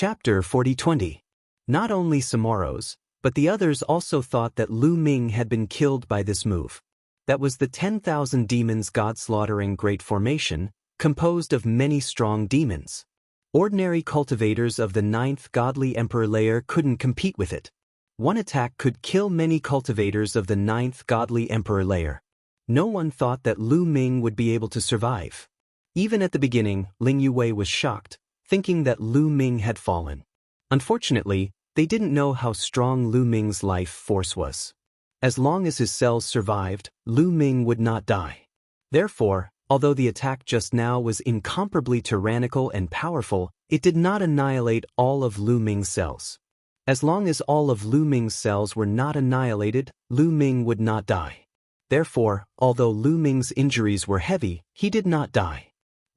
Chapter 40-20. Not only Samoros, but the others also thought that Lu Ming had been killed by this move. That was the 10,000 demons god-slaughtering great formation, composed of many strong demons. Ordinary cultivators of the 9th godly emperor layer couldn't compete with it. One attack could kill many cultivators of the 9th godly emperor layer. No one thought that Lu Ming would be able to survive. Even at the beginning, Ling Yue was shocked, thinking that Lu Ming had fallen. Unfortunately, they didn't know how strong Lu Ming's life force was. As long as his cells survived, Lu Ming would not die. Therefore, although the attack just now was incomparably tyrannical and powerful, it did not annihilate all of Lu Ming's cells. As long as all of Lu Ming's cells were not annihilated, Lu Ming would not die. Therefore, although Lu Ming's injuries were heavy, he did not die.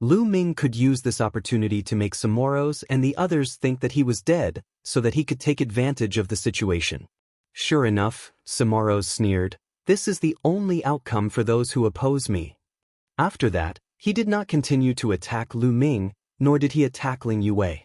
Lu Ming could use this opportunity to make Samoros and the others think that he was dead, so that he could take advantage of the situation. Sure enough, Samoros sneered, "This is the only outcome for those who oppose me." After that, he did not continue to attack Lu Ming, nor did he attack Ling Yue.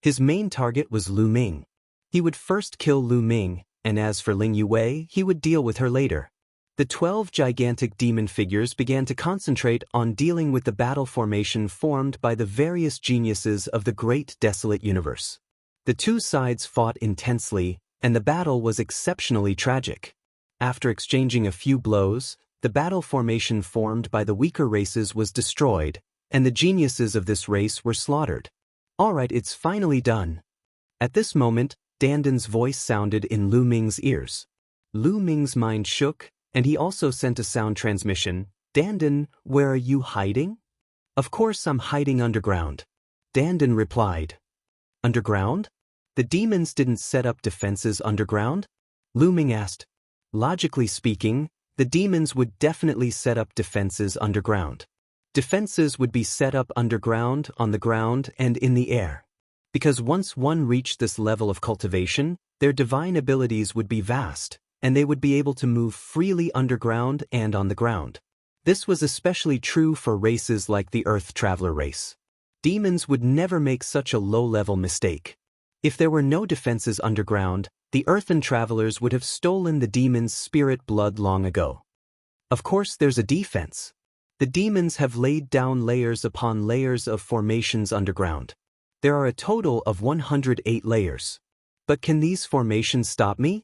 His main target was Lu Ming. He would first kill Lu Ming, and as for Ling Yue, he would deal with her later. The 12 gigantic demon figures began to concentrate on dealing with the battle formation formed by the various geniuses of the great desolate universe. The two sides fought intensely, and the battle was exceptionally tragic. After exchanging a few blows, the battle formation formed by the weaker races was destroyed, and the geniuses of this race were slaughtered. "Alright, it's finally done." At this moment, Dandan's voice sounded in Lu Ming's ears. Lu Ming's mind shook, and he also sent a sound transmission. "Dandan, where are you hiding?" "Of course I'm hiding underground." Dandan replied. "Underground? The demons didn't set up defenses underground?" Lu Ming asked. "Logically speaking, the demons would definitely set up defenses underground. Defenses would be set up underground, on the ground, and in the air. Because once one reached this level of cultivation, their divine abilities would be vast, and they would be able to move freely underground and on the ground. This was especially true for races like the Earth Traveler race. Demons would never make such a low-level mistake. If there were no defenses underground, the Earthen Travelers would have stolen the demons' spirit blood long ago. Of course there's a defense. The demons have laid down layers upon layers of formations underground. There are a total of 108 layers. But can these formations stop me?"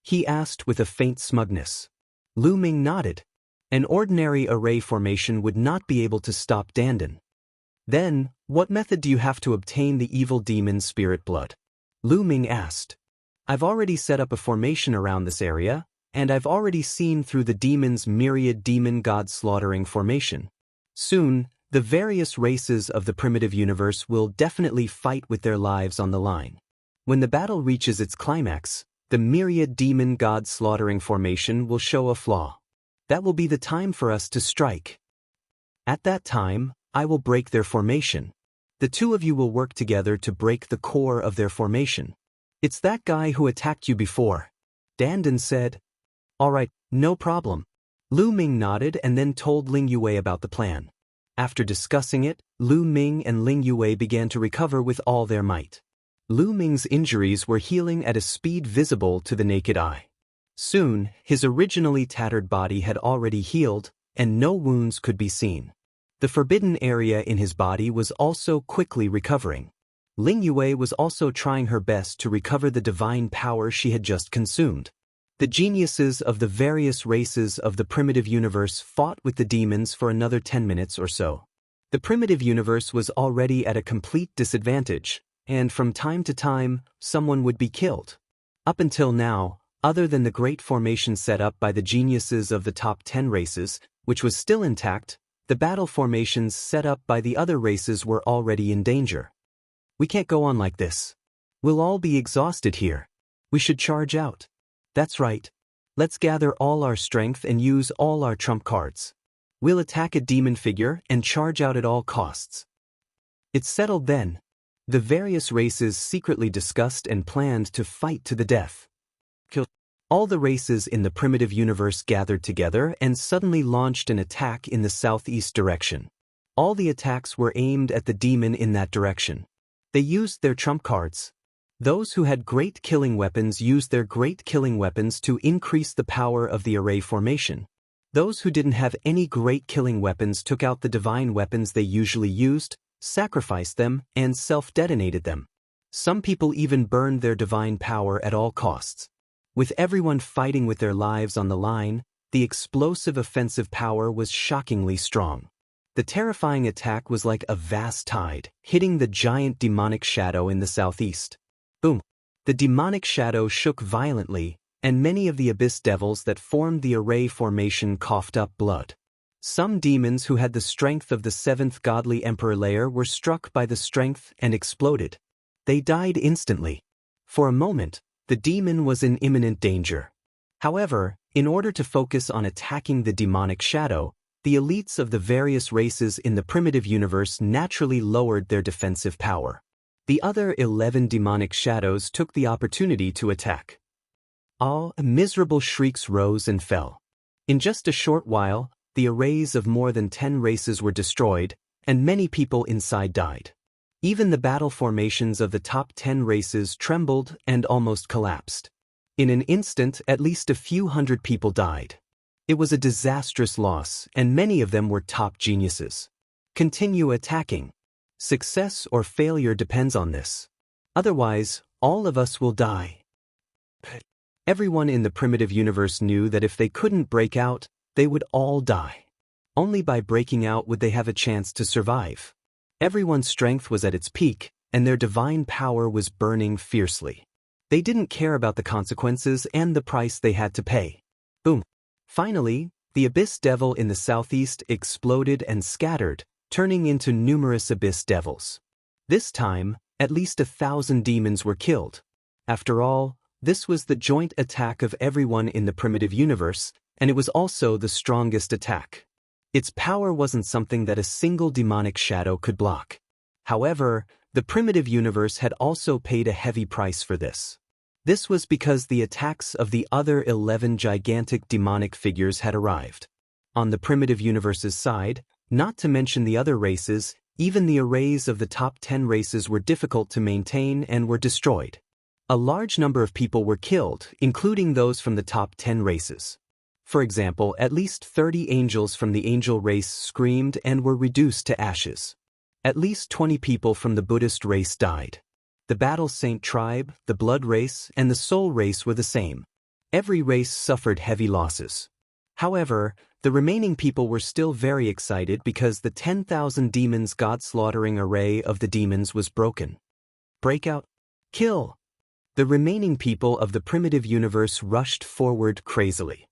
he asked with a faint smugness. Lu Ming nodded. An ordinary array formation would not be able to stop Dandan. "Then, what method do you have to obtain the evil demon's spirit blood?" Lu Ming asked. "I've already set up a formation around this area, and I've already seen through the demon's myriad demon god slaughtering formation. Soon, the various races of the primitive universe will definitely fight with their lives on the line. When the battle reaches its climax, the myriad demon god slaughtering formation will show a flaw. That will be the time for us to strike. At that time, I will break their formation. The two of you will work together to break the core of their formation." "It's that guy who attacked you before," Dandan said. "Alright, no problem." Lu Ming nodded and then told Ling Yue about the plan. After discussing it, Lu Ming and Ling Yue began to recover with all their might. Lu Ming's injuries were healing at a speed visible to the naked eye. Soon, his originally tattered body had already healed, and no wounds could be seen. The forbidden area in his body was also quickly recovering. Ling Yue was also trying her best to recover the divine power she had just consumed. The geniuses of the various races of the primitive universe fought with the demons for another 10 minutes or so. The primitive universe was already at a complete disadvantage, and from time to time, someone would be killed. Up until now, other than the great formation set up by the geniuses of the top 10 races, which was still intact, the battle formations set up by the other races were already in danger. "We can't go on like this. We'll all be exhausted here. We should charge out." "That's right. Let's gather all our strength and use all our trump cards. We'll attack a demon figure and charge out at all costs." It's settled then. The various races secretly discussed and planned to fight to the death. All the races in the primitive universe gathered together and suddenly launched an attack in the southeast direction. All the attacks were aimed at the demon in that direction. They used their trump cards. Those who had great killing weapons used their great killing weapons to increase the power of the array formation. Those who didn't have any great killing weapons took out the divine weapons they usually used, sacrificed them, and self-detonated them. Some people even burned their divine power at all costs. With everyone fighting with their lives on the line, the explosive offensive power was shockingly strong. The terrifying attack was like a vast tide, hitting the giant demonic shadow in the southeast. Boom! The demonic shadow shook violently, and many of the abyss devils that formed the array formation coughed up blood. Some demons who had the strength of the seventh godly emperor layer were struck by the strength and exploded. They died instantly. For a moment, the demon was in imminent danger. However, in order to focus on attacking the demonic shadow, the elites of the various races in the primitive universe naturally lowered their defensive power. The other 11 demonic shadows took the opportunity to attack. All miserable shrieks rose and fell. In just a short while, the arrays of more than 10 races were destroyed, and many people inside died. Even the battle formations of the top 10 races trembled and almost collapsed. In an instant, at least a few hundred people died. It was a disastrous loss, and many of them were top geniuses. Continue attacking. Success or failure depends on this. Otherwise, all of us will die. Everyone in the primitive universe knew that if they couldn't break out, they would all die. Only by breaking out would they have a chance to survive. Everyone's strength was at its peak, and their divine power was burning fiercely. They didn't care about the consequences and the price they had to pay. Boom! Finally, the abyss devil in the southeast exploded and scattered, turning into numerous abyss devils. This time, at least 1,000 demons were killed. After all, this was the joint attack of everyone in the primitive universe, and it was also the strongest attack. Its power wasn't something that a single demonic shadow could block. However, the primitive universe had also paid a heavy price for this. This was because the attacks of the other 11 gigantic demonic figures had arrived. On the primitive universe's side, not to mention the other races, even the arrays of the top 10 races were difficult to maintain and were destroyed. A large number of people were killed, including those from the top 10 races. For example, at least 30 angels from the angel race screamed and were reduced to ashes. At least 20 people from the Buddhist race died. The Battle Saint tribe, the Blood race, and the Soul race were the same. Every race suffered heavy losses. However, the remaining people were still very excited because the 10,000 demons god-slaughtering array of the demons was broken. Breakout. Kill. The remaining people of the primitive universe rushed forward crazily.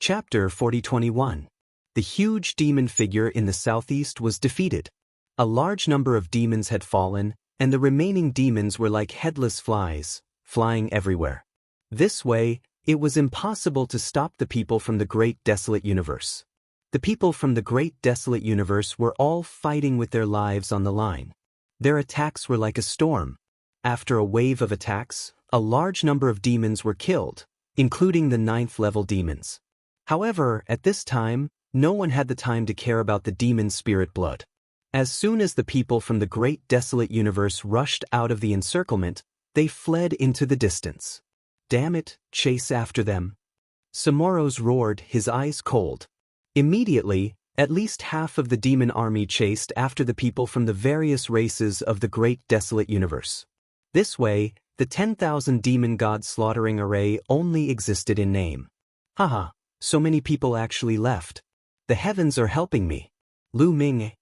Chapter 4021. The huge demon figure in the southeast was defeated. A large number of demons had fallen, and the remaining demons were like headless flies, flying everywhere. This way, it was impossible to stop the people from the Great Desolate Universe. The people from the Great Desolate Universe were all fighting with their lives on the line. Their attacks were like a storm. After a wave of attacks, a large number of demons were killed, including the 9th-level demons. However, at this time, no one had the time to care about the demon spirit blood. As soon as the people from the Great Desolate Universe rushed out of the encirclement, they fled into the distance. Damn it, chase after them. Samoros roared, his eyes cold. Immediately, at least half of the demon army chased after the people from the various races of the Great Desolate Universe. This way, the 10,000 demon god slaughtering array only existed in name. Haha, so many people actually left. The heavens are helping me. Lu Ming.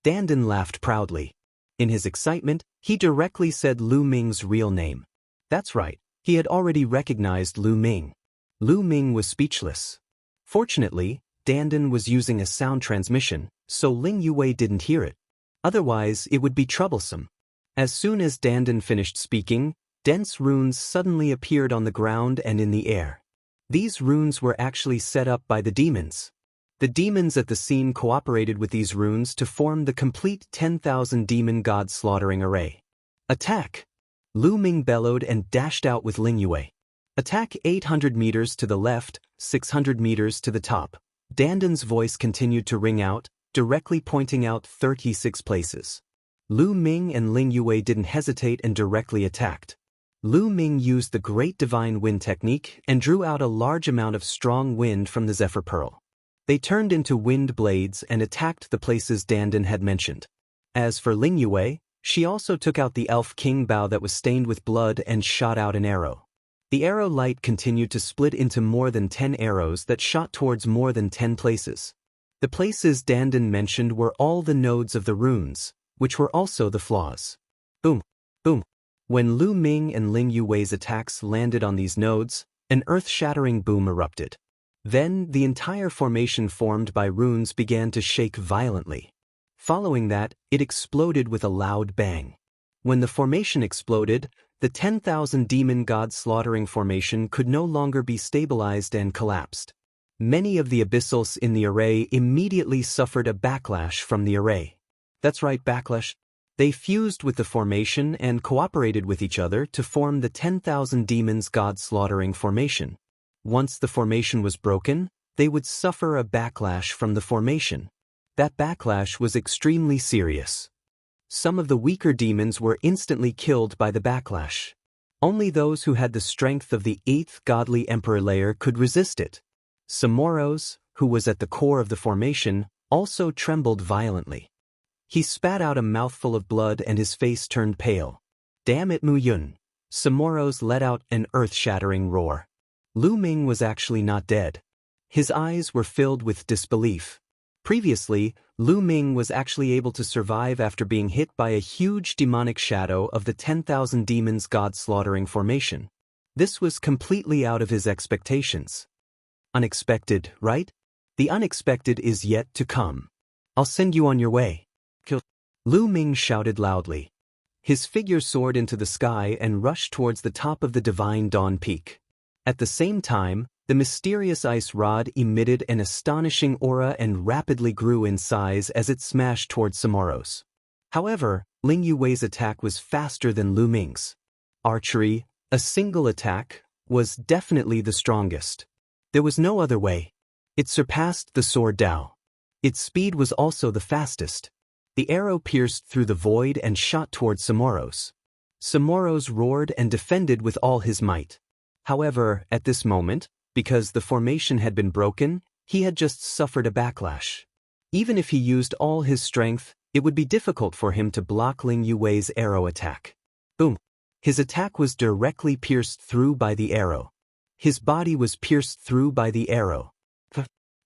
Dandan laughed proudly. In his excitement, he directly said Lu Ming's real name. That's right, he had already recognized Lu Ming. Lu Ming was speechless. Fortunately, Dandan was using a sound transmission, so Ling Yue didn't hear it. Otherwise, it would be troublesome. As soon as Dandan finished speaking, dense runes suddenly appeared on the ground and in the air. These runes were actually set up by the demons. The demons at the scene cooperated with these runes to form the complete 10,000 demon god slaughtering array. Attack! Lu Ming bellowed and dashed out with Ling Yue. Attack 800 meters to the left, 600 meters to the top. Dandan's voice continued to ring out, directly pointing out 36 places. Lu Ming and Ling Yue didn't hesitate and directly attacked. Lu Ming used the Great Divine Wind technique and drew out a large amount of strong wind from the Zephyr Pearl. They turned into wind blades and attacked the places Dandan had mentioned. As for Ling Yue, she also took out the Elf King bow that was stained with blood and shot out an arrow. The arrow light continued to split into more than 10 arrows that shot towards more than 10 places. The places Dandan mentioned were all the nodes of the runes, which were also the flaws. Boom, boom. When Lu Ming and Ling Yue's attacks landed on these nodes, an earth-shattering boom erupted. Then, the entire formation formed by runes began to shake violently. Following that, it exploded with a loud bang. When the formation exploded, the 10,000 demon god slaughtering formation could no longer be stabilized and collapsed. Many of the abyssals in the array immediately suffered a backlash from the array. That's right, backlash. They fused with the formation and cooperated with each other to form the 10,000 demons god slaughtering formation. Once the formation was broken, they would suffer a backlash from the formation. That backlash was extremely serious. Some of the weaker demons were instantly killed by the backlash. Only those who had the strength of the 8th godly emperor layer could resist it. Samoros, who was at the core of the formation, also trembled violently. He spat out a mouthful of blood and his face turned pale. Damn it, Mu Yun! Samoros let out an earth-shattering roar. Lu Ming was actually not dead. His eyes were filled with disbelief. Previously, Lu Ming was actually able to survive after being hit by a huge demonic shadow of the 10,000 demons god slaughtering formation. This was completely out of his expectations. Unexpected, right? The unexpected is yet to come. I'll send you on your way. Lu Ming shouted loudly. His figure soared into the sky and rushed towards the top of the Divine Dawn Peak. At the same time, the mysterious ice rod emitted an astonishing aura and rapidly grew in size as it smashed towards Samoros. However, Ling Yue's attack was faster than Lu Ming's. Archery, a single attack, was definitely the strongest. There was no other way. It surpassed the sword Dao. Its speed was also the fastest. The arrow pierced through the void and shot towards Samoros. Samoros roared and defended with all his might. However, at this moment, because the formation had been broken, he had just suffered a backlash. Even if he used all his strength, it would be difficult for him to block Ling Yue's arrow attack. Boom! His attack was directly pierced through by the arrow. His body was pierced through by the arrow.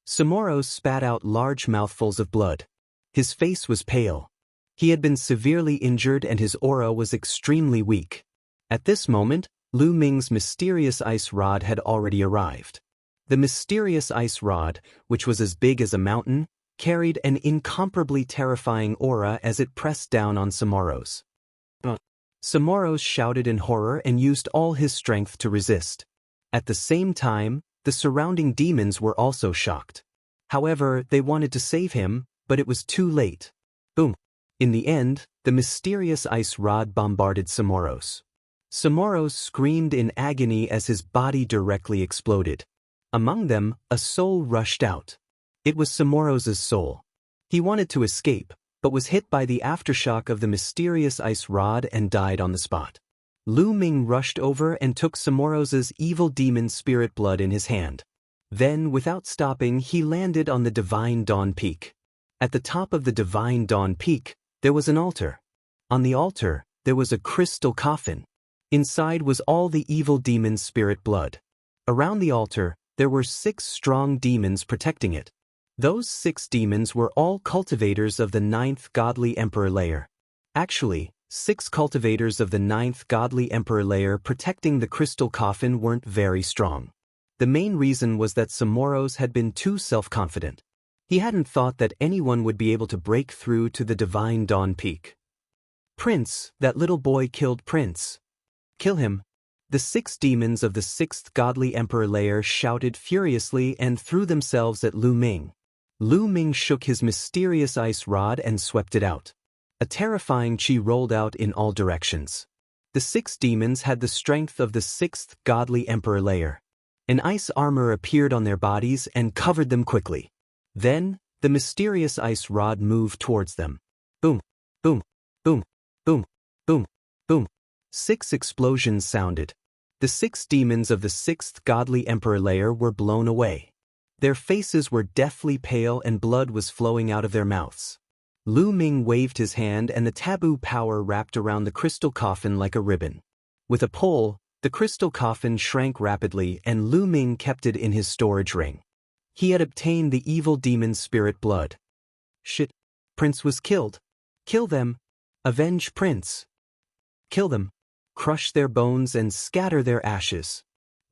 Samoros spat out large mouthfuls of blood. His face was pale. He had been severely injured and his aura was extremely weak. At this moment, Lu Ming's mysterious ice rod had already arrived. The mysterious ice rod, which was as big as a mountain, carried an incomparably terrifying aura as it pressed down on Samoros. Samoros shouted in horror and used all his strength to resist. At the same time, the surrounding demons were also shocked. However, they wanted to save him, but it was too late. Boom! In the end, the mysterious ice rod bombarded Samoros. Samoros screamed in agony as his body directly exploded. Among them, a soul rushed out. It was Samoros's soul. He wanted to escape, but was hit by the aftershock of the mysterious ice rod and died on the spot. Lu Ming rushed over and took Samoros's evil demon spirit blood in his hand. Then, without stopping, he landed on the Divine Dawn Peak. At the top of the Divine Dawn Peak, there was an altar. On the altar, there was a crystal coffin. Inside was all the evil demon's spirit blood. Around the altar, there were 6 strong demons protecting it. Those 6 demons were all cultivators of the 9th godly emperor layer. Actually, 6 cultivators of the 9th godly emperor layer protecting the crystal coffin weren't very strong. The main reason was that Samoros had been too self-confident. He hadn't thought that anyone would be able to break through to the Divine Dawn Peak. Prince, that little boy killed Prince. Kill him. The 6 demons of the 6th godly emperor layer shouted furiously and threw themselves at Lu Ming. Lu Ming shook his mysterious ice rod and swept it out. A terrifying chi rolled out in all directions. The 6 demons had the strength of the 6th godly emperor layer. An ice armor appeared on their bodies and covered them quickly. Then, the mysterious ice rod moved towards them. Boom! Boom! Boom, boom, boom, boom. 6 explosions sounded. The 6 demons of the 6th godly emperor layer were blown away. Their faces were deathly pale and blood was flowing out of their mouths. Lu Ming waved his hand and the taboo power wrapped around the crystal coffin like a ribbon. With a pull, the crystal coffin shrank rapidly and Lu Ming kept it in his storage ring. He had obtained the evil demon's spirit blood. Shit. Prince was killed. Kill them. Avenge Prince. Kill them. Crush their bones and scatter their ashes.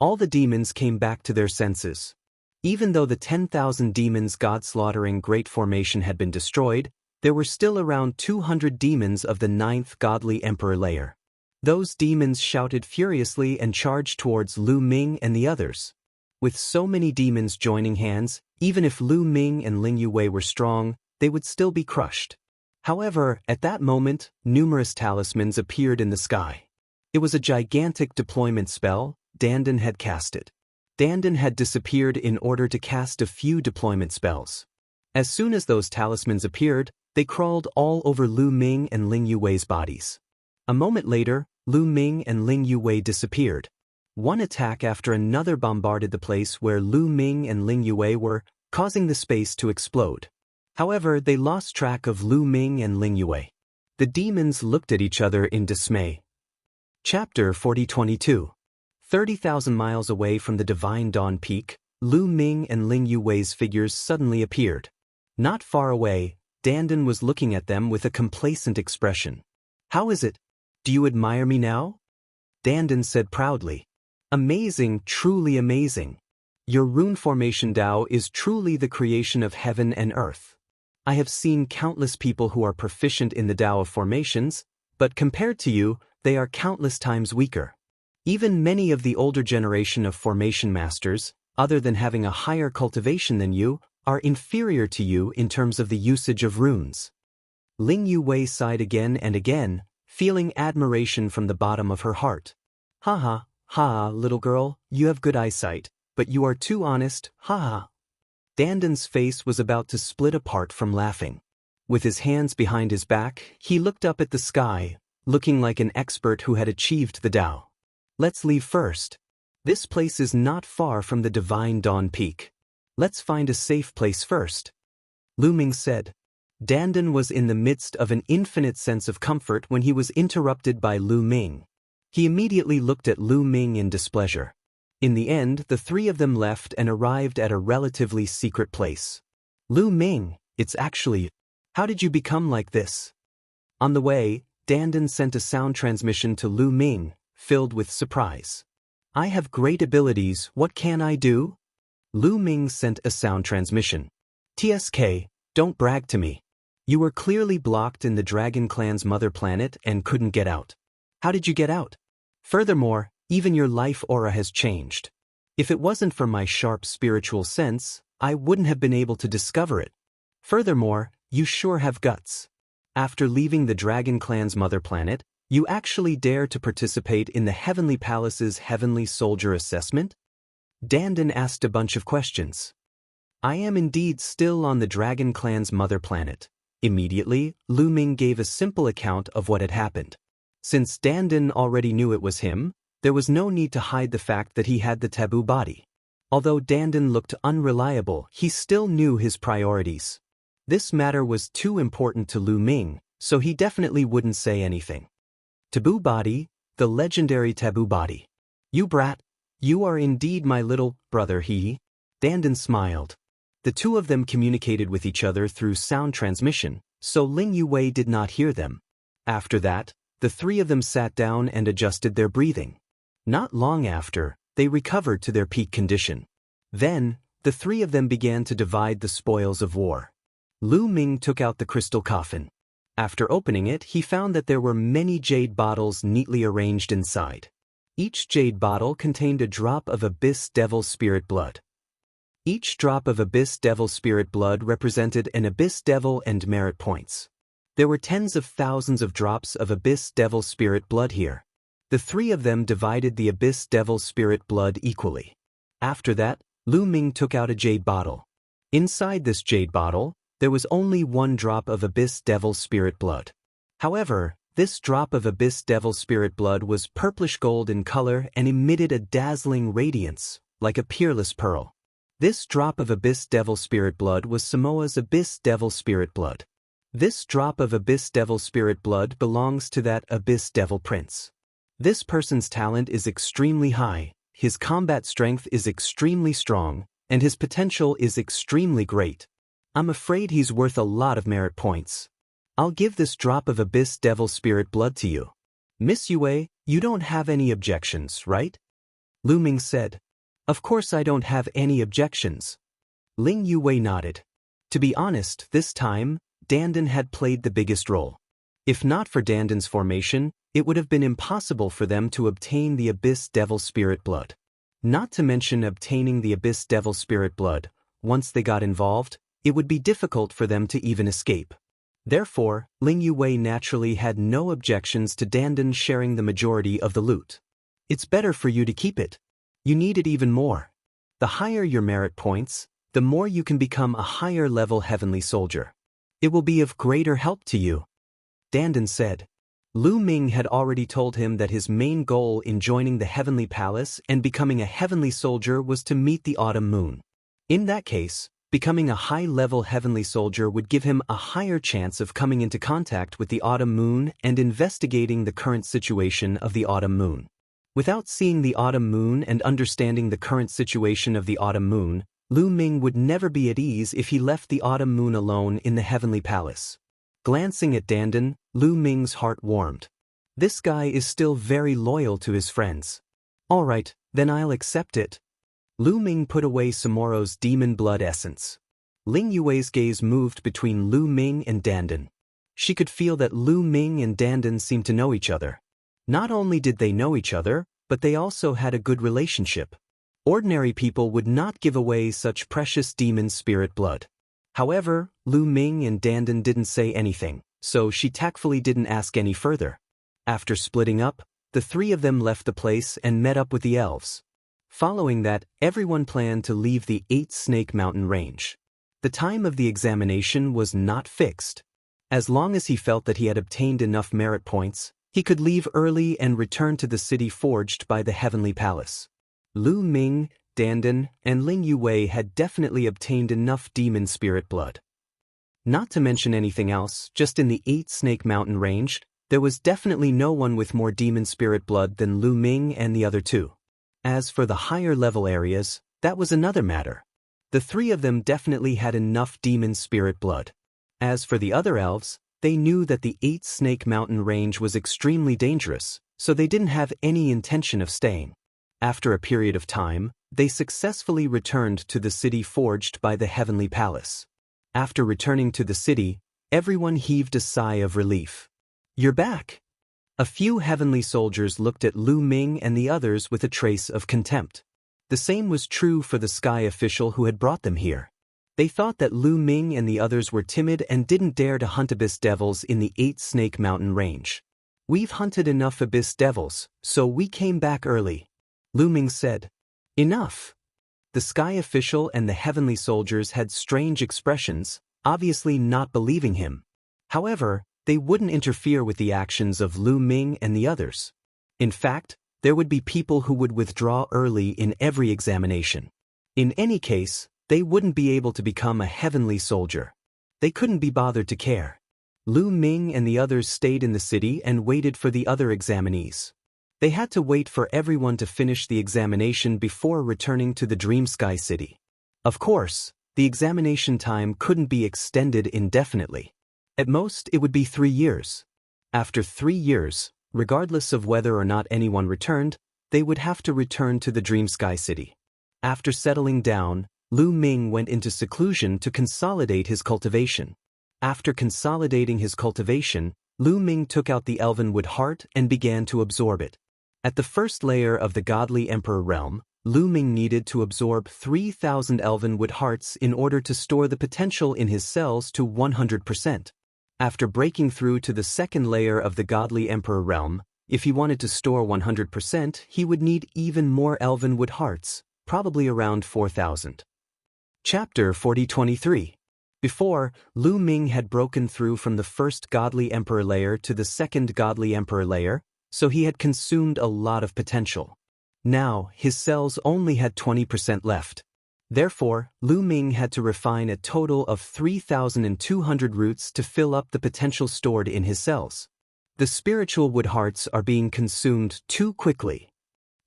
All the demons came back to their senses. Even though the 10,000 demons god-slaughtering great formation had been destroyed, there were still around 200 demons of the 9th godly emperor layer. Those demons shouted furiously and charged towards Lu Ming and the others. With so many demons joining hands, even if Lu Ming and Ling Yuwei were strong, they would still be crushed. However, at that moment, numerous talismans appeared in the sky. It was a gigantic deployment spell Dandan had casted. Dandan had disappeared in order to cast a few deployment spells. As soon as those talismans appeared, they crawled all over Lu Ming and Ling Yuwei's bodies. A moment later, Lu Ming and Ling Yuwei disappeared. One attack after another bombarded the place where Lu Ming and Ling Yuwei were, causing the space to explode. However, they lost track of Lu Ming and Ling Yuwei. The demons looked at each other in dismay. Chapter 4022. 30,000 miles away from the Divine Dawn Peak, Lu Ming and Ling Yuwei's figures suddenly appeared. Not far away, Dandan was looking at them with a complacent expression. How is it? Do you admire me now? Dandan said proudly. Amazing, truly amazing. Your rune formation Tao is truly the creation of heaven and earth. I have seen countless people who are proficient in the Tao of formations, but compared to you, they are countless times weaker. Even many of the older generation of formation masters, other than having a higher cultivation than you, are inferior to you in terms of the usage of runes. Ling Yuwei sighed again and again, feeling admiration from the bottom of her heart. Ha ha, ha, little girl, you have good eyesight, but you are too honest, ha ha. Dandan's face was about to split apart from laughing. With his hands behind his back, he looked up at the sky, looking like an expert who had achieved the Tao. Let's leave first. This place is not far from the Divine Dawn Peak. Let's find a safe place first. Lu Ming said. Dandan was in the midst of an infinite sense of comfort when he was interrupted by Lu Ming. He immediately looked at Lu Ming in displeasure. In the end, the 3 of them left and arrived at a relatively secret place. Lu Ming, it's actually... How did you become like this? On the way, Dandan sent a sound transmission to Lu Ming, filled with surprise. I have great abilities, what can I do? Lu Ming sent a sound transmission. TSK, don't brag to me. You were clearly blocked in the Dragon Clan's mother planet and couldn't get out. How did you get out? Furthermore, even your life aura has changed. If it wasn't for my sharp spiritual sense, I wouldn't have been able to discover it. Furthermore, you sure have guts. After leaving the Dragon Clan's mother planet, you actually dare to participate in the Heavenly Palace's Heavenly Soldier Assessment? Dandan asked a bunch of questions. I am indeed still on the Dragon Clan's mother planet. Immediately, Lu Ming gave a simple account of what had happened. Since Dandan already knew it was him, there was no need to hide the fact that he had the taboo body. Although Dandan looked unreliable, he still knew his priorities. This matter was too important to Lu Ming, so he definitely wouldn't say anything. Taboo body, the legendary taboo body. You brat, you are indeed my little brother, he. Dandan smiled. The 2 of them communicated with each other through sound transmission, so Ling Yuwei did not hear them. After that, the 3 of them sat down and adjusted their breathing. Not long after, they recovered to their peak condition. Then, the 3 of them began to divide the spoils of war. Lu Ming took out the crystal coffin. After opening it, he found that there were many jade bottles neatly arranged inside. Each jade bottle contained a drop of Abyss Devil Spirit blood. Each drop of Abyss Devil Spirit blood represented an Abyss Devil and merit points. There were tens of thousands of drops of Abyss Devil Spirit blood here. The 3 of them divided the Abyss Devil Spirit blood equally. After that, Lu Ming took out a jade bottle. Inside this jade bottle, there was only 1 drop of Abyss Devil Spirit blood. However, this drop of abyss devil spirit blood was purplish gold in color and emitted a dazzling radiance, like a peerless pearl. This drop of abyss devil spirit blood was Samoa's abyss devil spirit blood. This drop of abyss devil spirit blood belongs to that abyss devil prince. This person's talent is extremely high, his combat strength is extremely strong, and his potential is extremely great. I'm afraid he's worth a lot of merit points. I'll give this drop of abyss devil spirit blood to you. Miss Yue, you don't have any objections, right? Lu Ming said. Of course I don't have any objections. Ling Yue nodded. To be honest, this time, Dandan had played the biggest role. If not for Dandan's formation, it would have been impossible for them to obtain the abyss devil spirit blood. Not to mention obtaining the abyss devil spirit blood, once they got involved, it would be difficult for them to even escape. Therefore, Ling Yue naturally had no objections to Dandan sharing the majority of the loot. It's better for you to keep it. You need it even more. The higher your merit points, the more you can become a higher level heavenly soldier. It will be of greater help to you. Dandan said. Lu Ming had already told him that his main goal in joining the Heavenly Palace and becoming a heavenly soldier was to meet the autumn moon. In that case, becoming a high-level heavenly soldier would give him a higher chance of coming into contact with the autumn moon and investigating the current situation of the autumn moon. Without seeing the autumn moon and understanding the current situation of the autumn moon, Lu Ming would never be at ease if he left the autumn moon alone in the Heavenly Palace. Glancing at Dandan, Lu Ming's heart warmed. This guy is still very loyal to his friends. All right, then I'll accept it. Lu Ming put away Samoro's demon blood essence. Ling Yue's gaze moved between Lu Ming and Dandan. She could feel that Lu Ming and Dandan seemed to know each other. Not only did they know each other, but they also had a good relationship. Ordinary people would not give away such precious demon spirit blood. However, Lu Ming and Dandan didn't say anything, so she tactfully didn't ask any further. After splitting up, the three of them left the place and met up with the elves. Following that, everyone planned to leave the 8-Snake Mountain range. The time of the examination was not fixed. As long as he felt that he had obtained enough merit points, he could leave early and return to the city forged by the Heavenly Palace. Lu Ming, Dandan, and Ling Yue had definitely obtained enough demon spirit blood. Not to mention anything else, just in the 8-Snake Mountain range, there was definitely no one with more demon spirit blood than Lu Ming and the other two. As for the higher level areas, that was another matter. The three of them definitely had enough demon spirit blood. As for the other elves, they knew that the 8-Snake Mountain range was extremely dangerous, so they didn't have any intention of staying. After a period of time, they successfully returned to the city forged by the Heavenly Palace. After returning to the city, everyone heaved a sigh of relief. You're back. A few heavenly soldiers looked at Lu Ming and the others with a trace of contempt. The same was true for the sky official who had brought them here. They thought that Lu Ming and the others were timid and didn't dare to hunt abyss devils in the 8-Snake Mountain range. We've hunted enough abyss devils, so we came back early. Lu Ming said. Enough. The sky official and the heavenly soldiers had strange expressions, obviously not believing him. However, they wouldn't interfere with the actions of Lu Ming and the others. In fact, there would be people who would withdraw early in every examination. In any case, they wouldn't be able to become a heavenly soldier. They couldn't be bothered to care. Lu Ming and the others stayed in the city and waited for the other examinees. They had to wait for everyone to finish the examination before returning to the Dream Sky City. Of course, the examination time couldn't be extended indefinitely. At most, it would be 3 years. After 3 years, regardless of whether or not anyone returned, they would have to return to the Dream Sky City. After settling down, Lu Ming went into seclusion to consolidate his cultivation. After consolidating his cultivation, Lu Ming took out the Elvenwood heart and began to absorb it. At the first layer of the Godly Emperor realm, Lu Ming needed to absorb 3,000 Elvenwood hearts in order to store the potential in his cells to 100%. After breaking through to the second layer of the Godly Emperor realm, if he wanted to store 100%, he would need even more Elvenwood hearts, probably around 4,000. Chapter 4023. Before, Lu Ming had broken through from the first godly emperor layer to the second godly emperor layer, so he had consumed a lot of potential. Now, his cells only had 20% left. Therefore, Lu Ming had to refine a total of 3,200 roots to fill up the potential stored in his cells. The spiritual wood hearts are being consumed too quickly.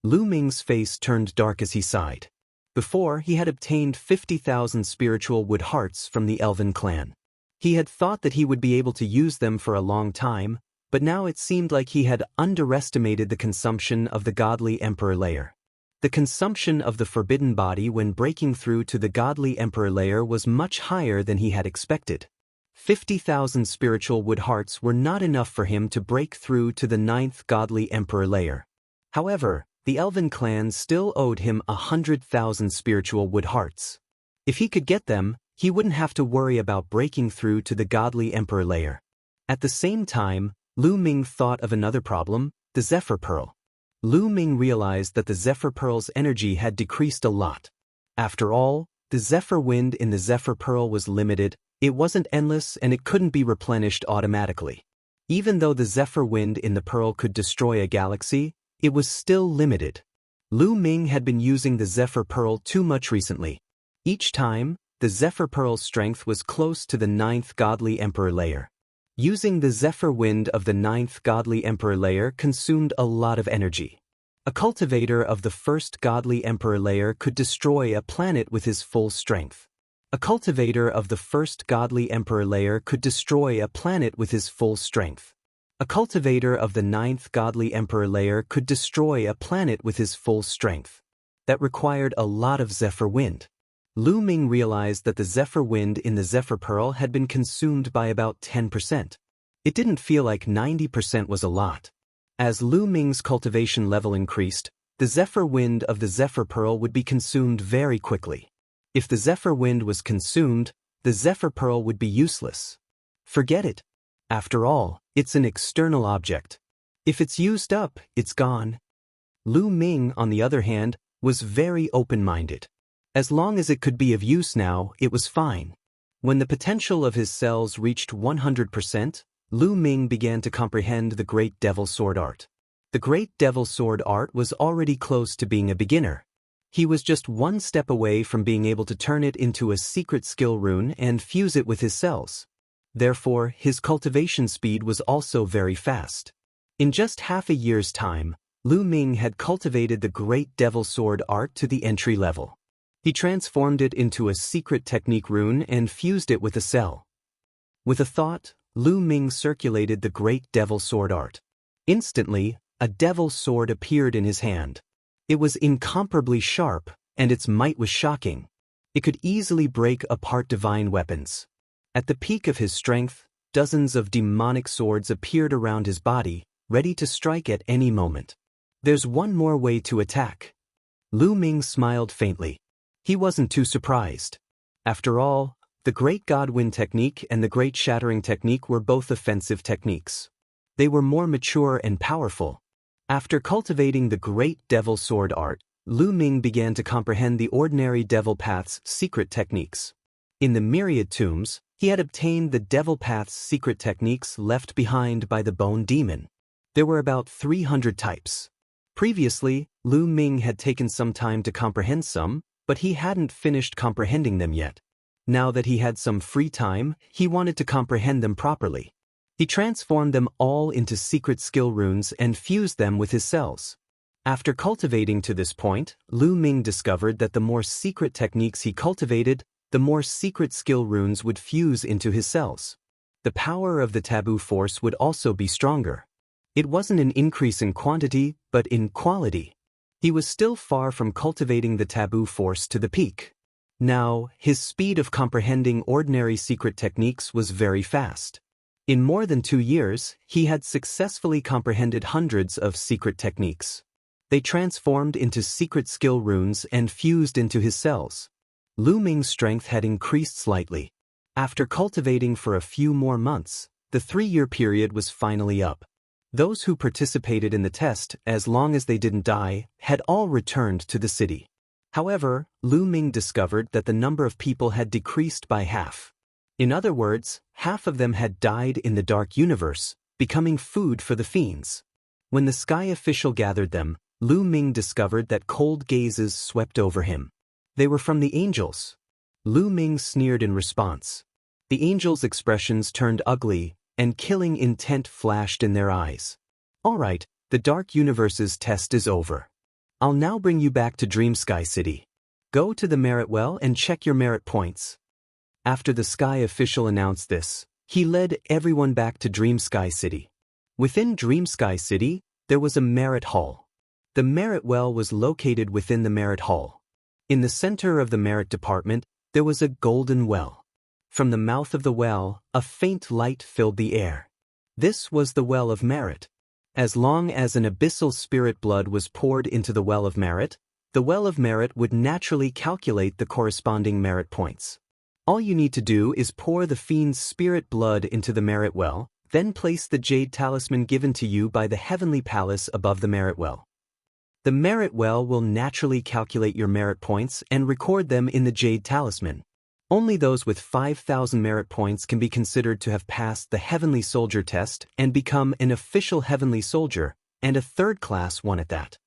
Lu Ming's face turned dark as he sighed. Before, he had obtained 50,000 spiritual wood hearts from the Elven clan. He had thought that he would be able to use them for a long time, but now it seemed like he had underestimated the consumption of the godly emperor layer. The consumption of the forbidden body when breaking through to the godly emperor layer was much higher than he had expected. 50,000 spiritual wood hearts were not enough for him to break through to the 9th godly emperor layer. However, the Elven clan still owed him 100,000 spiritual wood hearts. If he could get them, he wouldn't have to worry about breaking through to the godly emperor layer. At the same time, Lu Ming thought of another problem, the Zephyr Pearl. Lu Ming realized that the Zephyr Pearl's energy had decreased a lot. After all, the Zephyr Wind in the Zephyr Pearl was limited, it wasn't endless and it couldn't be replenished automatically. Even though the Zephyr Wind in the Pearl could destroy a galaxy, it was still limited. Lu Ming had been using the Zephyr Pearl too much recently. Each time, the Zephyr Pearl's strength was close to the 9th godly emperor layer. Using the Zephyr Wind of the 9th godly emperor layer consumed a lot of energy. A cultivator of the 1st godly emperor layer could destroy a planet with his full strength. A cultivator of the 1st godly emperor layer could destroy a planet with his full strength. A cultivator of the 9th godly emperor layer could destroy a planet with his full strength. That required a lot of Zephyr Wind. Lu Ming realized that the Zephyr Wind in the Zephyr Pearl had been consumed by about 10%. It didn't feel like 90% was a lot. As Lu Ming's cultivation level increased, the Zephyr Wind of the Zephyr Pearl would be consumed very quickly. If the Zephyr Wind was consumed, the Zephyr Pearl would be useless. Forget it. After all, it's an external object. If it's used up, it's gone. Lu Ming, on the other hand, was very open-minded. As long as it could be of use now, it was fine. When the potential of his cells reached 100%, Lu Ming began to comprehend the Great Devil Sword art. The Great Devil Sword art was already close to being a beginner. He was just one step away from being able to turn it into a secret skill rune and fuse it with his cells. Therefore, his cultivation speed was also very fast. In just half a year's time, Lu Ming had cultivated the Great Devil Sword art to the entry level. He transformed it into a secret technique rune and fused it with a cell. With a thought, Lu Ming circulated the Great Devil Sword art. Instantly, a devil sword appeared in his hand. It was incomparably sharp, and its might was shocking. It could easily break apart divine weapons. At the peak of his strength, dozens of demonic swords appeared around his body, ready to strike at any moment. There's one more way to attack. Lu Ming smiled faintly. He wasn't too surprised. After all, the Great Godwind technique and the Great Shattering technique were both offensive techniques. They were more mature and powerful. After cultivating the Great Devil Sword art, Lu Ming began to comprehend the ordinary Devil Path's secret techniques. In the myriad tombs, he had obtained the Devil Path's secret techniques left behind by the Bone Demon. There were about 300 types. Previously, Lu Ming had taken some time to comprehend some, but he hadn't finished comprehending them yet. Now that he had some free time, he wanted to comprehend them properly. He transformed them all into secret skill runes and fused them with his cells. After cultivating to this point, Lu Ming discovered that the more secret techniques he cultivated, the more secret skill runes would fuse into his cells. The power of the taboo force would also be stronger. It wasn't an increase in quantity, but in quality. He was still far from cultivating the taboo force to the peak. Now, his speed of comprehending ordinary secret techniques was very fast. In more than 2 years, he had successfully comprehended hundreds of secret techniques. They transformed into secret skill runes and fused into his cells. Lu Ming's strength had increased slightly. After cultivating for a few more months, the 3-year period was finally up. Those who participated in the test, as long as they didn't die, had all returned to the city. However, Lu Ming discovered that the number of people had decreased by half. In other words, half of them had died in the dark universe, becoming food for the fiends. When the sky official gathered them, Lu Ming discovered that cold gazes swept over him. They were from the angels. Lu Ming sneered in response. The angels' expressions turned ugly, and killing intent flashed in their eyes. All right, the Dark Universe's test is over. I'll now bring you back to Dream Sky City. Go to the merit well and check your merit points. After the sky official announced this, he led everyone back to Dream Sky City. Within Dream Sky City, there was a merit hall. The merit well was located within the merit hall. In the center of the merit department, there was a golden well. From the mouth of the well, a faint light filled the air. This was the well of merit. As long as an abyssal spirit blood was poured into the well of merit, the well of merit would naturally calculate the corresponding merit points. All you need to do is pour the fiend's spirit blood into the merit well, then place the jade talisman given to you by the heavenly palace above the merit well. The merit well will naturally calculate your merit points and record them in the jade talisman. Only those with 5,000 merit points can be considered to have passed the Heavenly Soldier test and become an official Heavenly Soldier, and a third-class one at that.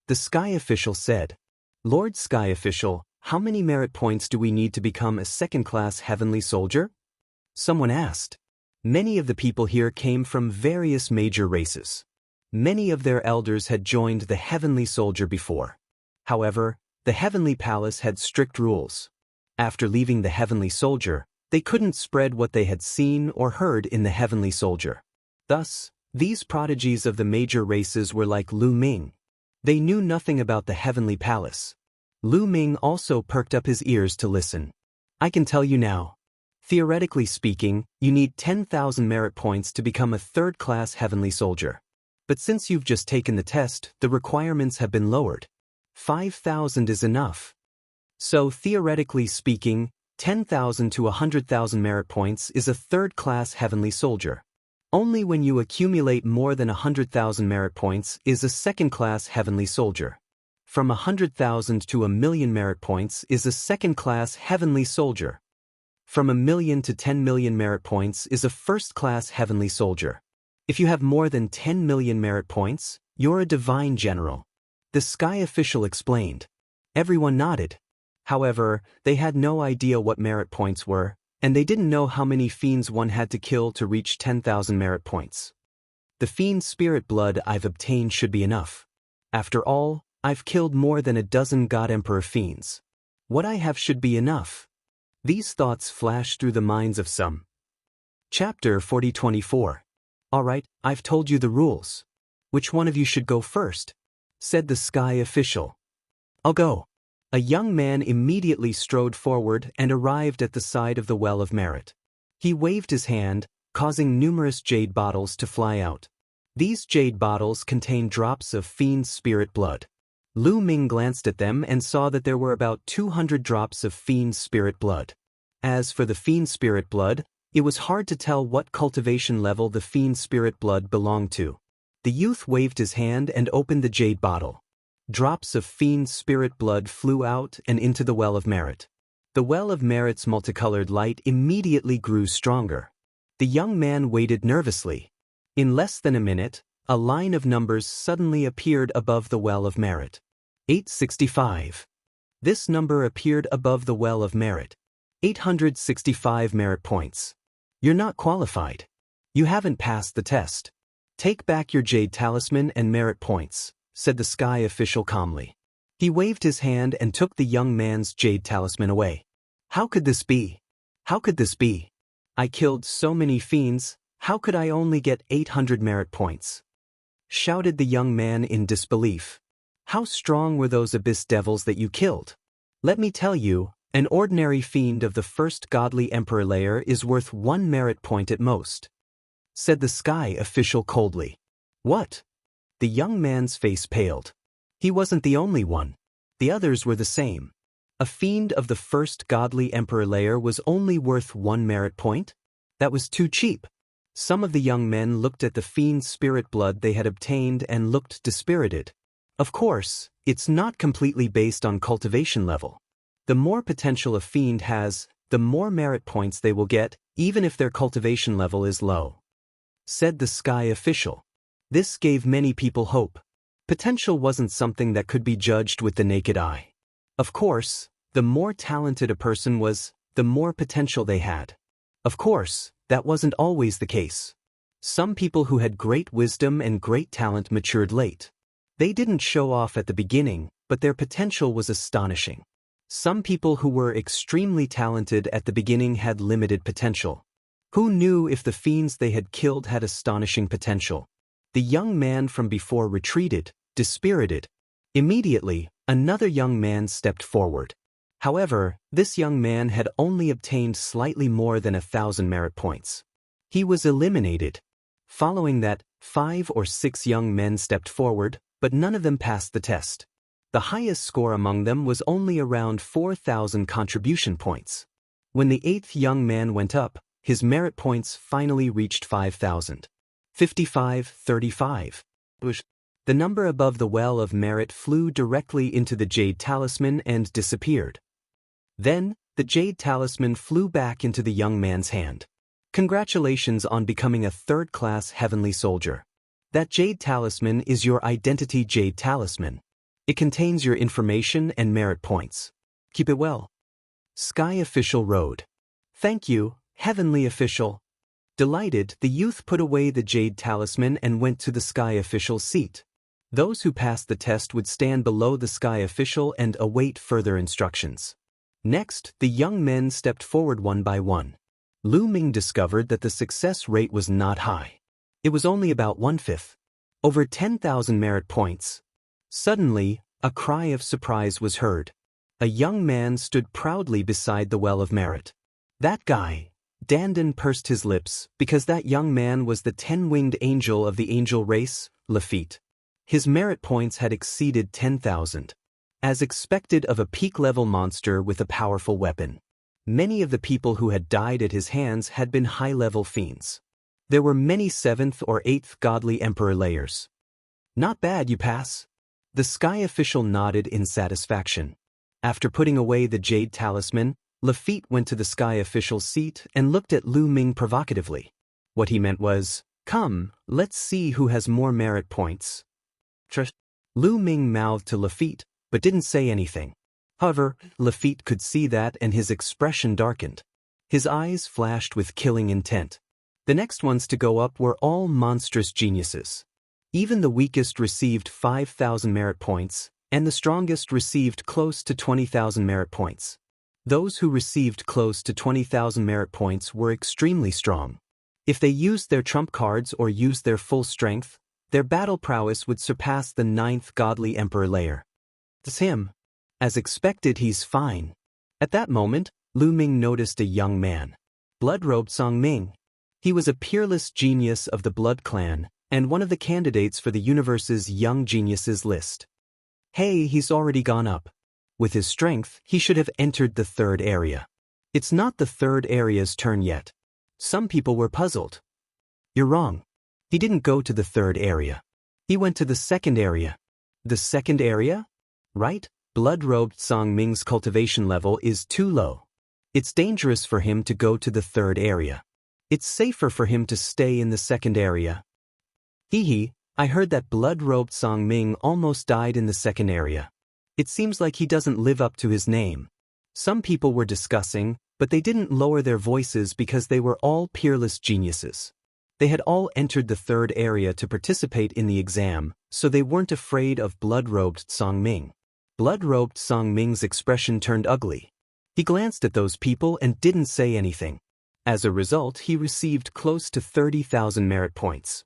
The Sky Official said, "Lord Sky Official, how many merit points do we need to become a second-class Heavenly Soldier?" Someone asked. Many of the people here came from various major races. Many of their elders had joined the Heavenly Soldier before. However, the Heavenly Palace had strict rules. After leaving the Heavenly Soldier, they couldn't spread what they had seen or heard in the Heavenly Soldier. Thus, these prodigies of the major races were like Lu Ming. They knew nothing about the Heavenly Palace. Lu Ming also perked up his ears to listen. I can tell you now. Theoretically speaking, you need 10,000 merit points to become a third-class Heavenly Soldier. But since you've just taken the test, the requirements have been lowered. 5,000 is enough. So theoretically speaking, 10,000 to 100,000 merit points is a third-class Heavenly Soldier. Only when you accumulate more than 100,000 merit points is a second-class Heavenly Soldier. From 100,000 to 1,000,000 merit points is a second-class Heavenly Soldier. From 1,000,000 to 10,000,000 merit points is a first-class Heavenly Soldier. If you have more than 10,000,000 merit points, you're a Divine General. The Sky Official explained. Everyone nodded. However, they had no idea what merit points were, and they didn't know how many fiends one had to kill to reach 10,000 merit points. The fiend spirit blood I've obtained should be enough. After all, I've killed more than a dozen God Emperor fiends. What I have should be enough. These thoughts flashed through the minds of some. Chapter 40-24. Alright, I've told you the rules. Which one of you should go first? Said the Sky Official. I'll go. A young man immediately strode forward and arrived at the side of the Well of Merit. He waved his hand, causing numerous jade bottles to fly out. These jade bottles contained drops of fiend spirit blood. Lu Ming glanced at them and saw that there were about 200 drops of fiend spirit blood. As for the fiend spirit blood, it was hard to tell what cultivation level the fiend spirit blood belonged to. The youth waved his hand and opened the jade bottle. Drops of fiend spirit blood flew out and into the Well of Merit. The Well of Merit's multicolored light immediately grew stronger. The young man waited nervously. In less than a minute, a line of numbers suddenly appeared above the Well of Merit. 865. This number appeared above the Well of Merit. 865 merit points. You're not qualified. You haven't passed the test. Take back your jade talisman and merit points, said the Sky Official calmly. He waved his hand and took the young man's jade talisman away. How could this be? How could this be? I killed so many fiends, how could I only get 800 merit points? Shouted the young man in disbelief. How strong were those abyss devils that you killed? Let me tell you, an ordinary fiend of the first godly emperor layer is worth 1 merit point at most, said the Sky Official coldly. What? The young man's face paled. He wasn't the only one. The others were the same. A fiend of the first godly emperor layer was only worth 1 merit point? That was too cheap. Some of the young men looked at the fiend spirit blood they had obtained and looked dispirited. Of course, it's not completely based on cultivation level. The more potential a fiend has, the more merit points they will get, even if their cultivation level is low," said the sky official. This gave many people hope. Potential wasn't something that could be judged with the naked eye. Of course, the more talented a person was, the more potential they had. Of course, that wasn't always the case. Some people who had great wisdom and great talent matured late. They didn't show off at the beginning, but their potential was astonishing. Some people who were extremely talented at the beginning had limited potential. Who knew if the fiends they had killed had astonishing potential? The young man from before retreated, dispirited. Immediately, another young man stepped forward. However, this young man had only obtained slightly more than 1,000 merit points. He was eliminated. Following that, 5 or 6 young men stepped forward, but none of them passed the test. The highest score among them was only around 4,000 contribution points. When the 8th young man went up, his merit points finally reached 5,000. 55-35. The number above the well of merit flew directly into the jade talisman and disappeared. Then, the jade talisman flew back into the young man's hand. Congratulations on becoming a third-class heavenly soldier. That jade talisman is your identity jade talisman. It contains your information and merit points. Keep it well. Sky official rode. Thank you, heavenly official. Delighted, the youth put away the jade talisman and went to the sky official's seat. Those who passed the test would stand below the sky official and await further instructions. Next, the young men stepped forward one by one. Lu Ming discovered that the success rate was not high. It was only about 1/5. Over 10,000 merit points. Suddenly, a cry of surprise was heard. A young man stood proudly beside the well of merit. That guy. Dandan pursed his lips, because that young man was the 10-winged angel of the angel race, Lafitte. His merit points had exceeded 10,000. As expected of a peak-level monster with a powerful weapon. Many of the people who had died at his hands had been high-level fiends. There were many 7th or 8th godly emperor layers. Not bad, you pass. The sky official nodded in satisfaction. After putting away the jade talisman, Lafitte went to the sky official's seat and looked at Lu Ming provocatively. What he meant was, "Come, let's see who has more merit points." Lu Ming mouthed to Lafitte, but didn't say anything. However, Lafitte could see that and his expression darkened. His eyes flashed with killing intent. The next ones to go up were all monstrous geniuses. Even the weakest received 5,000 merit points, and the strongest received close to 20,000 merit points. Those who received close to 20,000 merit points were extremely strong. If they used their trump cards or used their full strength, their battle prowess would surpass the 9th godly emperor layer. It's him. As expected, he's fine. At that moment, Lu Ming noticed a young man. Blood-robed Song Ming. He was a peerless genius of the Blood Clan, and one of the candidates for the universe's Young Geniuses list. Hey, he's already gone up. With his strength, he should have entered the 3rd area. It's not the 3rd area's turn yet. Some people were puzzled. You're wrong. He didn't go to the 3rd area. He went to the 2nd area. The 2nd area? Right? Blood-robed Song Ming's cultivation level is too low. It's dangerous for him to go to the 3rd area. It's safer for him to stay in the 2nd area. Hee, I heard that blood-robed Song Ming almost died in the 2nd area. It seems like he doesn't live up to his name. Some people were discussing, but they didn't lower their voices because they were all peerless geniuses. They had all entered the 3rd area to participate in the exam, so they weren't afraid of blood-robed Song Ming. Blood-robed Song Ming's expression turned ugly. He glanced at those people and didn't say anything. As a result, he received close to 30,000 merit points.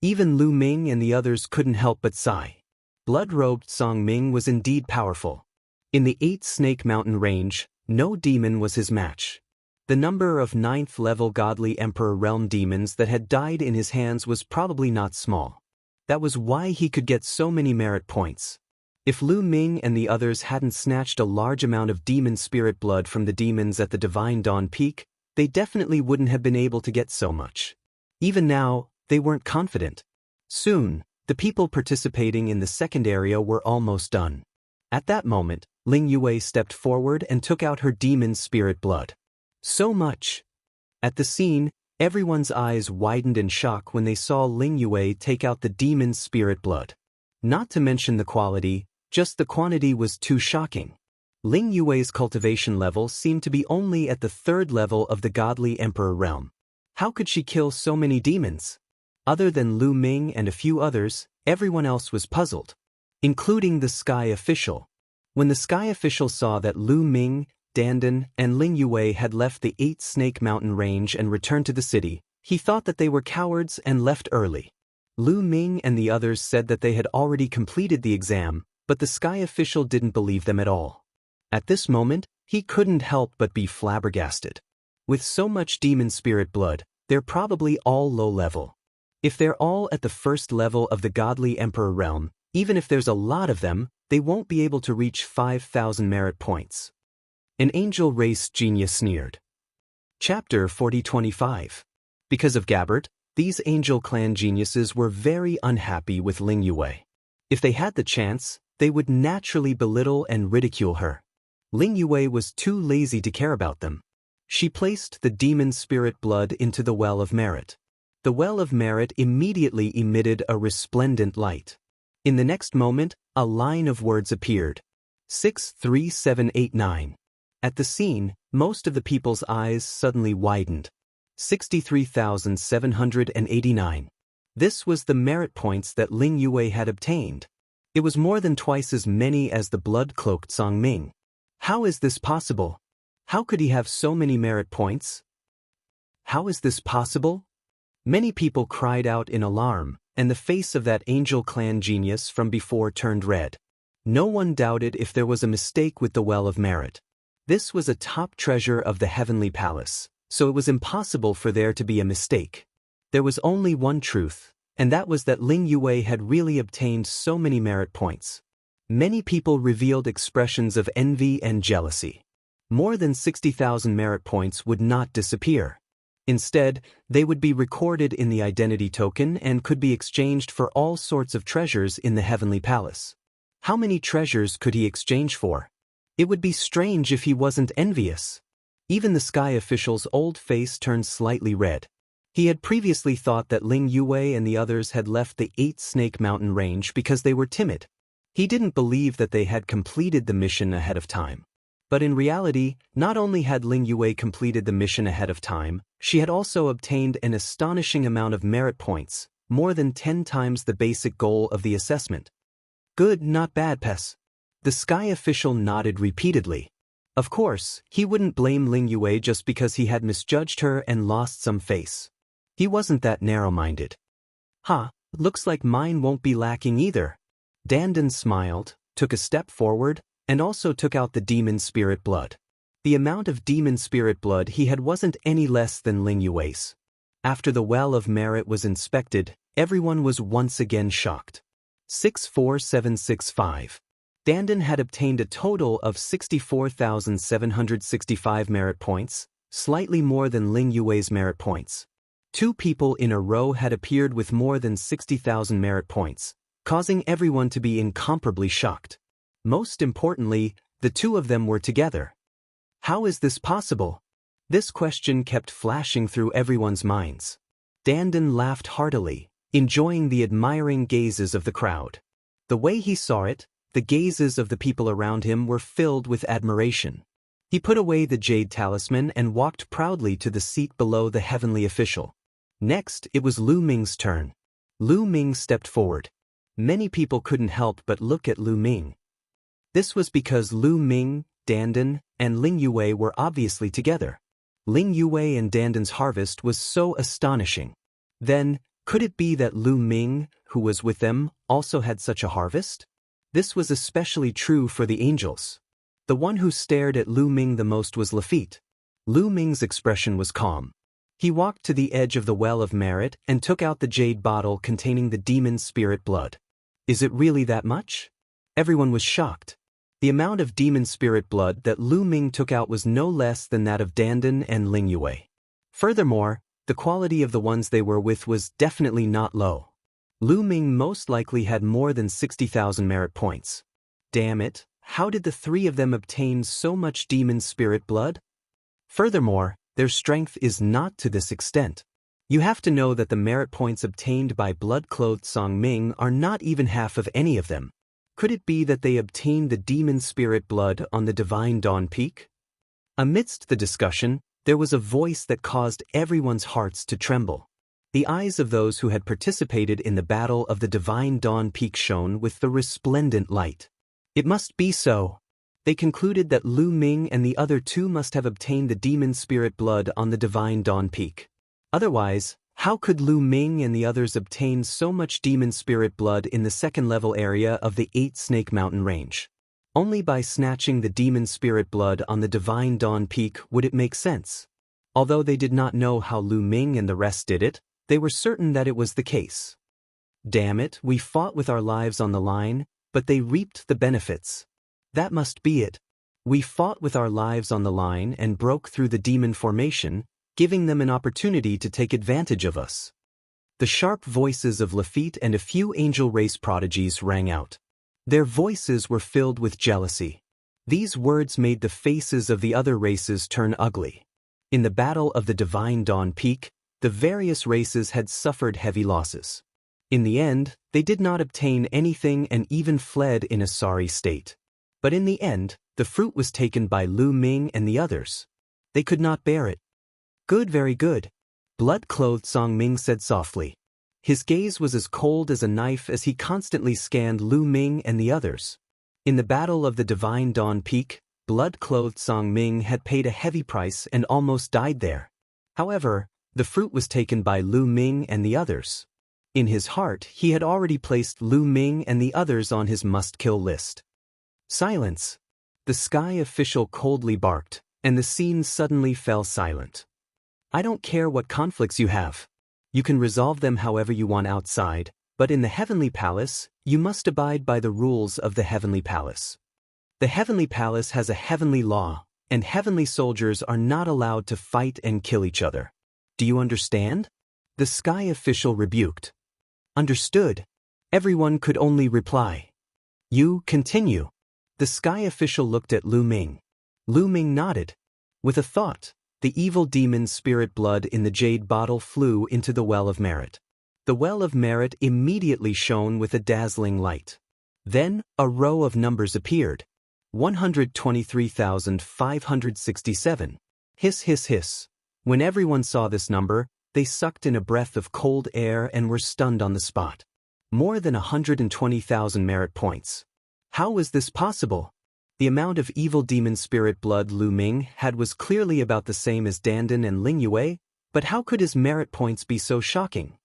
Even Lu Ming and the others couldn't help but sigh. Blood-robed Song Ming was indeed powerful. In the 8 Snake Mountain range, no demon was his match. The number of 9th-level godly Emperor Realm demons that had died in his hands was probably not small. That was why he could get so many merit points. If Lu Ming and the others hadn't snatched a large amount of demon spirit blood from the demons at the Divine Dawn Peak, they definitely wouldn't have been able to get so much. Even now, they weren't confident. Soon, the people participating in the 2nd area were almost done. At that moment, Ling Yue stepped forward and took out her demon spirit blood. So much. At the scene, everyone's eyes widened in shock when they saw Ling Yue take out the demon's spirit blood. Not to mention the quality, just the quantity was too shocking. Ling Yue's cultivation level seemed to be only at the 3rd level of the godly emperor realm. How could she kill so many demons? Other than Lu Ming and a few others, everyone else was puzzled, including the Sky Official. When the Sky Official saw that Lu Ming, Dandan, and Ling Yue had left the 8 Snake Mountain range and returned to the city, he thought that they were cowards and left early. Lu Ming and the others said that they had already completed the exam, but the Sky Official didn't believe them at all. At this moment, he couldn't help but be flabbergasted. With so much demon spirit blood, they're probably all low level. If they're all at the 1st level of the godly emperor realm, even if there's a lot of them, they won't be able to reach 5,000 merit points. An angel race genius sneered. Chapter 4025. Because of Gabbert, these angel clan geniuses were very unhappy with Ling Yue. If they had the chance, they would naturally belittle and ridicule her. Ling Yue was too lazy to care about them. She placed the demon spirit blood into the well of merit. The well of merit immediately emitted a resplendent light. In the next moment, a line of words appeared. 63789. At the scene, most of the people's eyes suddenly widened. 63,789. This was the merit points that Ling Yue had obtained. It was more than twice as many as the blood-cloaked Song Ming. How is this possible? How could he have so many merit points? How is this possible? Many people cried out in alarm, and the face of that angel clan genius from before turned red. No one doubted if there was a mistake with the well of merit. This was a top treasure of the heavenly palace, so it was impossible for there to be a mistake. There was only one truth, and that was that Ling Yue had really obtained so many merit points. Many people revealed expressions of envy and jealousy. More than 60,000 merit points would not disappear. Instead, they would be recorded in the identity token and could be exchanged for all sorts of treasures in the heavenly palace. How many treasures could he exchange for? It would be strange if he wasn't envious. Even the Sky Official's old face turned slightly red. He had previously thought that Ling Yue and the others had left the 8 Snake Mountain range because they were timid. He didn't believe that they had completed the mission ahead of time. But in reality, not only had Ling Yue completed the mission ahead of time, she had also obtained an astonishing amount of merit points, more than 10 times the basic goal of the assessment. Good, not bad, Pes. The Sky Official nodded repeatedly. Of course, he wouldn't blame Ling Yue just because he had misjudged her and lost some face. He wasn't that narrow-minded. Looks like mine won't be lacking either. Dandan smiled, took a step forward, and also took out the demon spirit blood. The amount of demon spirit blood he had wasn't any less than Ling Yue's. After the well of merit was inspected, everyone was once again shocked. 64765. Dandan had obtained a total of 64,765 merit points, slightly more than Ling Yue's merit points. 2 people in a row had appeared with more than 60,000 merit points, causing everyone to be incomparably shocked. Most importantly, the 2 of them were together. How is this possible? This question kept flashing through everyone's minds. Dandan laughed heartily, enjoying the admiring gazes of the crowd. The way he saw it, the gazes of the people around him were filled with admiration. He put away the jade talisman and walked proudly to the seat below the heavenly official. Next, it was Lu Ming's turn. Lu Ming stepped forward. Many people couldn't help but look at Lu Ming. This was because Lu Ming, Dandan, and Ling Yue were obviously together. Ling Yue and Dandan's harvest was so astonishing. Then, could it be that Lu Ming, who was with them, also had such a harvest? This was especially true for the angels. The one who stared at Lu Ming the most was Lafitte. Lu Ming's expression was calm. He walked to the edge of the well of merit and took out the jade bottle containing the demon spirit blood. Is it really that much? Everyone was shocked. The amount of demon spirit blood that Lu Ming took out was no less than that of Dandan and Ling Yue. Furthermore, the quality of the ones they were with was definitely not low. Lu Ming most likely had more than 60,000 merit points. Damn it, how did the 3 of them obtain so much demon spirit blood? Furthermore, their strength is not to this extent. You have to know that the merit points obtained by blood-clothed Song Ming are not even half of any of them. Could it be that they obtained the demon spirit blood on the Divine Dawn Peak? Amidst the discussion, there was a voice that caused everyone's hearts to tremble. The eyes of those who had participated in the battle of the Divine Dawn Peak shone with the resplendent light. It must be so. They concluded that Lu Ming and the other two must have obtained the demon spirit blood on the Divine Dawn Peak. Otherwise, how could Lu Ming and the others obtain so much demon spirit blood in the second-level area of the 8-Snake Mountain Range? Only by snatching the demon spirit blood on the Divine Dawn Peak would it make sense. Although they did not know how Lu Ming and the rest did it, they were certain that it was the case. Damn it, we fought with our lives on the line, but they reaped the benefits. That must be it. We fought with our lives on the line and broke through the demon formation, giving them an opportunity to take advantage of us. The sharp voices of Lafitte and a few angel race prodigies rang out. Their voices were filled with jealousy. These words made the faces of the other races turn ugly. In the battle of the Divine Dawn Peak, the various races had suffered heavy losses. In the end, they did not obtain anything and even fled in a sorry state. But in the end, the fruit was taken by Lu Ming and the others. They could not bear it. Good, very good. Blood-clothed Song Ming said softly. His gaze was as cold as a knife as he constantly scanned Lu Ming and the others. In the battle of the Divine Dawn Peak, blood-clothed Song Ming had paid a heavy price and almost died there. However, the fruit was taken by Lu Ming and the others. In his heart, he had already placed Lu Ming and the others on his must-kill list. Silence. The sky official coldly barked, and the scene suddenly fell silent. I don't care what conflicts you have. You can resolve them however you want outside, but in the Heavenly Palace, you must abide by the rules of the Heavenly Palace. The Heavenly Palace has a heavenly law, and heavenly soldiers are not allowed to fight and kill each other. Do you understand? The sky official rebuked. Understood. Everyone could only reply. You continue. The sky official looked at Lu Ming. Lu Ming nodded. With a thought, the evil demon spirit blood in the jade bottle flew into the well of merit. The well of merit immediately shone with a dazzling light. Then, a row of numbers appeared. 123,567. Hiss, hiss, hiss. When everyone saw this number, they sucked in a breath of cold air and were stunned on the spot. More than 120,000 merit points. How was this possible? The amount of evil demon spirit blood Lu Ming had was clearly about the same as Dandan and Ling Yue, but how could his merit points be so shocking?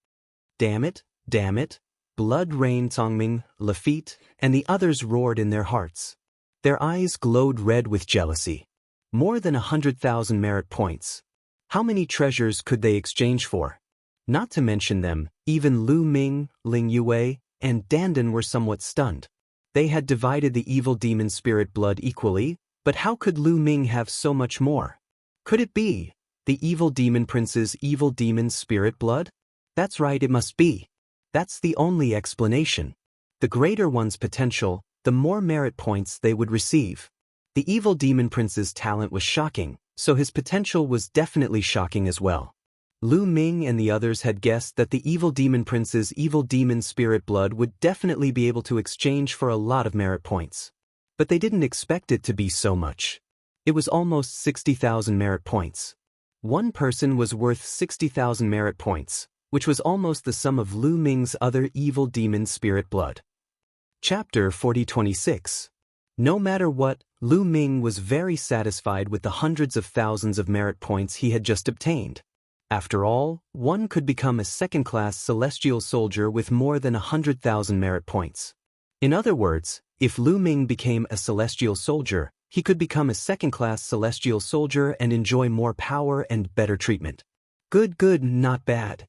Damn it, damn it. Blood Rain Tongming, Lafitte, and the others roared in their hearts. Their eyes glowed red with jealousy. More than 100,000 merit points. How many treasures could they exchange for? Not to mention them, even Lu Ming, Ling Yue, and Dandan were somewhat stunned. They had divided the evil demon spirit blood equally, but how could Lu Ming have so much more? Could it be the evil demon prince's evil demon spirit blood? That's right, it must be. That's the only explanation. The greater one's potential, the more merit points they would receive. The evil demon prince's talent was shocking, so his potential was definitely shocking as well. Lu Ming and the others had guessed that the evil demon prince's evil demon spirit blood would definitely be able to exchange for a lot of merit points. But they didn't expect it to be so much. It was almost 60,000 merit points. One person was worth 60,000 merit points, which was almost the sum of Lu Ming's other evil demon spirit blood. Chapter 4026. No matter what, Lu Ming was very satisfied with the hundreds of thousands of merit points he had just obtained. After all, one could become a second-class celestial soldier with more than 100,000 merit points. In other words, if Lu Ming became a celestial soldier, he could become a second-class celestial soldier and enjoy more power and better treatment. Good, good, not bad.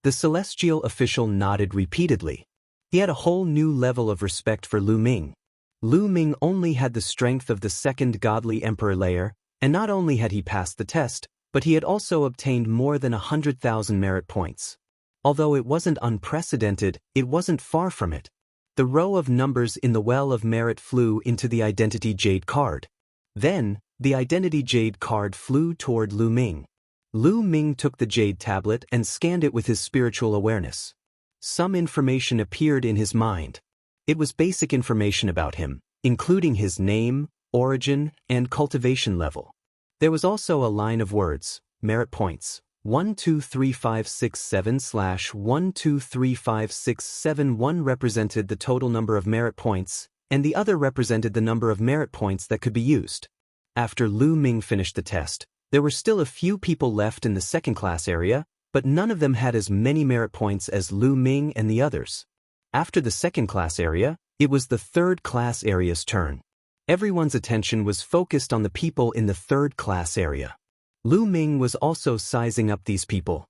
The celestial official nodded repeatedly. He had a whole new level of respect for Lu Ming. Lu Ming only had the strength of the second godly emperor layer, and not only had he passed the test, but he had also obtained more than 100,000 merit points. Although it wasn't unprecedented, it wasn't far from it. The row of numbers in the well of merit flew into the identity jade card. Then, The identity jade card flew toward Lu Ming. Lu Ming took the jade tablet and scanned it with his spiritual awareness. Some information appeared in his mind. It was basic information about him, including his name, origin, and cultivation level. There was also a line of words, merit points, 123567/123567. One represented the total number of merit points, and the other represented the number of merit points that could be used. After Lu Ming finished the test, there were still a few people left in the second-class area, but none of them had as many merit points as Lu Ming and the others. After the second-class area, it was the third-class area's turn. Everyone's attention was focused on the people in the third-class area. Lu Ming was also sizing up these people.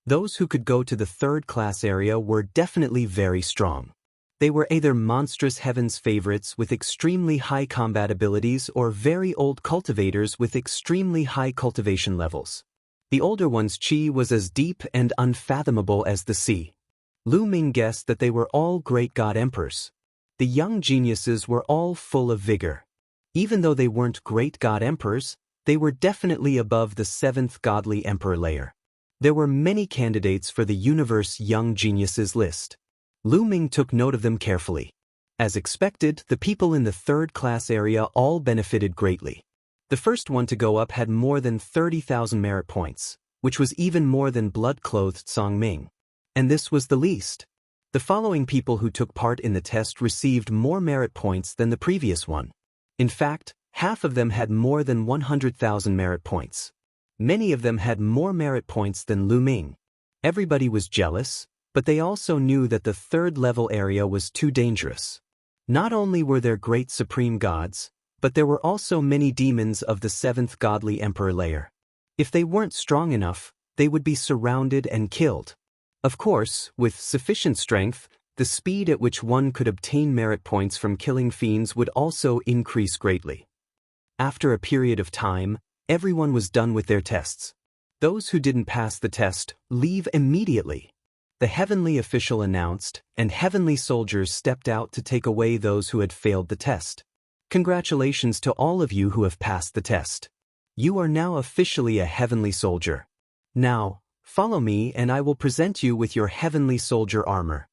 Those who could go to the third-class area were definitely very strong. They were either monstrous heavens favorites with extremely high combat abilities or very old cultivators with extremely high cultivation levels. The older one's chi was as deep and unfathomable as the sea. Lu Ming guessed that they were all great god emperors. The young geniuses were all full of vigor. Even though they weren't great god emperors, they were definitely above the 7th godly emperor layer. There were many candidates for the universe young geniuses list. Lu Ming took note of them carefully. As expected, the people in the third-class area all benefited greatly. The first one to go up had more than 30,000 merit points, which was even more than blood-clothed Song Ming. And this was the least. The following people who took part in the test received more merit points than the previous one. In fact, half of them had more than 100,000 merit points. Many of them had more merit points than Lu Ming. Everybody was jealous, but they also knew that the third-level area was too dangerous. Not only were there great supreme gods, but there were also many demons of the 7th godly emperor layer. If they weren't strong enough, they would be surrounded and killed. Of course, with sufficient strength, the speed at which one could obtain merit points from killing fiends would also increase greatly. After a period of time, everyone was done with their tests. Those who didn't pass the test, leave immediately. The heavenly official announced, and heavenly soldiers stepped out to take away those who had failed the test. Congratulations to all of you who have passed the test. You are now officially a heavenly soldier. Now, follow me and I will present you with your heavenly soldier armor.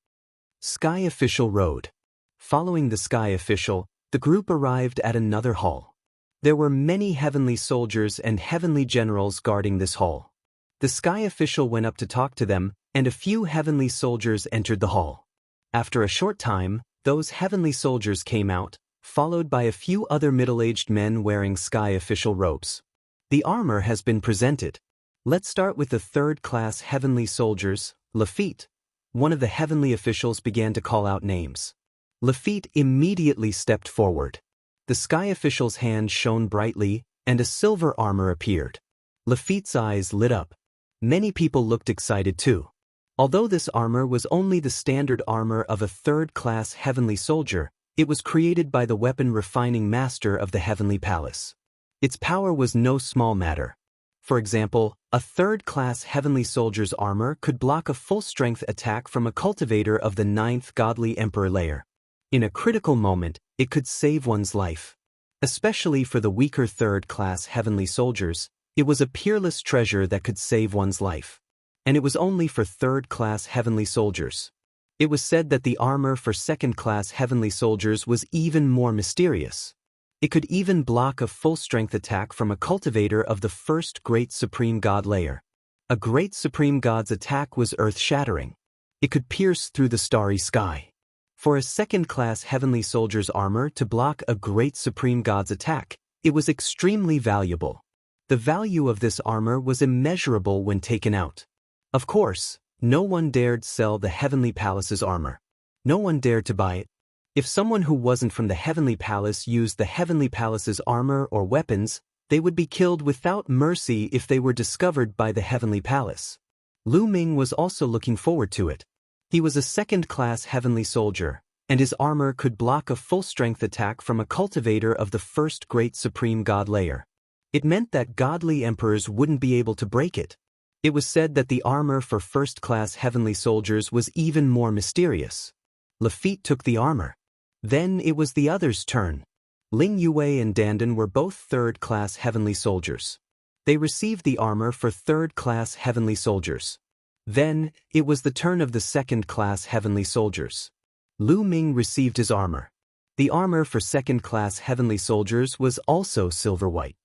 Sky Official Road. Following the Sky Official, the group arrived at another hall. There were many heavenly soldiers and heavenly generals guarding this hall. The Sky Official went up to talk to them, and a few heavenly soldiers entered the hall. After a short time, those heavenly soldiers came out, followed by a few other middle-aged men wearing Sky Official robes. The armor has been presented. Let's start with the third-class heavenly soldiers. Lafitte. One of the heavenly officials began to call out names. Lafitte immediately stepped forward. The Sky Official's hand shone brightly, and a silver armor appeared. Lafitte's eyes lit up. Many people looked excited too. Although this armor was only the standard armor of a third-class heavenly soldier, it was created by the weapon refining master of the heavenly palace. Its power was no small matter. For example, a third-class heavenly soldier's armor could block a full-strength attack from a cultivator of the 9th godly emperor layer. In a critical moment, it could save one's life. Especially for the weaker third-class heavenly soldiers, it was a peerless treasure that could save one's life. And it was only for third-class heavenly soldiers. It was said that the armor for second-class heavenly soldiers was even more mysterious. It could even block a full-strength attack from a cultivator of the first great supreme god layer. A great supreme god's attack was earth-shattering. It could pierce through the starry sky. For a second-class heavenly soldier's armor to block a great supreme god's attack, it was extremely valuable. The value of this armor was immeasurable when taken out. Of course, no one dared sell the heavenly palace's armor. No one dared to buy it. If someone who wasn't from the heavenly palace used the heavenly palace's armor or weapons, they would be killed without mercy if they were discovered by the heavenly palace. Lu Ming was also looking forward to it. He was a second-class heavenly soldier, and his armor could block a full-strength attack from a cultivator of the first great supreme god layer. It meant that godly emperors wouldn't be able to break it. It was said that the armor for first-class heavenly soldiers was even more mysterious. Lafitte took the armor. Then it was the others' turn. Ling Yue and Dandan were both third-class heavenly soldiers. They received the armor for third-class heavenly soldiers. Then, it was the turn of the second-class heavenly soldiers. Lu Ming received his armor. The armor for second-class heavenly soldiers was also silver-white.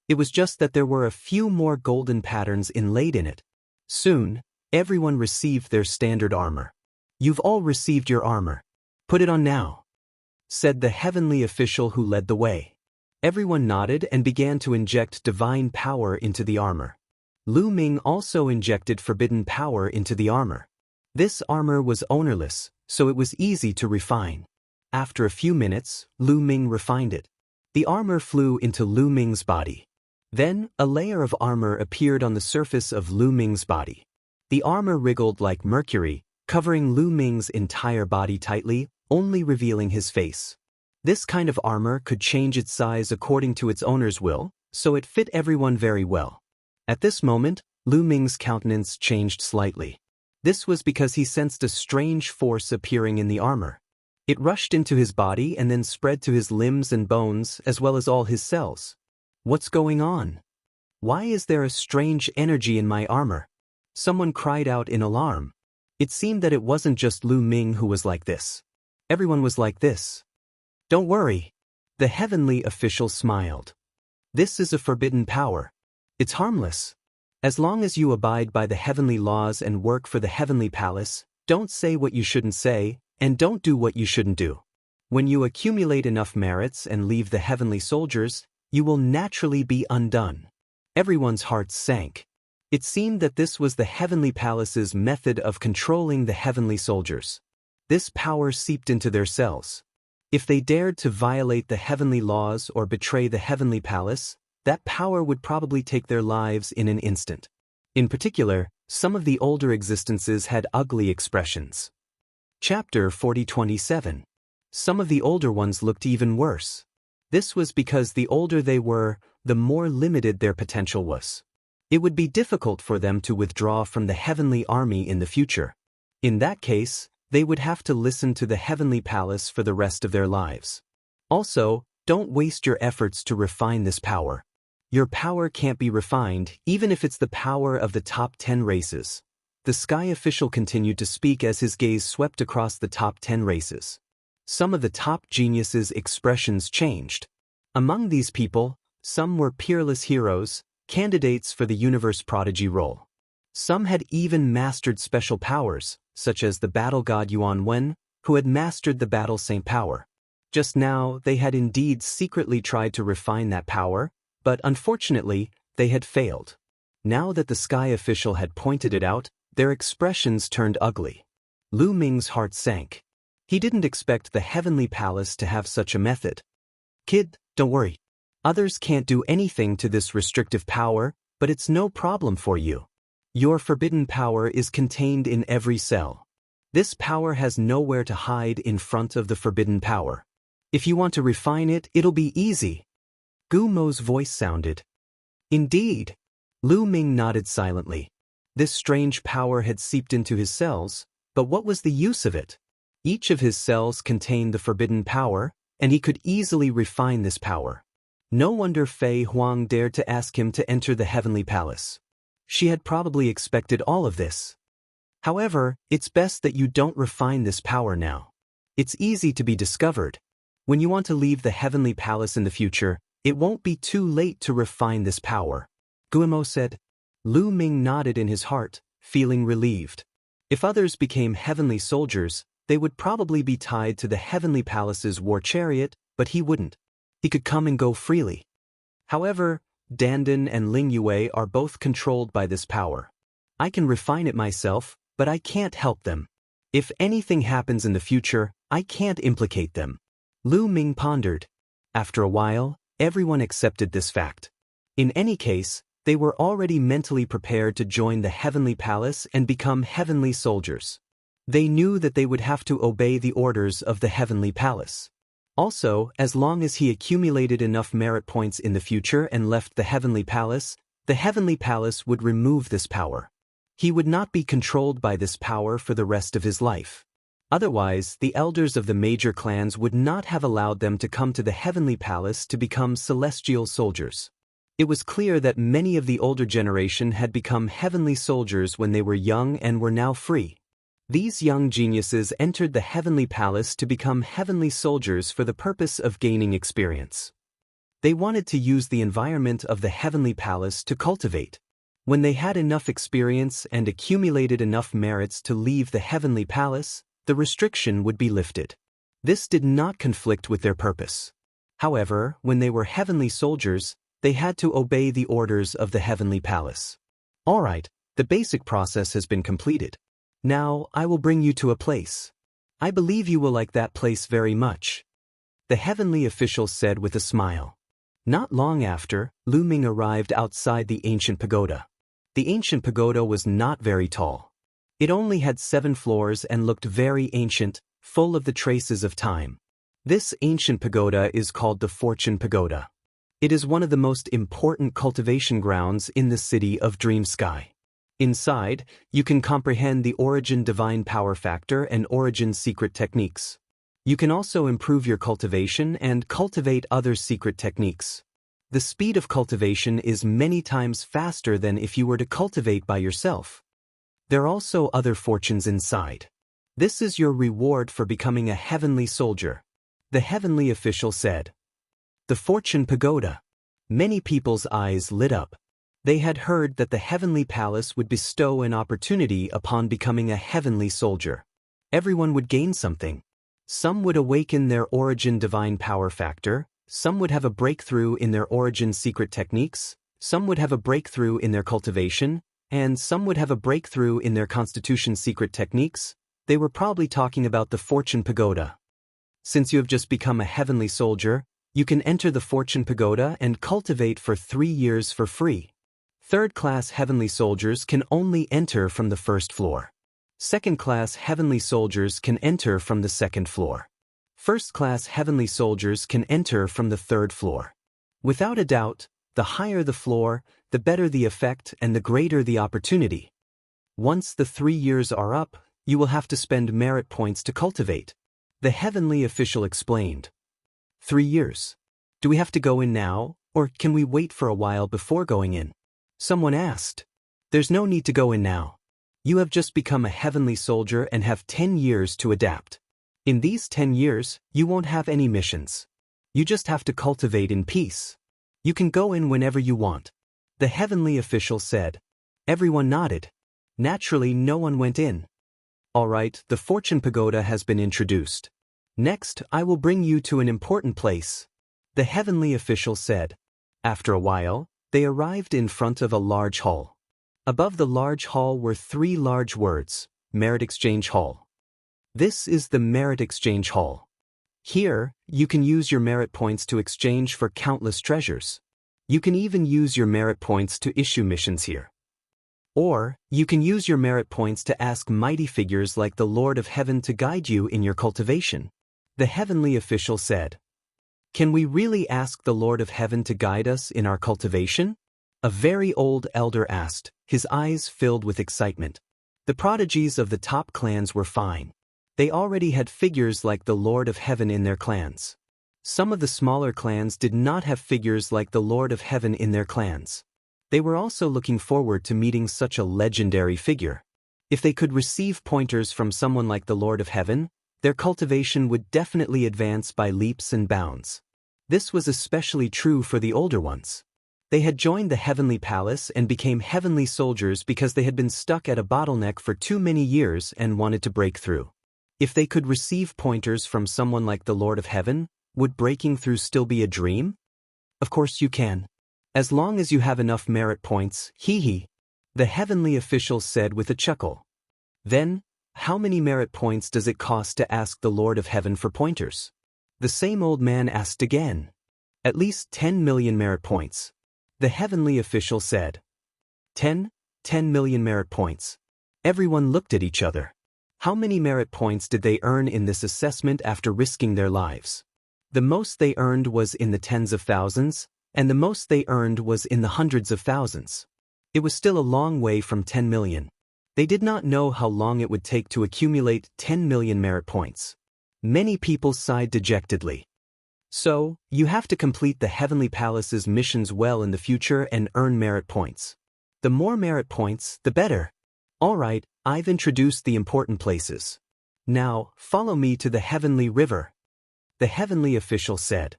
It was just that there were a few more golden patterns inlaid in it. Soon, everyone received their standard armor. "You've all received your armor. Put it on now," said the heavenly official who led the way. Everyone nodded and began to inject divine power into the armor. Lu Ming also injected forbidden power into the armor. This armor was ownerless, so it was easy to refine. After a few minutes, Lu Ming refined it. The armor flew into Lu Ming's body. Then, a layer of armor appeared on the surface of Lu Ming's body. The armor wriggled like mercury, covering Lu Ming's entire body tightly, only revealing his face. This kind of armor could change its size according to its owner's will, so it fit everyone very well. At this moment, Lu Ming's countenance changed slightly. This was because he sensed a strange force appearing in the armor. It rushed into his body and then spread to his limbs and bones as well as all his cells. "What's going on? Why is there a strange energy in my armor?" Someone cried out in alarm. It seemed that it wasn't just Lu Ming who was like this. Everyone was like this. "Don't worry." The heavenly official smiled. "This is a forbidden power. It's harmless. As long as you abide by the heavenly laws and work for the heavenly palace, don't say what you shouldn't say, and don't do what you shouldn't do. When you accumulate enough merits and leave the heavenly soldiers, you will naturally be undone." Everyone's hearts sank. It seemed that this was the heavenly palace's method of controlling the heavenly soldiers. This power seeped into their cells. If they dared to violate the heavenly laws or betray the heavenly palace, that power would probably take their lives in an instant. In particular, some of the older existences had ugly expressions. Chapter 40:27. Some of the older ones looked even worse. This was because the older they were, the more limited their potential was. It would be difficult for them to withdraw from the heavenly army in the future. In that case, they would have to listen to the heavenly palace for the rest of their lives. Also, don't waste your efforts to refine this power. Your power can't be refined, even if it's the power of the top 10 races. The sky official continued to speak as his gaze swept across the top 10 races. Some of the top geniuses' expressions changed. Among these people, some were peerless heroes, candidates for the universe prodigy role. Some had even mastered special powers, such as the battle god Yuan Wen, who had mastered the battle saint power. Just now, they had indeed secretly tried to refine that power, but unfortunately, they had failed. Now that the sky official had pointed it out, their expressions turned ugly. Lu Ming's heart sank. He didn't expect the heavenly palace to have such a method. "Kid, don't worry. Others can't do anything to this restrictive power, but it's no problem for you. Your forbidden power is contained in every cell. This power has nowhere to hide in front of the forbidden power. If you want to refine it, it'll be easy." Gu Mo's voice sounded. "Indeed." Lu Ming nodded silently. This strange power had seeped into his cells, but what was the use of it? Each of his cells contained the forbidden power, and he could easily refine this power. No wonder Fei Huang dared to ask him to enter the heavenly palace. She had probably expected all of this. However, it's best that you don't refine this power now. It's easy to be discovered. When you want to leave the heavenly palace in the future, it won't be too late to refine this power, Guimo said. Lu Ming nodded in his heart, feeling relieved. If others became heavenly soldiers, they would probably be tied to the heavenly palace's war chariot, but he wouldn't. He could come and go freely. However, Dandan and Ling Yue are both controlled by this power. I can refine it myself, but I can't help them. If anything happens in the future, I can't implicate them. Lu Ming pondered. After a while, everyone accepted this fact. In any case, they were already mentally prepared to join the heavenly palace and become heavenly soldiers. They knew that they would have to obey the orders of the heavenly palace. Also, as long as he accumulated enough merit points in the future and left the heavenly palace would remove this power. He would not be controlled by this power for the rest of his life. Otherwise, the elders of the major clans would not have allowed them to come to the heavenly palace to become celestial soldiers. It was clear that many of the older generation had become heavenly soldiers when they were young and were now free. These young geniuses entered the heavenly palace to become heavenly soldiers for the purpose of gaining experience. They wanted to use the environment of the heavenly palace to cultivate. When they had enough experience and accumulated enough merits to leave the heavenly palace, the restriction would be lifted. This did not conflict with their purpose. However, when they were heavenly soldiers, they had to obey the orders of the heavenly palace. All right, the basic process has been completed. Now, I will bring you to a place. I believe you will like that place very much. The heavenly official said with a smile. Not long after, Lu Ming arrived outside the ancient pagoda. The ancient pagoda was not very tall. It only had 7 floors and looked very ancient, full of the traces of time. This ancient pagoda is called the Fortune Pagoda. It is one of the most important cultivation grounds in the city of Dream Sky. Inside, you can comprehend the Origin Divine Power Factor and Origin Secret Techniques. You can also improve your cultivation and cultivate other secret techniques. The speed of cultivation is many times faster than if you were to cultivate by yourself. There are also other fortunes inside. This is your reward for becoming a heavenly soldier. The heavenly official said. The Fortune Pagoda. Many people's eyes lit up. They had heard that the heavenly palace would bestow an opportunity upon becoming a heavenly soldier. Everyone would gain something. Some would awaken their Origin Divine Power Factor, some would have a breakthrough in their Origin Secret Techniques, some would have a breakthrough in their cultivation, and some would have a breakthrough in their Constitution Secret Techniques. They were probably talking about the Fortune Pagoda. Since you have just become a heavenly soldier, you can enter the Fortune Pagoda and cultivate for 3 years for free. Third-class heavenly soldiers can only enter from the first floor. Second-class heavenly soldiers can enter from the second floor. First-class heavenly soldiers can enter from the third floor. Without a doubt, the higher the floor, the better the effect and the greater the opportunity. Once the 3 years are up, you will have to spend merit points to cultivate. The heavenly official explained. 3 years. Do we have to go in now, or can we wait for a while before going in? Someone asked. There's no need to go in now. You have just become a heavenly soldier and have 10 years to adapt. In these 10 years, you won't have any missions. You just have to cultivate in peace. You can go in whenever you want. The heavenly official said. Everyone nodded. Naturally, no one went in. All right, the Fortune Pagoda has been introduced. Next, I will bring you to an important place. The heavenly official said. After a while, they arrived in front of a large hall. Above the large hall were 3 large words, Merit Exchange Hall. This is the Merit Exchange Hall. Here, you can use your merit points to exchange for countless treasures. You can even use your merit points to issue missions here. Or, you can use your merit points to ask mighty figures like the Lord of Heaven to guide you in your cultivation. The heavenly official said. Can we really ask the Lord of Heaven to guide us in our cultivation? A very old elder asked, his eyes filled with excitement. The prodigies of the top clans were fine. They already had figures like the Lord of Heaven in their clans. Some of the smaller clans did not have figures like the Lord of Heaven in their clans. They were also looking forward to meeting such a legendary figure. If they could receive pointers from someone like the Lord of Heaven, their cultivation would definitely advance by leaps and bounds. This was especially true for the older ones. They had joined the heavenly palace and became heavenly soldiers because they had been stuck at a bottleneck for too many years and wanted to break through. If they could receive pointers from someone like the Lord of Heaven, would breaking through still be a dream? Of course you can. As long as you have enough merit points, hee. The heavenly official said with a chuckle. Then, how many merit points does it cost to ask the Lord of Heaven for pointers? The same old man asked again. At least 10 million merit points. The heavenly official said. 10 million merit points. Everyone looked at each other. How many merit points did they earn in this assessment after risking their lives? The most they earned was in the tens of thousands, and the most they earned was in the hundreds of thousands. It was still a long way from 10 million. They did not know how long it would take to accumulate 10 million merit points. Many people sighed dejectedly. So, you have to complete the Heavenly Palace's missions well in the future and earn merit points. The more merit points, the better. Alright, I've introduced the important places. Now, follow me to the Heavenly River. The heavenly official said.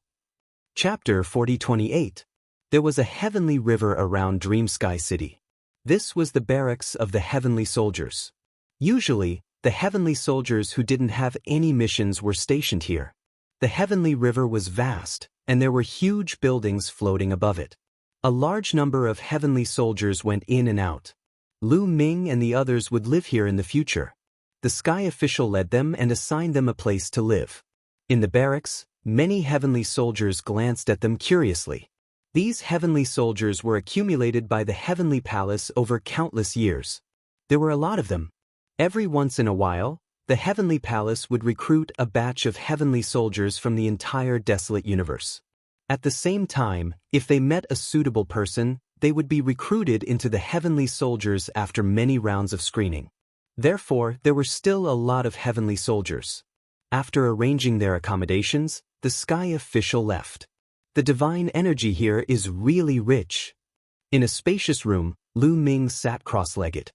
Chapter 4028. There was a heavenly river around Dream Sky City. This was the barracks of the heavenly soldiers. Usually, the heavenly soldiers who didn't have any missions were stationed here. The heavenly river was vast, and there were huge buildings floating above it. A large number of heavenly soldiers went in and out. Lu Ming and the others would live here in the future. The sky official led them and assigned them a place to live. In the barracks, many heavenly soldiers glanced at them curiously. These heavenly soldiers were accumulated by the Heavenly Palace over countless years. There were a lot of them. Every once in a while, the Heavenly Palace would recruit a batch of heavenly soldiers from the entire desolate universe. At the same time, if they met a suitable person, they would be recruited into the heavenly soldiers after many rounds of screening. Therefore, there were still a lot of heavenly soldiers. After arranging their accommodations, the sky official left. The divine energy here is really rich. In a spacious room, Lu Ming sat cross-legged.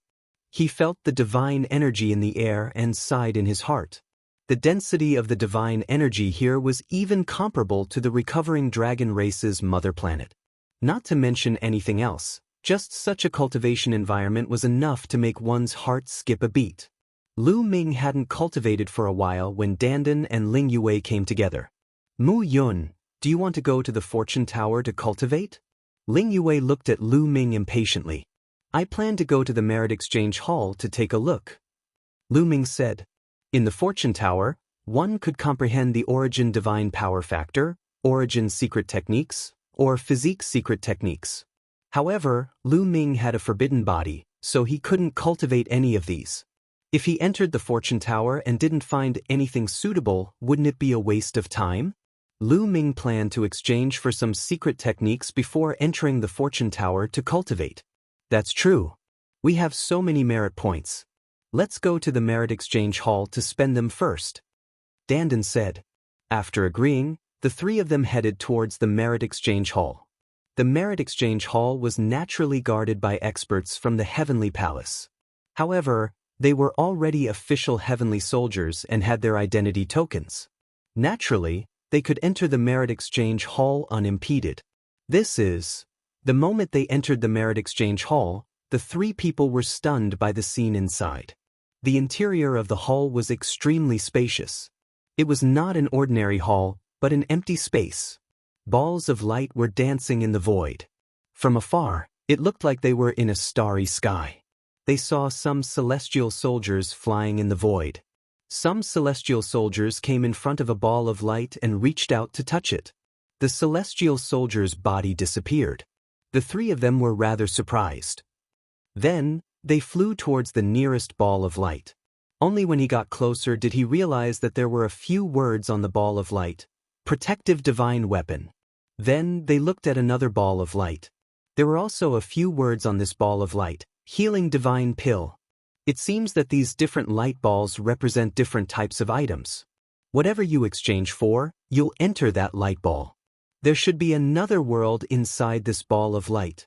He felt the divine energy in the air and sighed in his heart. The density of the divine energy here was even comparable to the recovering dragon race's mother planet. Not to mention anything else, just such a cultivation environment was enough to make one's heart skip a beat. Lu Ming hadn't cultivated for a while when Dandan and Ling Yue came together. Mu Yun, do you want to go to the fortune tower to cultivate? Ling Yue looked at Lu Ming impatiently. I plan to go to the merit exchange hall to take a look. Lu Ming said. In the fortune tower, one could comprehend the origin divine power factor, origin secret techniques, or physique secret techniques. However, Lu Ming had a forbidden body, so he couldn't cultivate any of these. If he entered the fortune tower and didn't find anything suitable, wouldn't it be a waste of time? Lu Ming planned to exchange for some secret techniques before entering the fortune tower to cultivate. That's true. We have so many merit points. Let's go to the merit exchange hall to spend them first. Dandan said. After agreeing, the three of them headed towards the merit exchange hall. The merit exchange hall was naturally guarded by experts from the Heavenly Palace. However, they were already official heavenly soldiers and had their identity tokens. Naturally, they could enter the merit exchange hall unimpeded. The moment they entered the merit exchange hall, the three people were stunned by the scene inside. The interior of the hall was extremely spacious. It was not an ordinary hall, but an empty space. Balls of light were dancing in the void. From afar, it looked like they were in a starry sky. They saw some celestial soldiers flying in the void. Some celestial soldiers came in front of a ball of light and reached out to touch it. The celestial soldier's body disappeared. The three of them were rather surprised. Then, they flew towards the nearest ball of light. Only when he got closer did he realize that there were a few words on the ball of light. Protective divine weapon. Then, they looked at another ball of light. There were also a few words on this ball of light. Healing divine pill. It seems that these different light balls represent different types of items. Whatever you exchange for, you'll enter that light ball. There should be another world inside this ball of light.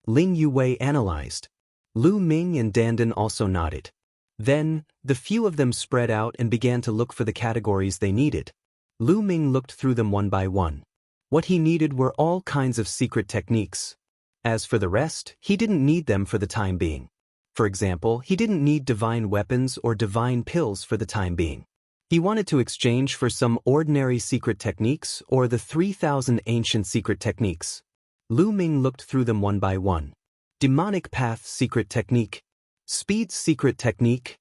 Ling Yue analyzed. Lu Ming and Dandan also nodded. Then, the few of them spread out and began to look for the categories they needed. Lu Ming looked through them one by one. What he needed were all kinds of secret techniques. As for the rest, he didn't need them for the time being. For example, he didn't need divine weapons or divine pills for the time being. He wanted to exchange for some ordinary secret techniques or the 3,000 ancient secret techniques. Lu Ming looked through them one by one. Demonic Path Secret Technique. Speed Secret Technique.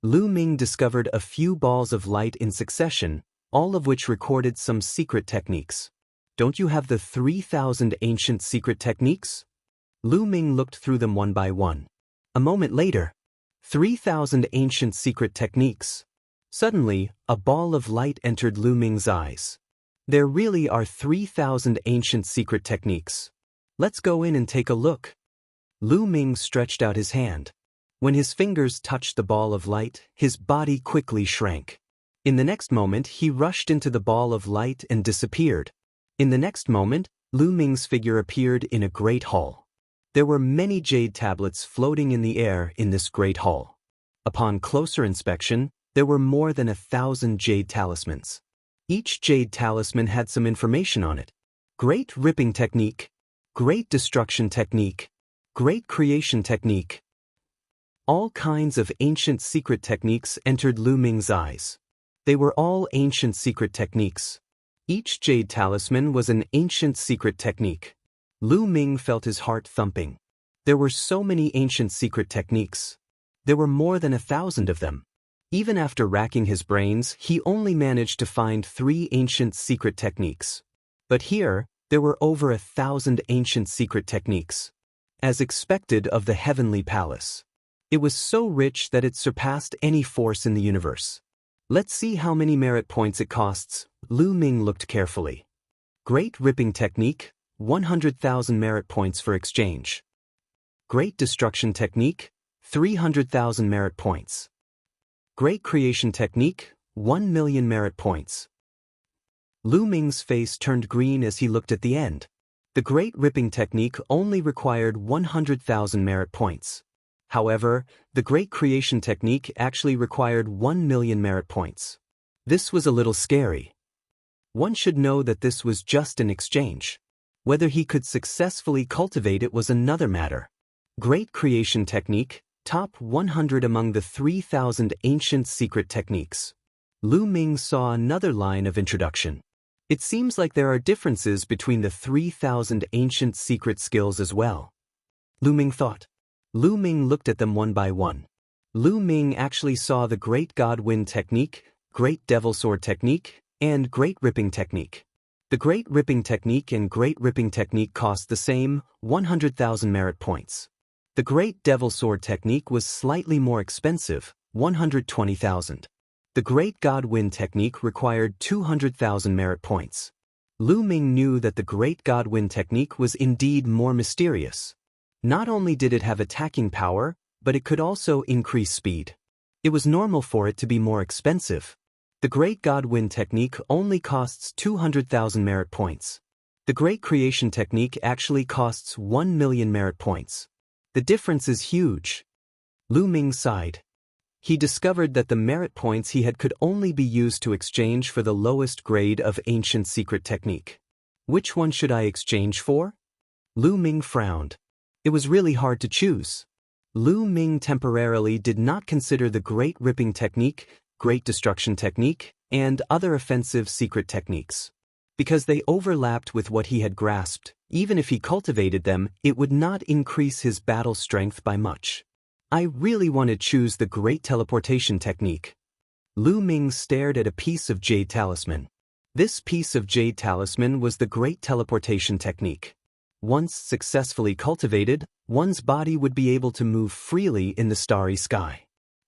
Lu Ming discovered a few balls of light in succession, all of which recorded some secret techniques. Don't you have the 3,000 ancient secret techniques? Lu Ming looked through them one by one. A moment later, 3,000 ancient secret techniques. Suddenly, a ball of light entered Lu Ming's eyes. There really are 3,000 ancient secret techniques. Let's go in and take a look. Lu Ming stretched out his hand. When his fingers touched the ball of light, his body quickly shrank. In the next moment, he rushed into the ball of light and disappeared. In the next moment, Lu Ming's figure appeared in a great hall. There were many jade tablets floating in the air in this great hall. Upon closer inspection, there were more than 1,000 jade talismans. Each jade talisman had some information on it. Great ripping technique, great destruction technique, great creation technique. All kinds of ancient secret techniques entered Lu Ming's eyes. They were all ancient secret techniques. Each jade talisman was an ancient secret technique. Lu Ming felt his heart thumping. There were so many ancient secret techniques. There were more than 1,000 of them. Even after racking his brains, he only managed to find 3 ancient secret techniques. But here, there were over 1,000 ancient secret techniques. As expected of the heavenly palace. It was so rich that it surpassed any force in the universe. Let's see how many merit points it costs. Lu Ming looked carefully. Great ripping technique, 100,000 merit points for exchange. Great destruction technique, 300,000 merit points. Great creation technique, 1 million merit points. Lu Ming's face turned green as he looked at the end. The great ripping technique only required 100,000 merit points. However, the great creation technique actually required 1 million merit points. This was a little scary. One should know that this was just an exchange. Whether he could successfully cultivate it was another matter. Great creation technique, top 100 among the 3,000 ancient secret techniques. Lu Ming saw another line of introduction. It seems like there are differences between the 3,000 ancient secret skills as well. Lu Ming thought. Lu Ming looked at them one by one. Lu Ming actually saw the Great God Wind technique, Great Devil Sword technique, and Great Ripping technique. The Great Ripping technique and Great Ripping technique cost the same, 100,000 merit points. The Great Devil Sword technique was slightly more expensive, 120,000. The Great God Wind technique required 200,000 merit points. Lu Ming knew that the Great God Wind technique was indeed more mysterious. Not only did it have attacking power, but it could also increase speed. It was normal for it to be more expensive. The Great God Wind technique only costs 200,000 merit points. The Great Creation technique actually costs 1 million merit points. The difference is huge. Lu Ming sighed. He discovered that the merit points he had could only be used to exchange for the lowest grade of ancient secret technique. Which one should I exchange for? Lu Ming frowned. It was really hard to choose. Lu Ming temporarily did not consider the Great Ripping technique, Great Destruction technique, and other offensive secret techniques. Because they overlapped with what he had grasped, even if he cultivated them, it would not increase his battle strength by much. I really want to choose the Great Teleportation technique. Lu Ming stared at a piece of jade talisman. This piece of jade talisman was the Great Teleportation technique. Once successfully cultivated, one's body would be able to move freely in the starry sky.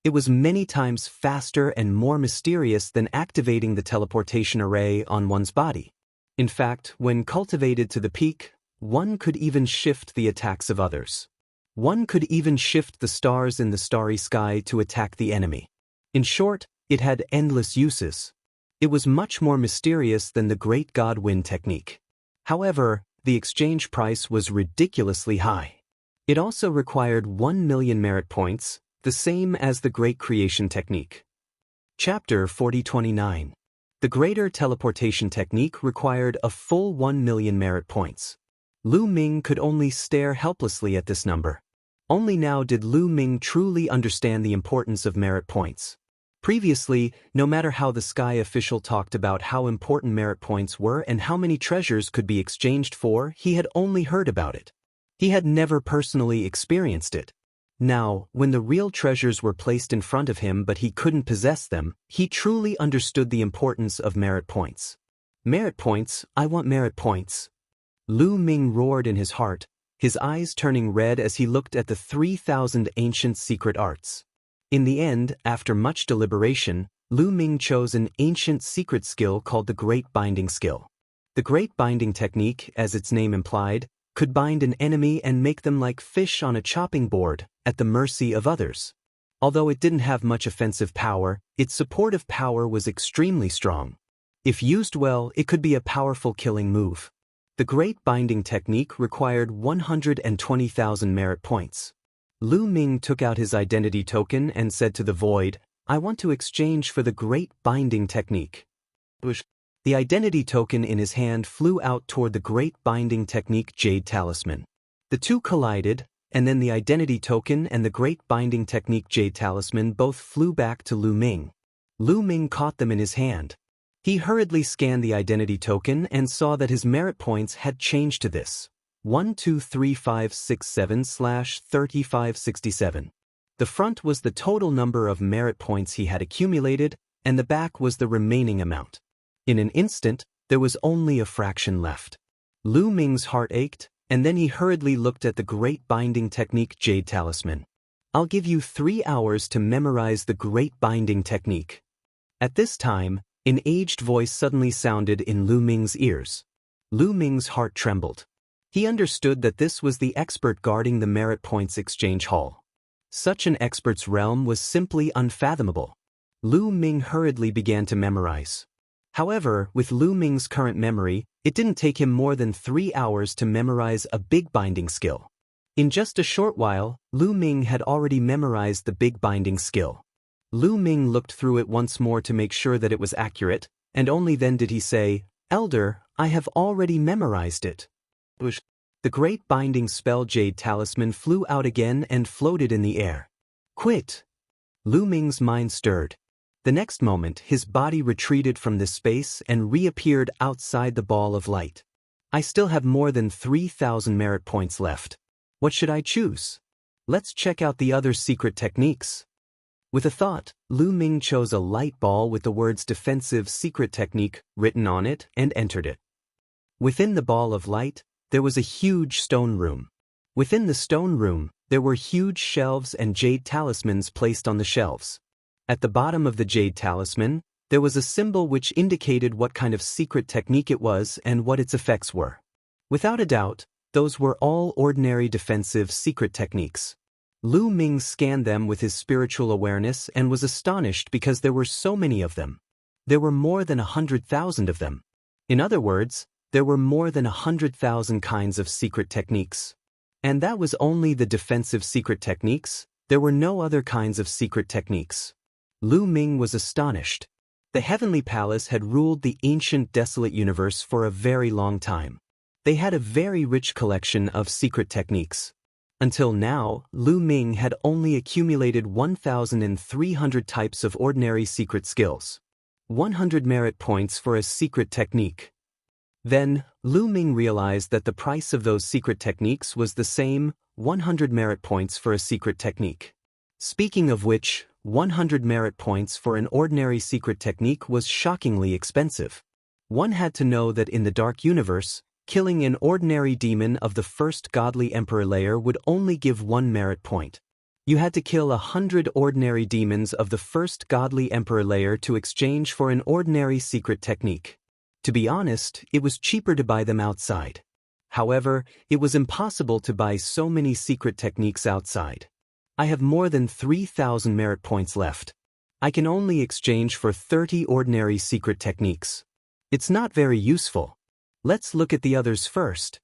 It was many times faster and more mysterious than activating the teleportation array on one's body. In fact, when cultivated to the peak, one could even shift the attacks of others. One could even shift the stars in the starry sky to attack the enemy. In short, it had endless uses. It was much more mysterious than the Great God Wind technique. However, the exchange price was ridiculously high. It also required 1 million merit points, the same as the Great Creation technique. Chapter 4029. The Greater Teleportation technique required a full 1 million merit points. Lu Ming could only stare helplessly at this number. Only now did Lu Ming truly understand the importance of merit points. Previously, no matter how the Sky official talked about how important merit points were and how many treasures could be exchanged for, he had only heard about it. He had never personally experienced it. Now, when the real treasures were placed in front of him but he couldn't possess them, he truly understood the importance of merit points. Merit points, I want merit points. Lu Ming roared in his heart, his eyes turning red as he looked at the 3,000 ancient secret arts. In the end, after much deliberation, Lu Ming chose an ancient secret skill called the Great Binding skill. The Great Binding technique, as its name implied, could bind an enemy and make them like fish on a chopping board, at the mercy of others. Although it didn't have much offensive power, its supportive power was extremely strong. If used well, it could be a powerful killing move. The Great Binding Technique required 120,000 merit points. Lu Ming took out his identity token and said to the void, "I want to exchange for the Great Binding Technique." The identity token in his hand flew out toward the Great Binding Technique Jade Talisman. The two collided, and then the identity token and the Great Binding Technique Jade Talisman both flew back to Lu Ming. Lu Ming caught them in his hand. He hurriedly scanned the identity token and saw that his merit points had changed to this: 123,567/3567. The front was the total number of merit points he had accumulated, and the back was the remaining amount. In an instant, there was only a fraction left. Lu Ming's heart ached, and then he hurriedly looked at the Great Binding Technique Jade Talisman. "I'll give you 3 hours to memorize the Great Binding Technique." At this time, an aged voice suddenly sounded in Lu Ming's ears. Lu Ming's heart trembled. He understood that this was the expert guarding the merit points exchange hall. Such an expert's realm was simply unfathomable. Lu Ming hurriedly began to memorize. However, with Lu Ming's current memory, it didn't take him more than 3 hours to memorize a big binding skill. In just a short while, Lu Ming had already memorized the big binding skill. Lu Ming looked through it once more to make sure that it was accurate, and only then did he say, "Elder, I have already memorized it." The Great Binding Spell Jade Talisman flew out again and floated in the air. "Quit!" Lu Ming's mind stirred. The next moment, his body retreated from this space and reappeared outside the ball of light. "I still have more than 3,000 merit points left. What should I choose? Let's check out the other secret techniques." With a thought, Lu Ming chose a light ball with the words "Defensive Secret Technique" written on it and entered it. Within the ball of light, there was a huge stone room. Within the stone room, there were huge shelves and jade talismans placed on the shelves. At the bottom of the jade talisman, there was a symbol which indicated what kind of secret technique it was and what its effects were. Without a doubt, those were all ordinary defensive secret techniques. Lu Ming scanned them with his spiritual awareness and was astonished because there were so many of them. There were more than 100,000 of them. In other words, there were more than 100,000 kinds of secret techniques. And that was only the defensive secret techniques. There were no other kinds of secret techniques. Lu Ming was astonished. The Heavenly Palace had ruled the ancient desolate universe for a very long time. They had a very rich collection of secret techniques. Until now, Lu Ming had only accumulated 1,300 types of ordinary secret skills. 100 merit points for a secret technique. Then, Lu Ming realized that the price of those secret techniques was the same, 100 merit points for a secret technique. Speaking of which, 100 merit points for an ordinary secret technique was shockingly expensive. One had to know that in the Dark Universe, killing an ordinary demon of the first godly emperor layer would only give 1 merit point. You had to kill 100 ordinary demons of the first godly emperor layer to exchange for an ordinary secret technique. To be honest, it was cheaper to buy them outside. However, it was impossible to buy so many secret techniques outside. I have more than 3,000 merit points left. I can only exchange for 30 ordinary secret techniques. It's not very useful. Let's look at the others first.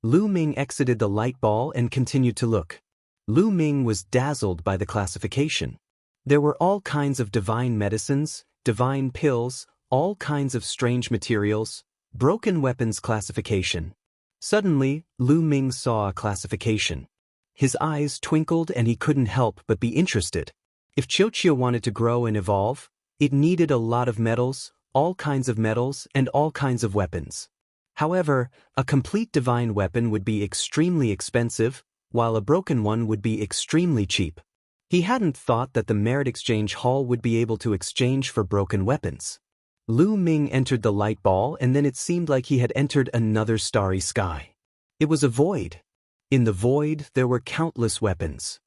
Lu Ming exited the light ball and continued to look. Lu Ming was dazzled by the classification. There were all kinds of divine medicines, divine pills, all kinds of strange materials, broken weapons classification. Suddenly, Lu Ming saw a classification. His eyes twinkled and he couldn't help but be interested. If Wuxia wanted to grow and evolve, it needed a lot of metals, all kinds of metals, and all kinds of weapons. However, a complete divine weapon would be extremely expensive, while a broken one would be extremely cheap. He hadn't thought that the merit exchange hall would be able to exchange for broken weapons. Lu Ming entered the light ball and then it seemed like he had entered another starry sky. It was a void. In the void, there were countless weapons.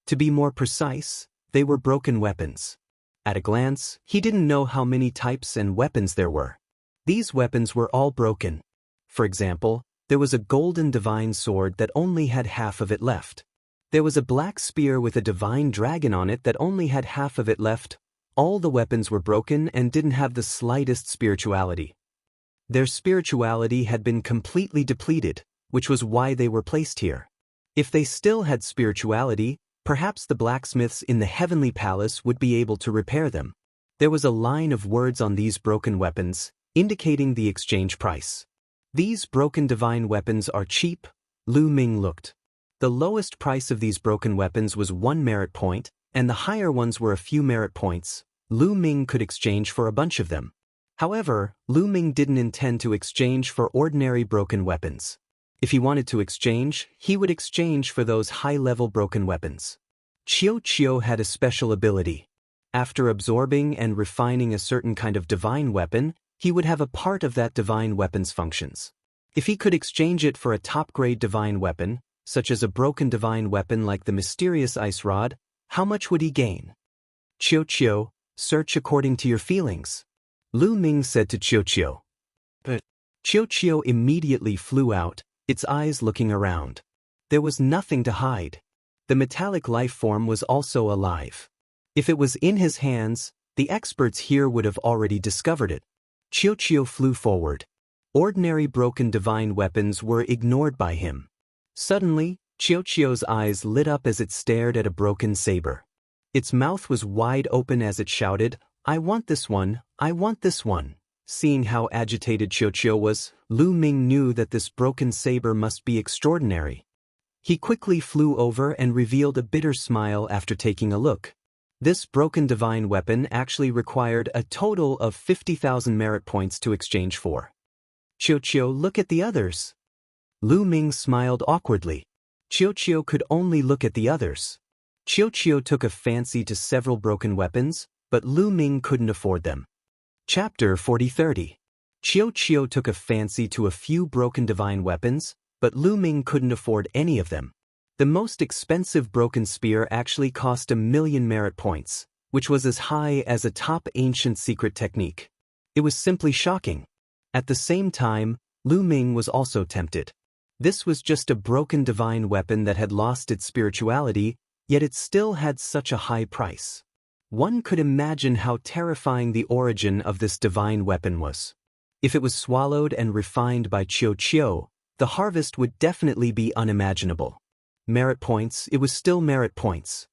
To be more precise, they were broken weapons. At a glance, he didn't know how many types and weapons there were. These weapons were all broken. For example, There was a golden divine sword that only had half of it left. There was a black spear with a divine dragon on it that only had half of it left. All the weapons were broken and didn't have the slightest spirituality. Their spirituality had been completely depleted, which was why they were placed here. If they still had spirituality, perhaps the blacksmiths in the heavenly palace would be able to repair them. There was a line of words on these broken weapons, indicating the exchange price. These broken divine weapons are cheap, Lu Ming looked. The lowest price of these broken weapons was 1 merit point, and the higher ones were a few merit points. Lu Ming could exchange for a bunch of them. However, Lu Ming didn't intend to exchange for ordinary broken weapons. If he wanted to exchange, he would exchange for those high-level broken weapons. Chiu had a special ability. After absorbing and refining a certain kind of divine weapon, he would have a part of that divine weapon's functions. If he could exchange it for a top-grade divine weapon, such as a broken divine weapon like the mysterious ice rod, how much would he gain? Chiu, search according to your feelings, Lu Ming said to Chiu. But Chiu immediately flew out, its eyes looking around. There was nothing to hide. The metallic life form was also alive. If it was in his hands, the experts here would have already discovered it. Chiu flew forward. Ordinary broken divine weapons were ignored by him. Suddenly, Chiu's eyes lit up as it stared at a broken saber. Its mouth was wide open as it shouted, "I want this one, I want this one." Seeing how agitated Chiu was, Lu Ming knew that this broken saber must be extraordinary. He quickly flew over and revealed a bitter smile after taking a look. This broken divine weapon actually required a total of 50,000 merit points to exchange for. Chiu, look at the others. Lu Ming smiled awkwardly. Chiu could only look at the others. Chiu took a fancy to several broken weapons, but Lu Ming couldn't afford them. Chapter 40-30. Chiu took a fancy to a few broken divine weapons, but Lu Ming couldn't afford any of them. The most expensive broken spear actually cost 1,000,000 merit points, which was as high as a top ancient secret technique. It was simply shocking. At the same time, Lu Ming was also tempted. This was just a broken divine weapon that had lost its spirituality, yet it still had such a high price. One could imagine how terrifying the origin of this divine weapon was. If it was swallowed and refined by Chiu, the harvest would definitely be unimaginable. Merit points, it was still merit points.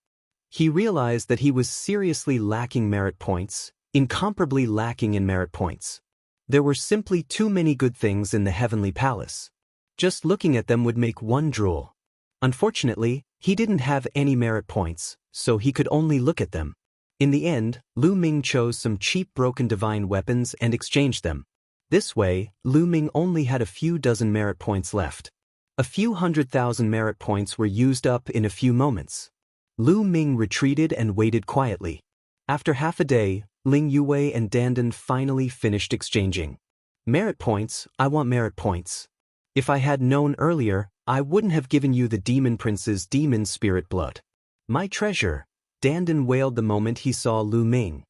He realized that he was seriously lacking merit points, incomparably lacking in merit points. There were simply too many good things in the heavenly palace. Just looking at them would make one drool. Unfortunately, he didn't have any merit points, so he could only look at them. In the end, Lu Ming chose some cheap broken divine weapons and exchanged them. This way, Lu Ming only had a few dozen merit points left. A few 100,000 merit points were used up in a few moments. Lu Ming retreated and waited quietly. After half a day, Ling Yue and Dandan finally finished exchanging. Merit points, I want merit points. If I had known earlier, I wouldn't have given you the demon prince's demon spirit blood. My treasure, Dandan wailed the moment he saw Lu Ming.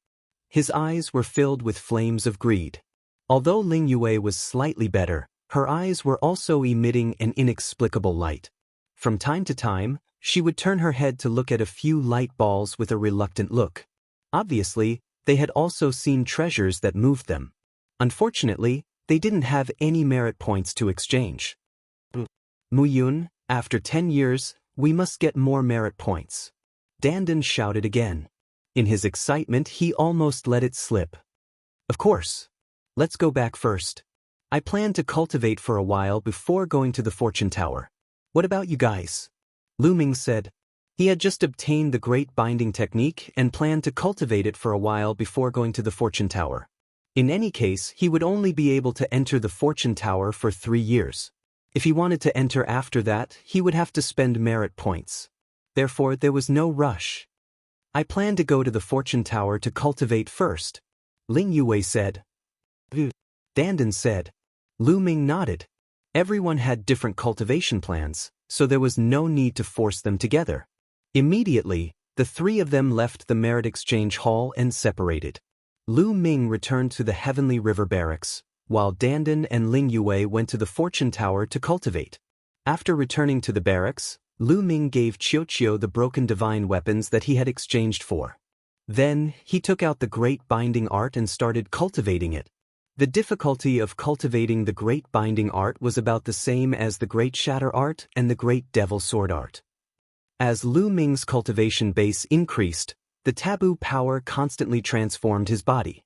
His eyes were filled with flames of greed. Although Ling Yue was slightly better, her eyes were also emitting an inexplicable light. From time to time, she would turn her head to look at a few light balls with a reluctant look. Obviously, they had also seen treasures that moved them. Unfortunately, they didn't have any merit points to exchange. Muyun, after 10 years, we must get more merit points. Dandan shouted again. In his excitement, he almost let it slip. Of course. Let's go back first. I plan to cultivate for a while before going to the fortune tower. What about you guys? Lu Ming said. He had just obtained the great binding technique and planned to cultivate it for a while before going to the fortune tower. In any case, he would only be able to enter the fortune tower for 3 years. If he wanted to enter after that, he would have to spend merit points. Therefore, there was no rush. I plan to go to the fortune tower to cultivate first, Ling Yue said. Dandan said. Lu Ming nodded. Everyone had different cultivation plans, so there was no need to force them together. Immediately, the 3 of them left the merit exchange hall and separated. Lu Ming returned to the Heavenly River Barracks, while Dandan and Ling Yue went to the fortune tower to cultivate. After returning to the barracks, Lu Ming gave Qiuqiu the broken divine weapons that he had exchanged for. Then, he took out the great binding art and started cultivating it. The difficulty of cultivating the great binding art was about the same as the great shatter art and the great devil sword art. As Lu Ming's cultivation base increased, the taboo power constantly transformed his body.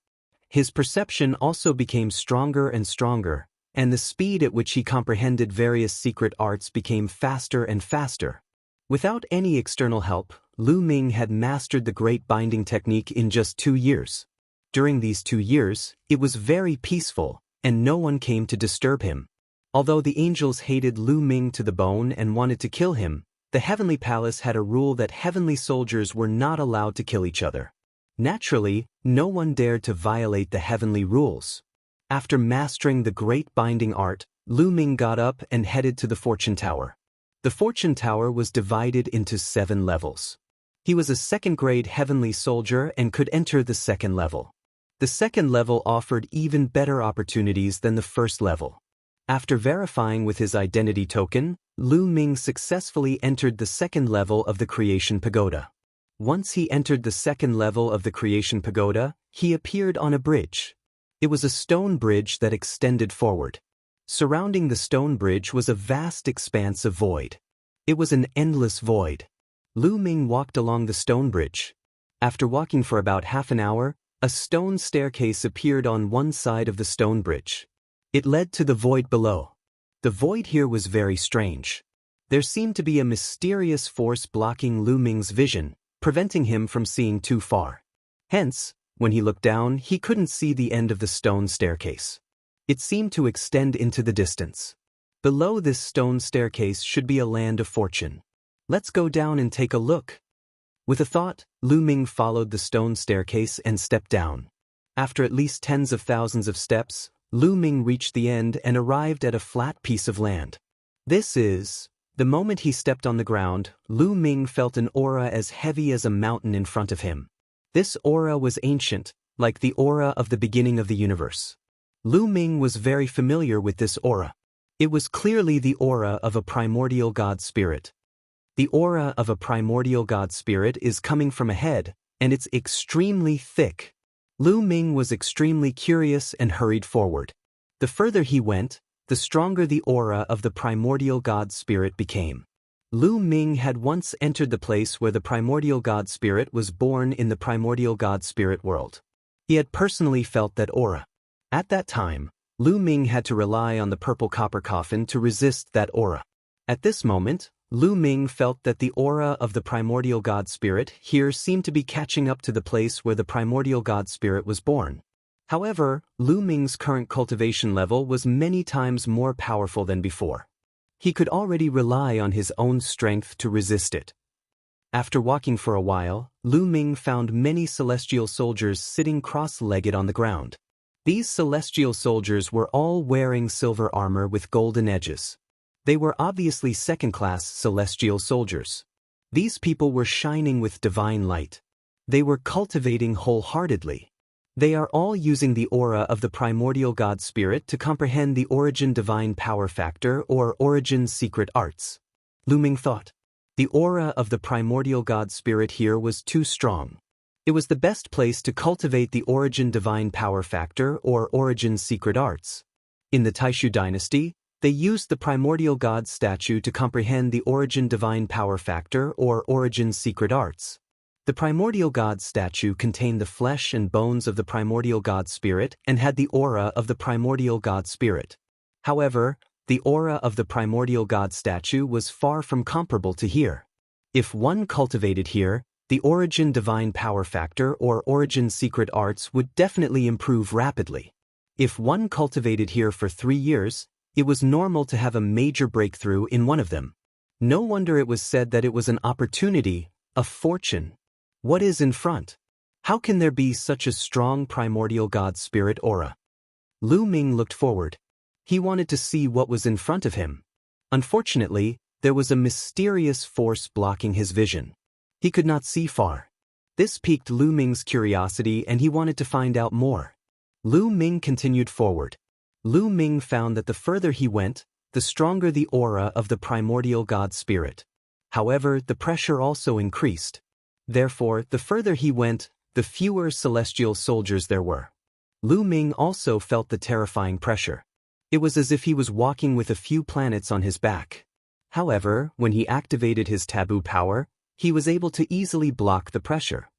His perception also became stronger and stronger, and the speed at which he comprehended various secret arts became faster and faster. Without any external help, Lu Ming had mastered the great binding technique in just 2 years. During these 2 years, it was very peaceful, and no one came to disturb him. Although the angels hated Lu Ming to the bone and wanted to kill him, the Heavenly Palace had a rule that heavenly soldiers were not allowed to kill each other. Naturally, no one dared to violate the heavenly rules. After mastering the great binding art, Lu Ming got up and headed to the fortune tower. The fortune tower was divided into 7 levels. He was a second-grade heavenly soldier and could enter the second level. The second level offered even better opportunities than the first level. After verifying with his identity token, Lu Ming successfully entered the second level of the Creation Pagoda. Once he entered the second level of the Creation Pagoda, he appeared on a bridge. It was a stone bridge that extended forward. Surrounding the stone bridge was a vast expanse of void. It was an endless void. Lu Ming walked along the stone bridge. After walking for about half an hour, a stone staircase appeared on one side of the stone bridge. It led to the void below. The void here was very strange. There seemed to be a mysterious force blocking Lu Ming's vision, preventing him from seeing too far. Hence, when he looked down, he couldn't see the end of the stone staircase. It seemed to extend into the distance. Below this stone staircase should be a land of fortune. Let's go down and take a look. With a thought, Lu Ming followed the stone staircase and stepped down. After at least tens of thousands of steps, Lu Ming reached the end and arrived at a flat piece of land. The moment he stepped on the ground, Lu Ming felt an aura as heavy as a mountain in front of him. This aura was ancient, like the aura of the beginning of the universe. Lu Ming was very familiar with this aura. It was clearly the aura of a primordial god spirit. The aura of a primordial god spirit is coming from ahead, and it's extremely thick. Lu Ming was extremely curious and hurried forward. The further he went, the stronger the aura of the primordial god spirit became. Lu Ming had once entered the place where the primordial god spirit was born in the primordial god spirit world. He had personally felt that aura. At that time, Lu Ming had to rely on the purple copper coffin to resist that aura. At this moment, Lu Ming felt that the aura of the primordial god spirit here seemed to be catching up to the place where the primordial god spirit was born. However, Lu Ming's current cultivation level was many times more powerful than before. He could already rely on his own strength to resist it. After walking for a while, Lu Ming found many celestial soldiers sitting cross-legged on the ground. These celestial soldiers were all wearing silver armor with golden edges. They were obviously second-class celestial soldiers. These people were shining with divine light. They were cultivating wholeheartedly. They are all using the aura of the primordial god spirit to comprehend the origin divine power factor or origin secret arts. Lu Ming thought. The aura of the primordial god spirit here was too strong. It was the best place to cultivate the origin divine power factor or origin secret arts. In the Taishu dynasty, they used the primordial god statue to comprehend the origin divine power factor or origin secret arts. The primordial god statue contained the flesh and bones of the primordial god spirit and had the aura of the primordial god spirit. However, the aura of the primordial god statue was far from comparable to here. If one cultivated here, the origin divine power factor or origin secret arts would definitely improve rapidly. If one cultivated here for 3 years, it was normal to have a major breakthrough in one of them. No wonder it was said that it was an opportunity, a fortune. What is in front? How can there be such a strong primordial god spirit aura? Lu Ming looked forward. He wanted to see what was in front of him. Unfortunately, there was a mysterious force blocking his vision. He could not see far. This piqued Lu Ming's curiosity and he wanted to find out more. Lu Ming continued forward. Lu Ming found that the further he went, the stronger the aura of the primordial god spirit. However, the pressure also increased. Therefore, the further he went, the fewer celestial soldiers there were. Lu Ming also felt the terrifying pressure. It was as if he was walking with a few planets on his back. However, when he activated his taboo power, he was able to easily block the pressure.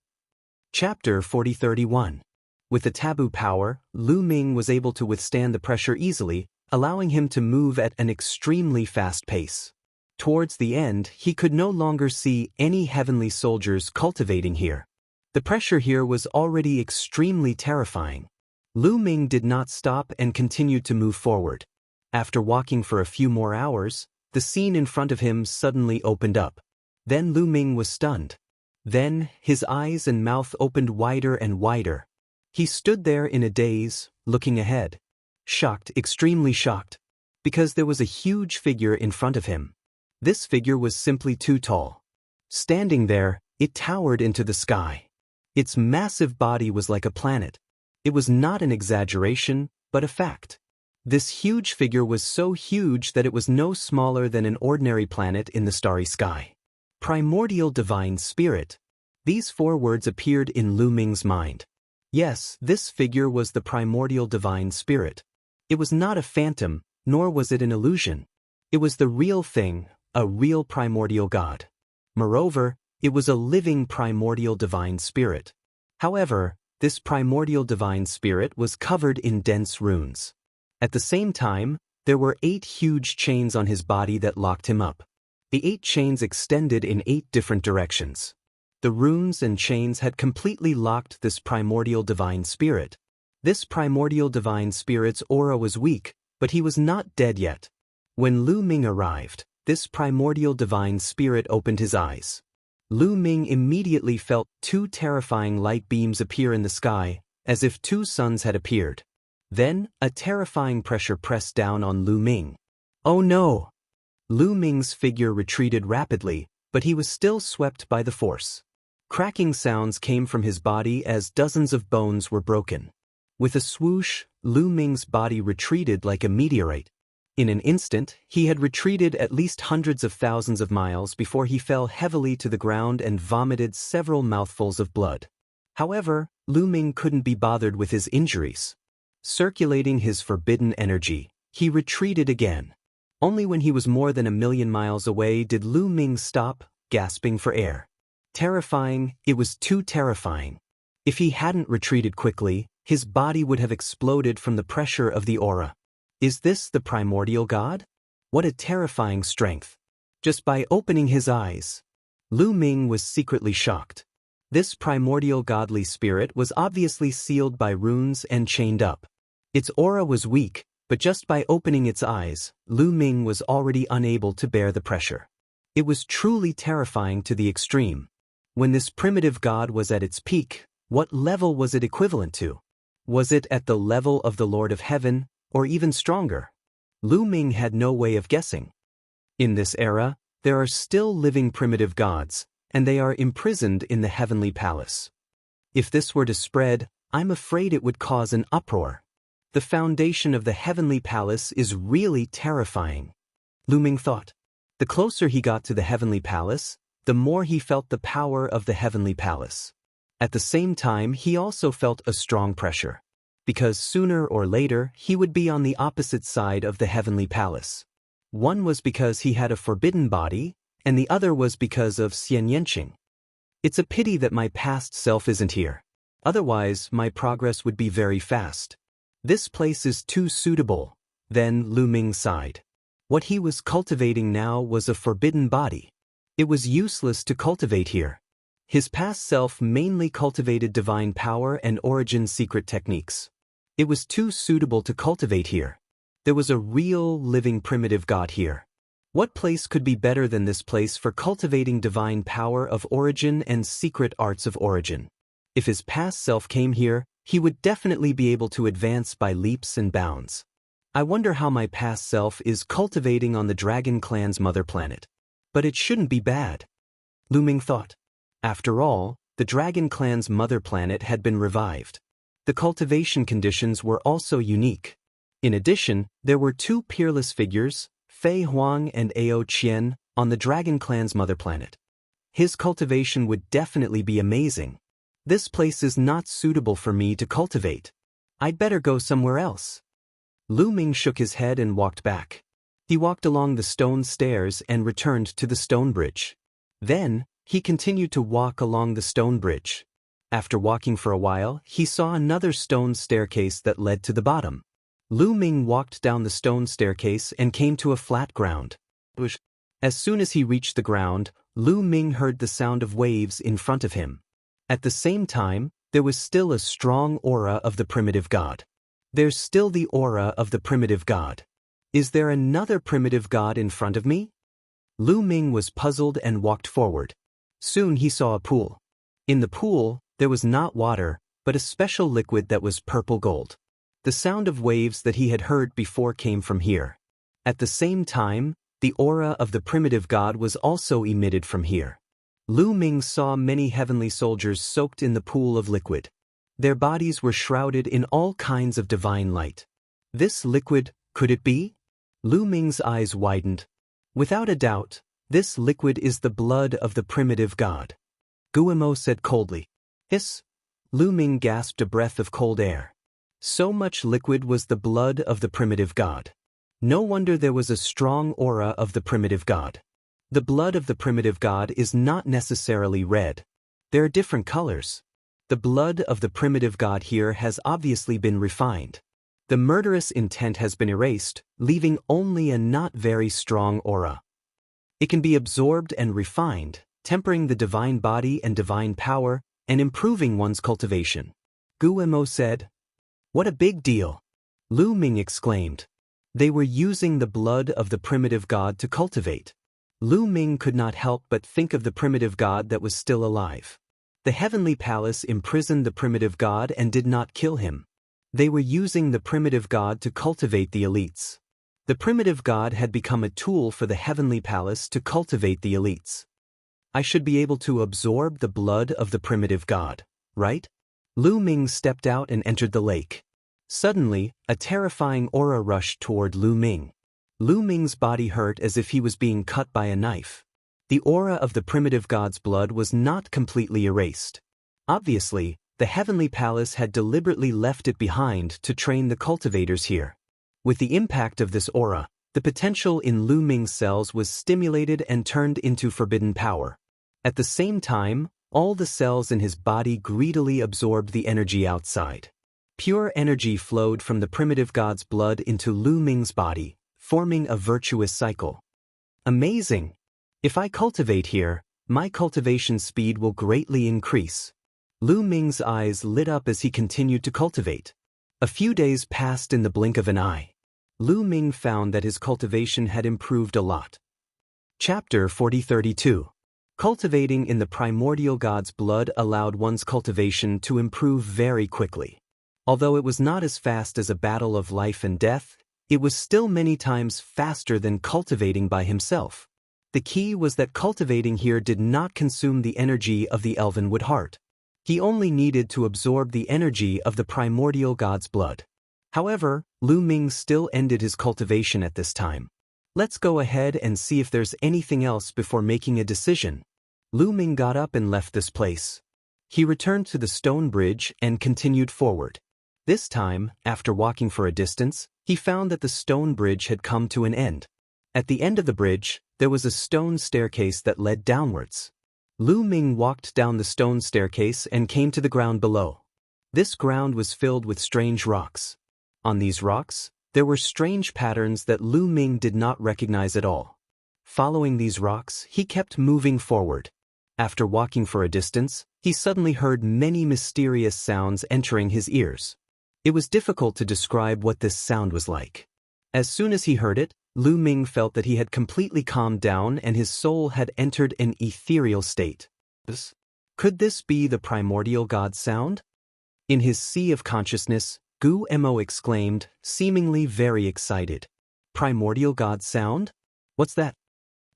Chapter 4031. With the taboo power, Lu Ming was able to withstand the pressure easily, allowing him to move at an extremely fast pace. Towards the end, he could no longer see any heavenly soldiers cultivating here. The pressure here was already extremely terrifying. Lu Ming did not stop and continued to move forward. After walking for a few more hours, the scene in front of him suddenly opened up. Then Lu Ming was stunned. Then, his eyes and mouth opened wider and wider. He stood there in a daze, looking ahead. Shocked, extremely shocked. Because there was a huge figure in front of him. This figure was simply too tall. Standing there, it towered into the sky. Its massive body was like a planet. It was not an exaggeration, but a fact. This huge figure was so huge that it was no smaller than an ordinary planet in the starry sky. Primordial Divine Spirit. These 4 words appeared in Lu Ming's mind. Yes, this figure was the Primordial Divine Spirit. It was not a phantom, nor was it an illusion. It was the real thing, a real primordial god. Moreover, it was a living primordial divine spirit. However, this primordial divine spirit was covered in dense runes. At the same time, there were 8 huge chains on his body that locked him up. The 8 chains extended in 8 different directions. The runes and chains had completely locked this primordial divine spirit. This primordial divine spirit's aura was weak, but he was not dead yet. When Lu Ming arrived, this primordial divine spirit opened his eyes. Lu Ming immediately felt 2 terrifying light beams appear in the sky, as if 2 suns had appeared. Then, a terrifying pressure pressed down on Lu Ming. Oh no! Lu Ming's figure retreated rapidly, but he was still swept by the force. Cracking sounds came from his body as dozens of bones were broken. With a swoosh, Lu Ming's body retreated like a meteorite. In an instant, he had retreated at least hundreds of thousands of miles before he fell heavily to the ground and vomited several mouthfuls of blood. However, Lu Ming couldn't be bothered with his injuries. Circulating his forbidden energy, he retreated again. Only when he was more than 1,000,000 miles away did Lu Ming stop, gasping for air. Terrifying, it was too terrifying. If he hadn't retreated quickly, his body would have exploded from the pressure of the aura. Is this the primordial god? What a terrifying strength. Just by opening his eyes. Lu Ming was secretly shocked. This primordial godly spirit was obviously sealed by runes and chained up. Its aura was weak, but just by opening its eyes, Lu Ming was already unable to bear the pressure. It was truly terrifying to the extreme. When this primitive god was at its peak, what level was it equivalent to? Was it at the level of the Lord of Heaven, or even stronger? Lu Ming had no way of guessing. In this era, there are still living primitive gods, and they are imprisoned in the heavenly palace. If this were to spread, I'm afraid it would cause an uproar. The foundation of the heavenly palace is really terrifying, Lu Ming thought. The closer he got to the heavenly palace, the more he felt the power of the heavenly palace. At the same time, he also felt a strong pressure. Because sooner or later, he would be on the opposite side of the heavenly palace. One was because he had a forbidden body, and the other was because of Xianyanqing. It's a pity that my past self isn't here. Otherwise, my progress would be very fast. This place is too suitable. Then Lu Ming sighed. What he was cultivating now was a forbidden body. It was useless to cultivate here. His past self mainly cultivated divine power and origin secret techniques. It was too suitable to cultivate here. There was a real, living primitive god here. What place could be better than this place for cultivating divine power of origin and secret arts of origin? If his past self came here, he would definitely be able to advance by leaps and bounds. I wonder how my past self is cultivating on the Dragon Clan's mother planet. But it shouldn't be bad, Lu Ming thought. After all, the Dragon Clan's mother planet had been revived. The cultivation conditions were also unique. In addition, there were two peerless figures, Fei Huang and Ao Qian, on the Dragon Clan's mother planet. His cultivation would definitely be amazing. This place is not suitable for me to cultivate. I'd better go somewhere else. Lu Ming shook his head and walked back. He walked along the stone stairs and returned to the stone bridge. Then, he continued to walk along the stone bridge. After walking for a while, he saw another stone staircase that led to the bottom. Lu Ming walked down the stone staircase and came to a flat ground. As soon as he reached the ground, Lu Ming heard the sound of waves in front of him. At the same time, there was still a strong aura of the primitive god. There's still the aura of the primitive god. Is there another primitive god in front of me? Lu Ming was puzzled and walked forward. Soon he saw a pool. In the pool, there was not water, but a special liquid that was purple gold. The sound of waves that he had heard before came from here. At the same time, the aura of the primitive god was also emitted from here. Lu Ming saw many heavenly soldiers soaked in the pool of liquid. Their bodies were shrouded in all kinds of divine light. This liquid, could it be? Lu Ming's eyes widened. Without a doubt, this liquid is the blood of the primitive god. Guillemot said coldly. Hiss! Lu Ming gasped a breath of cold air. So much liquid was the blood of the primitive god. No wonder there was a strong aura of the primitive god. The blood of the primitive god is not necessarily red. There are different colors. The blood of the primitive god here has obviously been refined. The murderous intent has been erased, leaving only a not very strong aura. It can be absorbed and refined, tempering the divine body and divine power, and improving one's cultivation. Guillemot said. What a big deal! Lu Ming exclaimed. They were using the blood of the primitive god to cultivate. Lu Ming could not help but think of the primitive god that was still alive. The heavenly palace imprisoned the primitive god and did not kill him. They were using the primitive god to cultivate the elites. The primitive god had become a tool for the heavenly palace to cultivate the elites. I should be able to absorb the blood of the primitive god, right? Lu Ming stepped out and entered the lake. Suddenly, a terrifying aura rushed toward Lu Ming. Lu Ming's body hurt as if he was being cut by a knife. The aura of the primitive god's blood was not completely erased. Obviously, the heavenly palace had deliberately left it behind to train the cultivators here. With the impact of this aura, the potential in Lu Ming's cells was stimulated and turned into forbidden power. At the same time, all the cells in his body greedily absorbed the energy outside. Pure energy flowed from the primitive god's blood into Lu Ming's body, forming a virtuous cycle. Amazing! If I cultivate here, my cultivation speed will greatly increase. Lu Ming's eyes lit up as he continued to cultivate. A few days passed in the blink of an eye. Lu Ming found that his cultivation had improved a lot. Chapter 4032. Cultivating in the primordial god's blood allowed one's cultivation to improve very quickly. Although it was not as fast as a battle of life and death, it was still many times faster than cultivating by himself. The key was that cultivating here did not consume the energy of the elvenwood heart. He only needed to absorb the energy of the primordial god's blood. However, Lu Ming still ended his cultivation at this time. Let's go ahead and see if there's anything else before making a decision. Lu Ming got up and left this place. He returned to the stone bridge and continued forward. This time, after walking for a distance, he found that the stone bridge had come to an end. At the end of the bridge, there was a stone staircase that led downwards. Lu Ming walked down the stone staircase and came to the ground below. This ground was filled with strange rocks. On these rocks, there were strange patterns that Lu Ming did not recognize at all. Following these rocks, he kept moving forward. After walking for a distance, he suddenly heard many mysterious sounds entering his ears. It was difficult to describe what this sound was like. As soon as he heard it, Lu Ming felt that he had completely calmed down and his soul had entered an ethereal state. Could this be the primordial god sound? In his sea of consciousness, Guillemot exclaimed, seemingly very excited. Primordial god sound? What's that?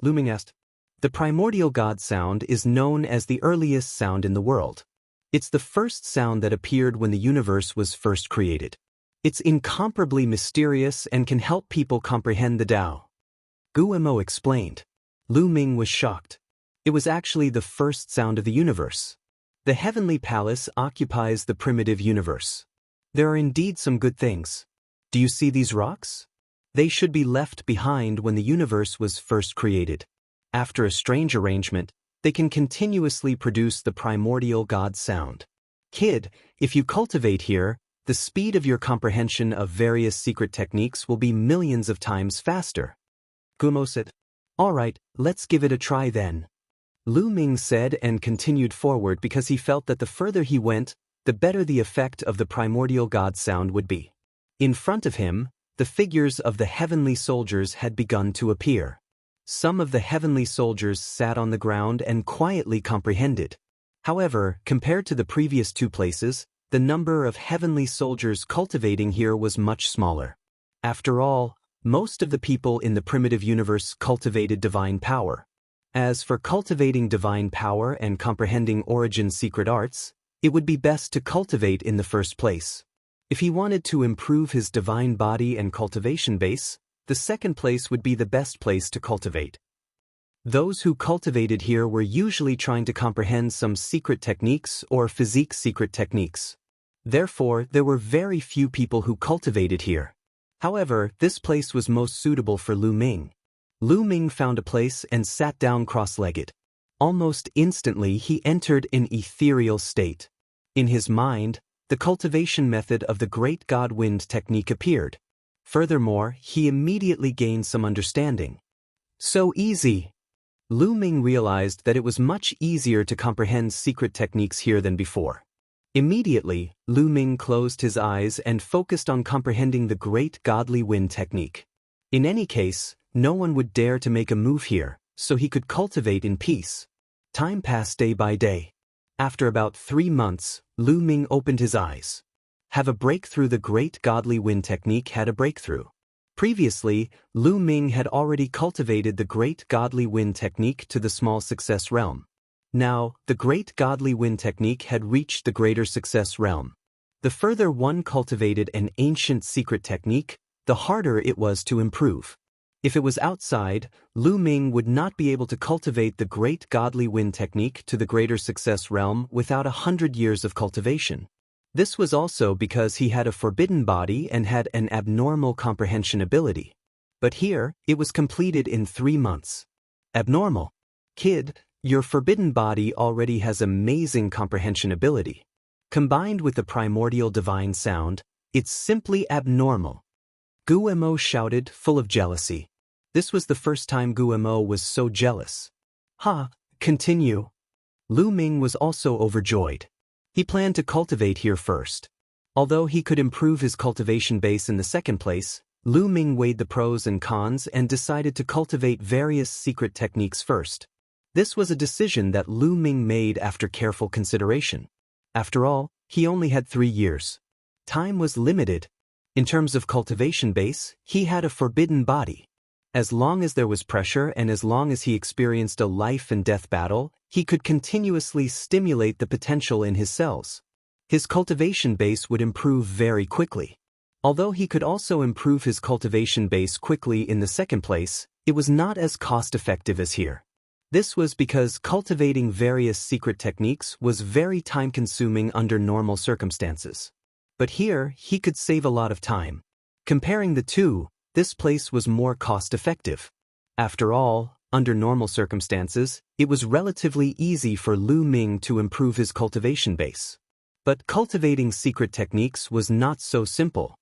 Lu Ming asked. The primordial god sound is known as the earliest sound in the world. It's the first sound that appeared when the universe was first created. It's incomparably mysterious and can help people comprehend the Tao. Guemo explained. Lu Ming was shocked. It was actually the first sound of the universe. The heavenly palace occupies the primitive universe. There are indeed some good things. Do you see these rocks? They should be left behind when the universe was first created. After a strange arrangement, they can continuously produce the primordial God sound. Kid, if you cultivate here, the speed of your comprehension of various secret techniques will be millions of times faster. Gumo said, "All right, let's give it a try then." Lu Ming said and continued forward because he felt that the further he went, the better the effect of the primordial God sound would be. In front of him, the figures of the heavenly soldiers had begun to appear. Some of the heavenly soldiers sat on the ground and quietly comprehended. However, compared to the previous two places, the number of heavenly soldiers cultivating here was much smaller. After all, most of the people in the primitive universe cultivated divine power. As for cultivating divine power and comprehending Origin's secret arts, it would be best to cultivate in the first place. If he wanted to improve his divine body and cultivation base, the second place would be the best place to cultivate. Those who cultivated here were usually trying to comprehend some secret techniques or physique secret techniques. Therefore, there were very few people who cultivated here. However, this place was most suitable for Lu Ming. Lu Ming found a place and sat down cross-legged. Almost instantly he entered an ethereal state. In his mind, the cultivation method of the Great God Wind technique appeared. Furthermore, he immediately gained some understanding. So easy! Lu Ming realized that it was much easier to comprehend secret techniques here than before. Immediately, Lu Ming closed his eyes and focused on comprehending the Great Godly Wind technique. In any case, no one would dare to make a move here, so he could cultivate in peace. Time passed day by day. After about 3 months, Lu Ming opened his eyes. Have a breakthrough. The Great Godly Wind technique had a breakthrough. Previously, Lu Ming had already cultivated the Great Godly Wind technique to the small success realm. Now, the Great Godly Wind technique had reached the greater success realm. The further one cultivated an ancient secret technique, the harder it was to improve. If it was outside, Lu Ming would not be able to cultivate the Great Godly Wind technique to the greater success realm without 100 years of cultivation. This was also because he had a forbidden body and had an abnormal comprehension ability. But here, it was completed in 3 months. Abnormal. Kid, your forbidden body already has amazing comprehension ability. Combined with the primordial divine sound, it's simply abnormal. Guemo shouted, full of jealousy. This was the first time Guemo was so jealous. Continue. Lu Ming was also overjoyed. He planned to cultivate here first. Although he could improve his cultivation base in the second place, Lu Ming weighed the pros and cons and decided to cultivate various secret techniques first. This was a decision that Lu Ming made after careful consideration. After all, he only had 3 years. Time was limited. In terms of cultivation base, he had a forbidden body. As long as there was pressure and as long as he experienced a life and death battle, he could continuously stimulate the potential in his cells. His cultivation base would improve very quickly. Although he could also improve his cultivation base quickly in the second place, it was not as cost-effective as here. This was because cultivating various secret techniques was very time-consuming under normal circumstances. But here, he could save a lot of time. Comparing the two, this place was more cost-effective. After all, under normal circumstances, it was relatively easy for Lu Ming to improve his cultivation base. But cultivating secret techniques was not so simple.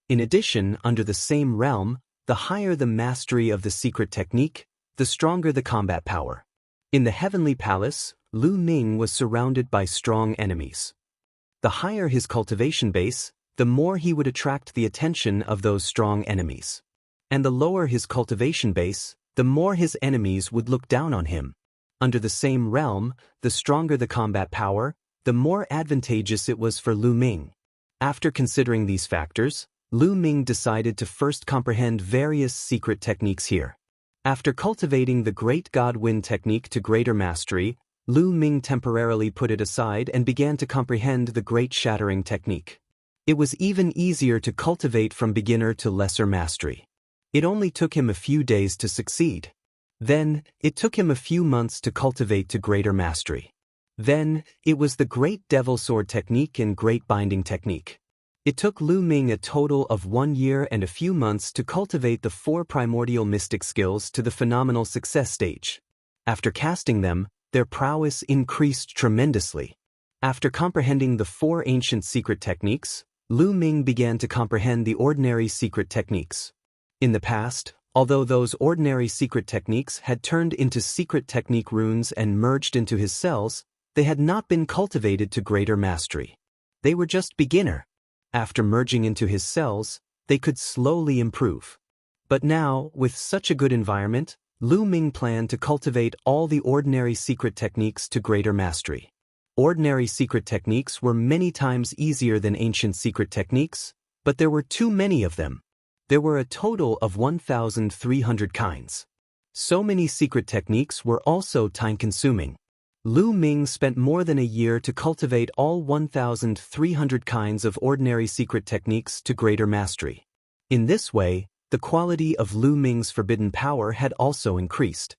In addition, under the same realm, the higher the mastery of the secret technique, the stronger the combat power. In the heavenly palace, Lu Ming was surrounded by strong enemies. The higher his cultivation base, the more he would attract the attention of those strong enemies. And the lower his cultivation base, the more his enemies would look down on him. Under the same realm, the stronger the combat power, the more advantageous it was for Lu Ming. After considering these factors, Lu Ming decided to first comprehend various secret techniques here. After cultivating the Great God Wind technique to greater mastery, Lu Ming temporarily put it aside and began to comprehend the Great Shattering technique. It was even easier to cultivate from beginner to lesser mastery. It only took him a few days to succeed. Then, it took him a few months to cultivate to greater mastery. Then, it was the Great Devil Sword Technique and Great Binding Technique. It took Lu Ming a total of 1 year and a few months to cultivate the 4 primordial mystic skills to the phenomenal success stage. After casting them, their prowess increased tremendously. After comprehending the 4 ancient secret techniques, Lu Ming began to comprehend the ordinary secret techniques. In the past, although those ordinary secret techniques had turned into secret technique runes and merged into his cells, they had not been cultivated to greater mastery. They were just beginner. After merging into his cells, they could slowly improve. But now, with such a good environment, Lu Ming planned to cultivate all the ordinary secret techniques to greater mastery. Ordinary secret techniques were many times easier than ancient secret techniques, but there were too many of them. There were a total of 1,300 kinds. So many secret techniques were also time-consuming. Lu Ming spent more than a year to cultivate all 1,300 kinds of ordinary secret techniques to greater mastery. In this way, the quality of Lu Ming's forbidden power had also increased.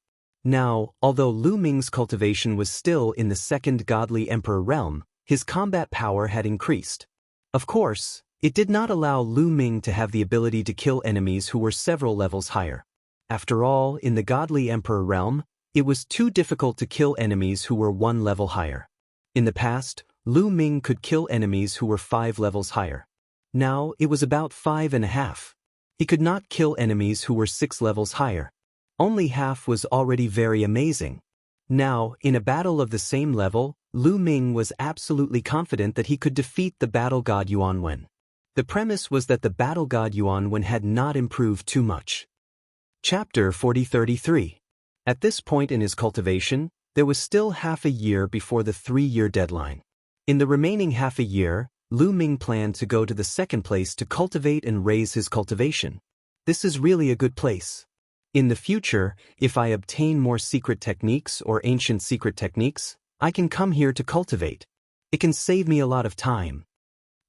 Now, although Lu Ming's cultivation was still in the second godly emperor realm, his combat power had increased. Of course, it did not allow Lu Ming to have the ability to kill enemies who were several levels higher. After all, in the godly emperor realm, it was too difficult to kill enemies who were 1 level higher. In the past, Lu Ming could kill enemies who were 5 levels higher. Now, it was about 5.5. He could not kill enemies who were 6 levels higher. Only half was already very amazing. Now, in a battle of the same level, Lu Ming was absolutely confident that he could defeat the battle god Yuanwen. The premise was that the battle god Yuanwen had not improved too much. Chapter 4033. At this point in his cultivation, there was still half a year before the 3-year deadline. In the remaining half a year, Lu Ming planned to go to the second place to cultivate and raise his cultivation. This is really a good place. In the future, if I obtain more secret techniques or ancient secret techniques, I can come here to cultivate. It can save me a lot of time.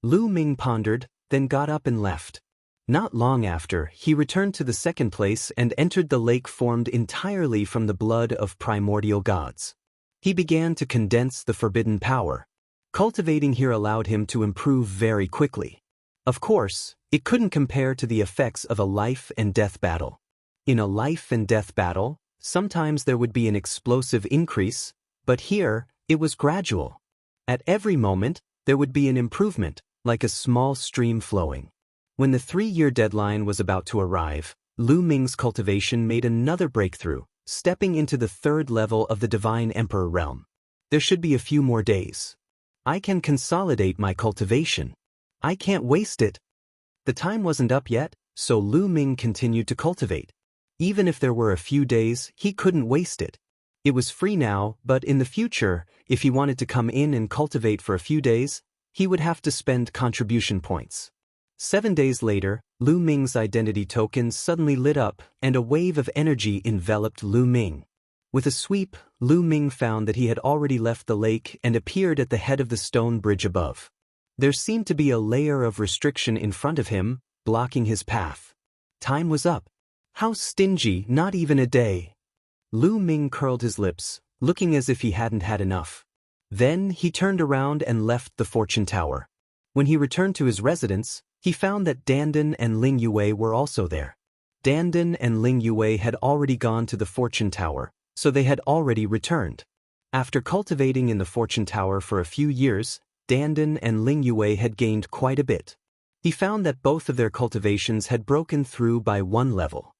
Lu Ming pondered, then got up and left. Not long after, he returned to the second place and entered the lake formed entirely from the blood of primordial gods. He began to condense the forbidden power. Cultivating here allowed him to improve very quickly. Of course, it couldn't compare to the effects of a life and death battle. In a life and death battle, sometimes there would be an explosive increase, but here, it was gradual. At every moment, there would be an improvement, like a small stream flowing. When the 3-year deadline was about to arrive, Lu Ming's cultivation made another breakthrough, stepping into the 3rd level of the Divine Emperor realm. There should be a few more days. I can consolidate my cultivation. I can't waste it. The time wasn't up yet, so Lu Ming continued to cultivate. Even if there were a few days, he couldn't waste it. It was free now, but in the future, if he wanted to come in and cultivate for a few days, he would have to spend contribution points. 7 days later, Lu Ming's identity token suddenly lit up, and a wave of energy enveloped Lu Ming. With a sweep, Lu Ming found that he had already left the lake and appeared at the head of the stone bridge above. There seemed to be a layer of restriction in front of him, blocking his path. Time was up. How stingy, not even a day. Lu Ming curled his lips, looking as if he hadn't had enough. Then he turned around and left the fortune tower. When he returned to his residence, he found that Dandan and Ling Yue were also there. Dandan and Ling Yue had already gone to the fortune tower, so they had already returned. After cultivating in the fortune tower for a few years, Dandan and Ling Yue had gained quite a bit. He found that both of their cultivations had broken through by 1 level.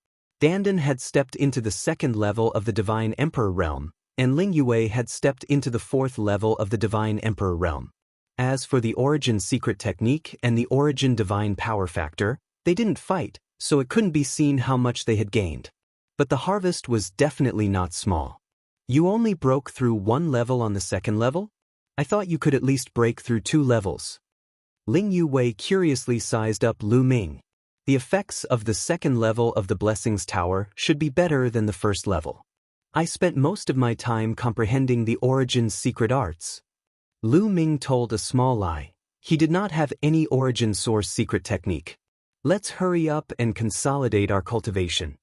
Dandan had stepped into the 2nd level of the Divine Emperor realm, and Ling Yue had stepped into the 4th level of the Divine Emperor realm. As for the Origin Secret Technique and the Origin Divine Power Factor, they didn't fight, so it couldn't be seen how much they had gained. But the harvest was definitely not small. You only broke through 1 level on the 2nd level? I thought you could at least break through 2 levels. Ling Yue curiously sized up Lu Ming. The effects of the 2nd level of the Blessings Tower should be better than the 1st level. I spent most of my time comprehending the Origin's secret arts. Lu Ming told a small lie. He did not have any origin source secret technique. Let's hurry up and consolidate our cultivation.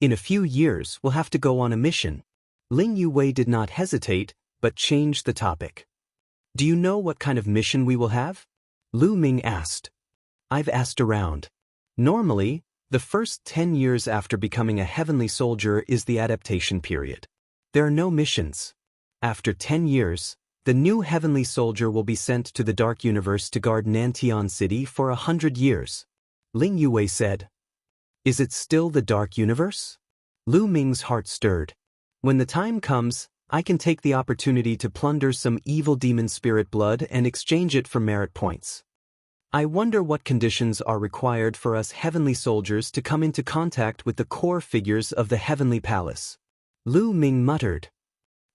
In a few years, we'll have to go on a mission. Ling Yue did not hesitate, but changed the topic. Do you know what kind of mission we will have? Lu Ming asked. I've asked around. Normally, the first 10 years after becoming a heavenly soldier is the adaptation period. There are no missions. After 10 years, the new heavenly soldier will be sent to the Dark Universe to guard Nantian City for 100 years. Ling Yue said. Is it still the Dark Universe? Lu Ming's heart stirred. When the time comes, I can take the opportunity to plunder some evil demon spirit blood and exchange it for merit points. I wonder what conditions are required for us heavenly soldiers to come into contact with the core figures of the heavenly palace. Lu Ming muttered.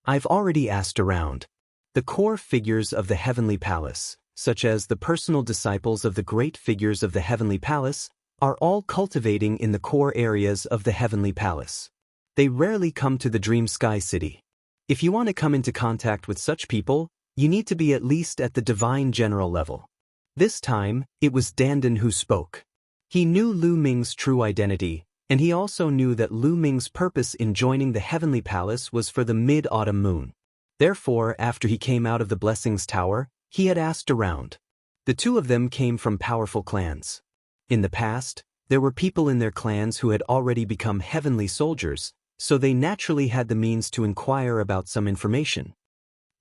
I've already asked around. The core figures of the heavenly palace, such as the personal disciples of the great figures of the heavenly palace, are all cultivating in the core areas of the heavenly palace. They rarely come to the Dream Sky City. If you want to come into contact with such people, you need to be at least at the Divine General level. This time, it was Dandan who spoke. He knew Lu Ming's true identity, and he also knew that Lu Ming's purpose in joining the Heavenly Palace was for the mid-autumn moon. Therefore, after he came out of the Blessings Tower, he had asked around. The two of them came from powerful clans. In the past, there were people in their clans who had already become heavenly soldiers, so they naturally had the means to inquire about some information.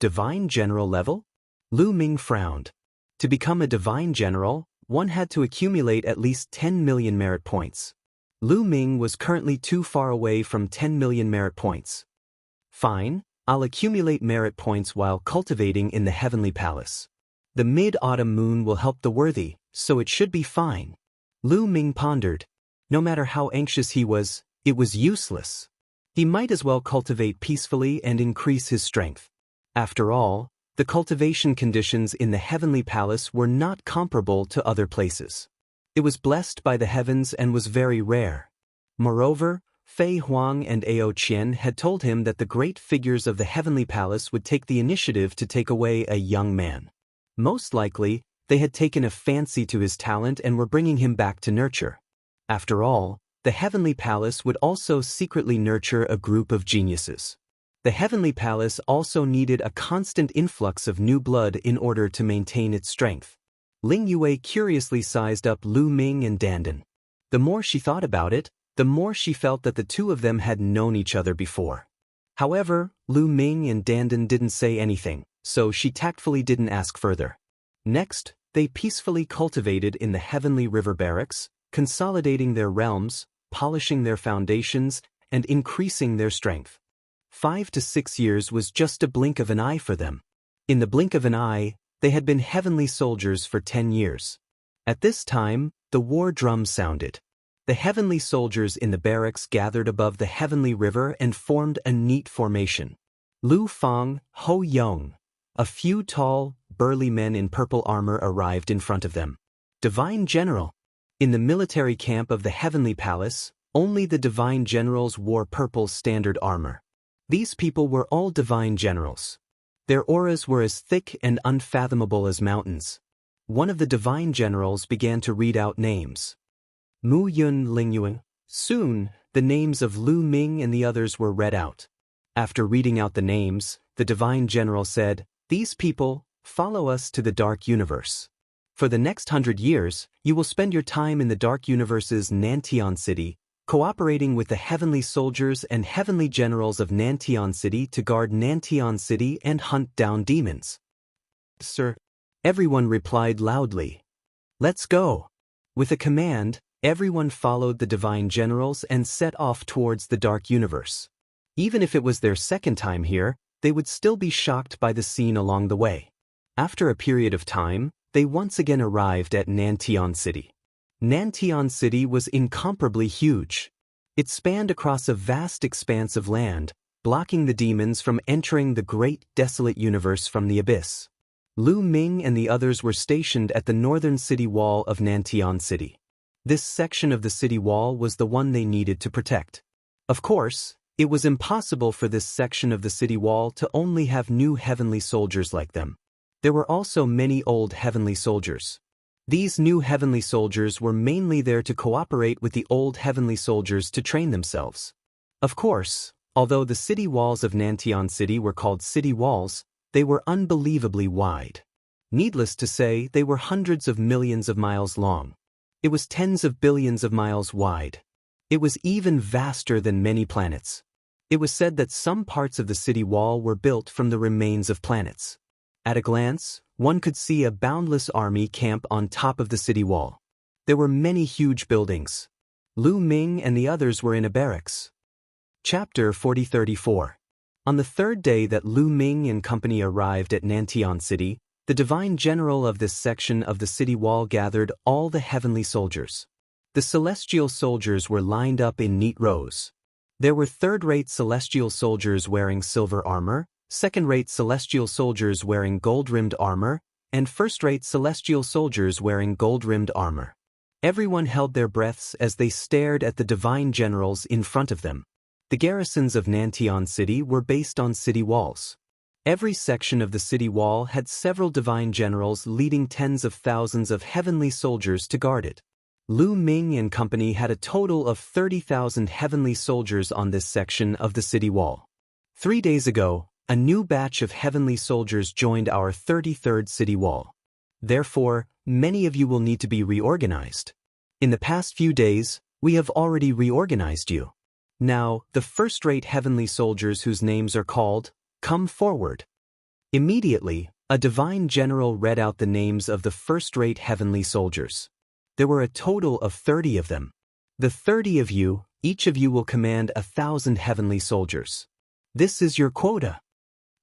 Divine General level? Lu Ming frowned. To become a Divine General, one had to accumulate at least 10 million merit points. Lu Ming was currently too far away from 10 million merit points. Fine, I'll accumulate merit points while cultivating in the Heavenly Palace. The mid-autumn moon will help the worthy, so it should be fine. Lu Ming pondered. No matter how anxious he was, it was useless. He might as well cultivate peacefully and increase his strength. After all, the cultivation conditions in the Heavenly Palace were not comparable to other places. It was blessed by the heavens and was very rare. Moreover, Fei Huang and Ao Qian had told him that the great figures of the Heavenly Palace would take the initiative to take away a young man. Most likely, they had taken a fancy to his talent and were bringing him back to nurture. After all, the Heavenly Palace would also secretly nurture a group of geniuses. The Heavenly Palace also needed a constant influx of new blood in order to maintain its strength. Ling Yue curiously sized up Lu Ming and Dandan. The more she thought about it, the more she felt that the two of them had known each other before. However, Lu Ming and Dandan didn't say anything, so she tactfully didn't ask further. Next, they peacefully cultivated in the Heavenly River Barracks, consolidating their realms, polishing their foundations, and increasing their strength. 5 to 6 years was just a blink of an eye for them. In the blink of an eye, they had been heavenly soldiers for 10 years. At this time, the war drums sounded. The heavenly soldiers in the barracks gathered above the Heavenly River and formed a neat formation. Lu Fang, Ho Yong, a few tall, burly men in purple armor arrived in front of them. Divine General. In the military camp of the Heavenly Palace, only the Divine Generals wore purple standard armor. These people were all Divine Generals. Their auras were as thick and unfathomable as mountains. One of the Divine Generals began to read out names. Mu Yun Ling Yuan. Soon, the names of Lu Ming and the others were read out. After reading out the names, the Divine General said, "These people follow us to the Dark Universe. For the next 100 years, you will spend your time in the Dark Universe's Nantian City, cooperating with the heavenly soldiers and heavenly generals of Nantian City to guard Nantian City and hunt down demons." "Sir," everyone replied loudly. "Let's go." With a command, everyone followed the Divine Generals and set off towards the Dark Universe. Even if it was their second time here, they would still be shocked by the scene along the way. After a period of time, they once again arrived at Nantian City. Nantian City was incomparably huge. It spanned across a vast expanse of land, blocking the demons from entering the great desolate universe from the abyss. Lu Ming and the others were stationed at the northern city wall of Nantian City. This section of the city wall was the one they needed to protect. Of course, it was impossible for this section of the city wall to only have new heavenly soldiers like them. There were also many old heavenly soldiers. These new heavenly soldiers were mainly there to cooperate with the old heavenly soldiers to train themselves. Of course, although the city walls of Nantian City were called city walls, they were unbelievably wide. Needless to say, they were hundreds of millions of miles long. It was tens of billions of miles wide. It was even vaster than many planets. It was said that some parts of the city wall were built from the remains of planets. At a glance, one could see a boundless army camp on top of the city wall. There were many huge buildings. Lu Ming and the others were in a barracks. Chapter 4034. On the third day that Lu Ming and company arrived at Nantian City, the divine general of this section of the city wall gathered all the heavenly soldiers. The celestial soldiers were lined up in neat rows. There were third-rate celestial soldiers wearing silver armor, second-rate celestial soldiers wearing gold-rimmed armor, and first-rate celestial soldiers wearing gold-rimmed armor. Everyone held their breaths as they stared at the divine generals in front of them. The garrisons of Nantian City were based on city walls. Every section of the city wall had several divine generals leading tens of thousands of heavenly soldiers to guard it. Lu Ming and company had a total of 30,000 heavenly soldiers on this section of the city wall. 3 days ago, a new batch of heavenly soldiers joined our 33rd city wall. Therefore, many of you will need to be reorganized. In the past few days, we have already reorganized you. Now, the first-rate heavenly soldiers whose names are called, come forward. Immediately, a divine general read out the names of the first-rate heavenly soldiers. There were a total of 30 of them. The 30 of you, each of you will command 1,000 heavenly soldiers. This is your quota.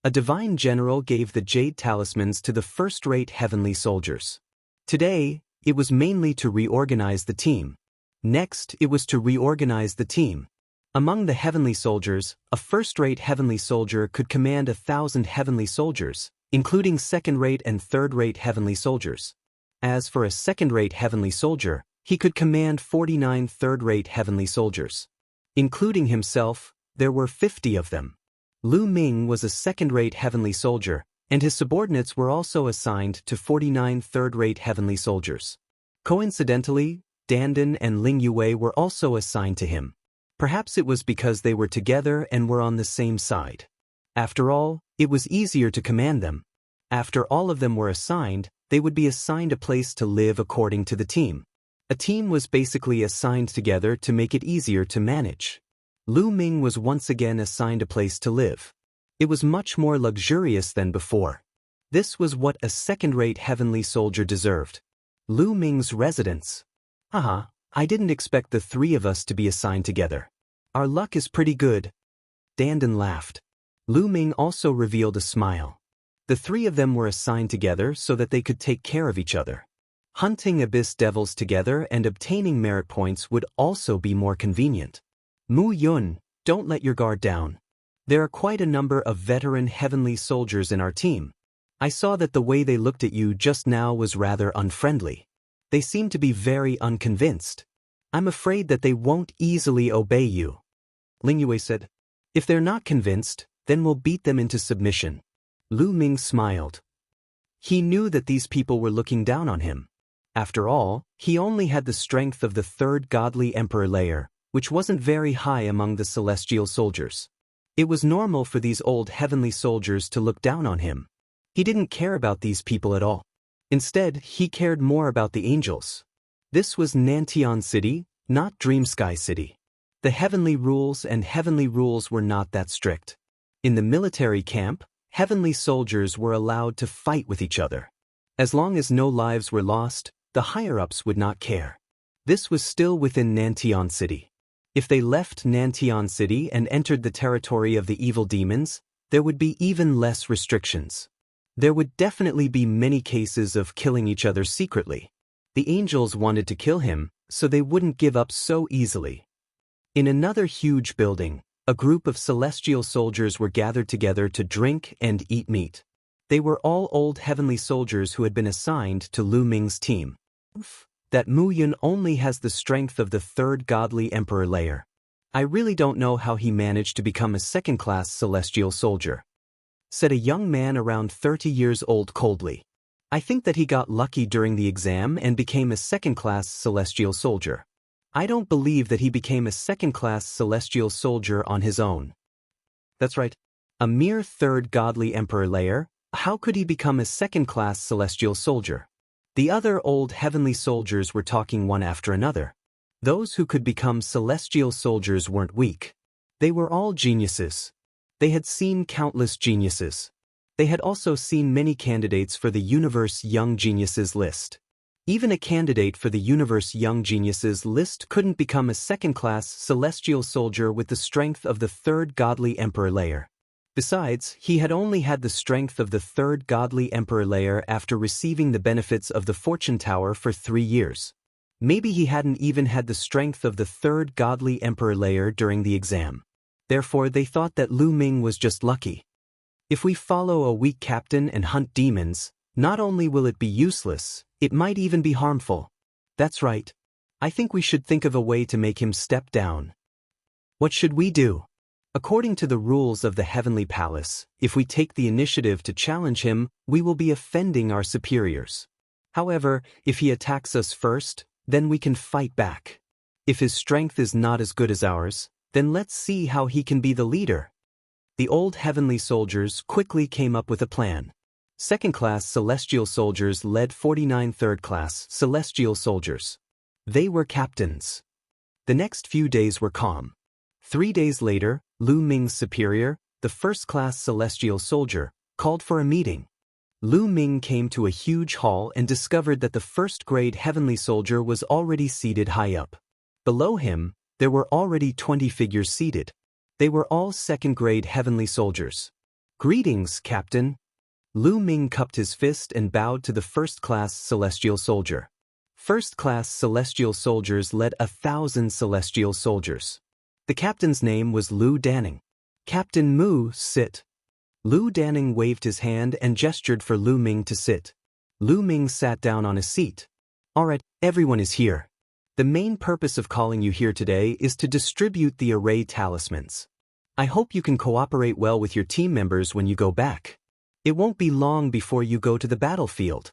A divine general gave the jade talismans to the first-rate heavenly soldiers. Today, it was mainly to reorganize the team. Next, it was to reorganize the team. Among the heavenly soldiers, a first-rate heavenly soldier could command 1,000 heavenly soldiers, including second-rate and third-rate heavenly soldiers. As for a second-rate heavenly soldier, he could command 49 third-rate heavenly soldiers. Including himself, there were 50 of them. Lu Ming was a second-rate heavenly soldier, and his subordinates were also assigned to 49 third-rate heavenly soldiers. Coincidentally, Dandan and Ling Yue were also assigned to him. Perhaps it was because they were together and were on the same side. After all, it was easier to command them. After all of them were assigned, they would be assigned a place to live according to the team. A team was basically assigned together to make it easier to manage. Lu Ming was once again assigned a place to live. It was much more luxurious than before. This was what a second-rate heavenly soldier deserved. Lu Ming's residence. I didn't expect the 3 of us to be assigned together. Our luck is pretty good. Dandan laughed. Lu Ming also revealed a smile. The 3 of them were assigned together so that they could take care of each other. Hunting abyss devils together and obtaining merit points would also be more convenient. Mu Yun, don't let your guard down. There are quite a number of veteran heavenly soldiers in our team. I saw that the way they looked at you just now was rather unfriendly. They seem to be very unconvinced. I'm afraid that they won't easily obey you. Ling Yue said. If they're not convinced, then we'll beat them into submission. Lu Ming smiled. He knew that these people were looking down on him. After all, he only had the strength of the 3rd godly emperor layer, which wasn't very high among the celestial soldiers. It was normal for these old heavenly soldiers to look down on him. He didn't care about these people at all. Instead, he cared more about the angels. This was Nantian City, not Dreamsky City. The heavenly rules were not that strict. In the military camp, heavenly soldiers were allowed to fight with each other. As long as no lives were lost, the higher-ups would not care. This was still within Nantian City. If they left Nantian City and entered the territory of the evil demons, there would be even less restrictions. There would definitely be many cases of killing each other secretly. The angels wanted to kill him, so they wouldn't give up so easily. In another huge building, a group of celestial soldiers were gathered together to drink and eat meat. They were all old heavenly soldiers who had been assigned to Lu Ming's team. That Mu Yun only has the strength of the 3rd godly emperor layer. I really don't know how he managed to become a second-class celestial soldier. said a young man around 30 years old coldly. I think that he got lucky during the exam and became a second-class celestial soldier. I don't believe that he became a second-class celestial soldier on his own. That's right. A mere third godly emperor layer, how could he become a second-class celestial soldier? The other old heavenly soldiers were talking one after another. Those who could become celestial soldiers weren't weak. They were all geniuses. They had seen countless geniuses. They had also seen many candidates for the Universe Young Geniuses list. Even a candidate for the Universe Young Geniuses list couldn't become a second-class celestial soldier with the strength of the third godly emperor layer. Besides, he had only had the strength of the third godly emperor layer after receiving the benefits of the fortune tower for 3 years. Maybe he hadn't even had the strength of the third godly emperor layer during the exam. Therefore, they thought that Lu Ming was just lucky. If we follow a weak captain and hunt demons, not only will it be useless, it might even be harmful. That's right. I think we should think of a way to make him step down. What should we do? According to the rules of the Heavenly Palace, if we take the initiative to challenge him, we will be offending our superiors. However, if he attacks us first, then we can fight back. If his strength is not as good as ours, then let's see how he can be the leader. The old heavenly soldiers quickly came up with a plan. Second-class celestial soldiers led 49 third-class celestial soldiers. They were captains. The next few days were calm. 3 days later, Lu Ming's superior, the first-class celestial soldier, called for a meeting. Lu Ming came to a huge hall and discovered that the first-grade heavenly soldier was already seated high up. Below him, there were already 20 figures seated. They were all second-grade heavenly soldiers. Greetings, Captain. Lu Ming cupped his fist and bowed to the first-class celestial soldier. First-class celestial soldiers led 1,000 celestial soldiers. The captain's name was Lu Danning. Captain Mu, sit. Lu Danning waved his hand and gestured for Lu Ming to sit. Lu Ming sat down on a seat. All right, everyone is here. The main purpose of calling you here today is to distribute the array talismans. I hope you can cooperate well with your team members when you go back. It won't be long before you go to the battlefield.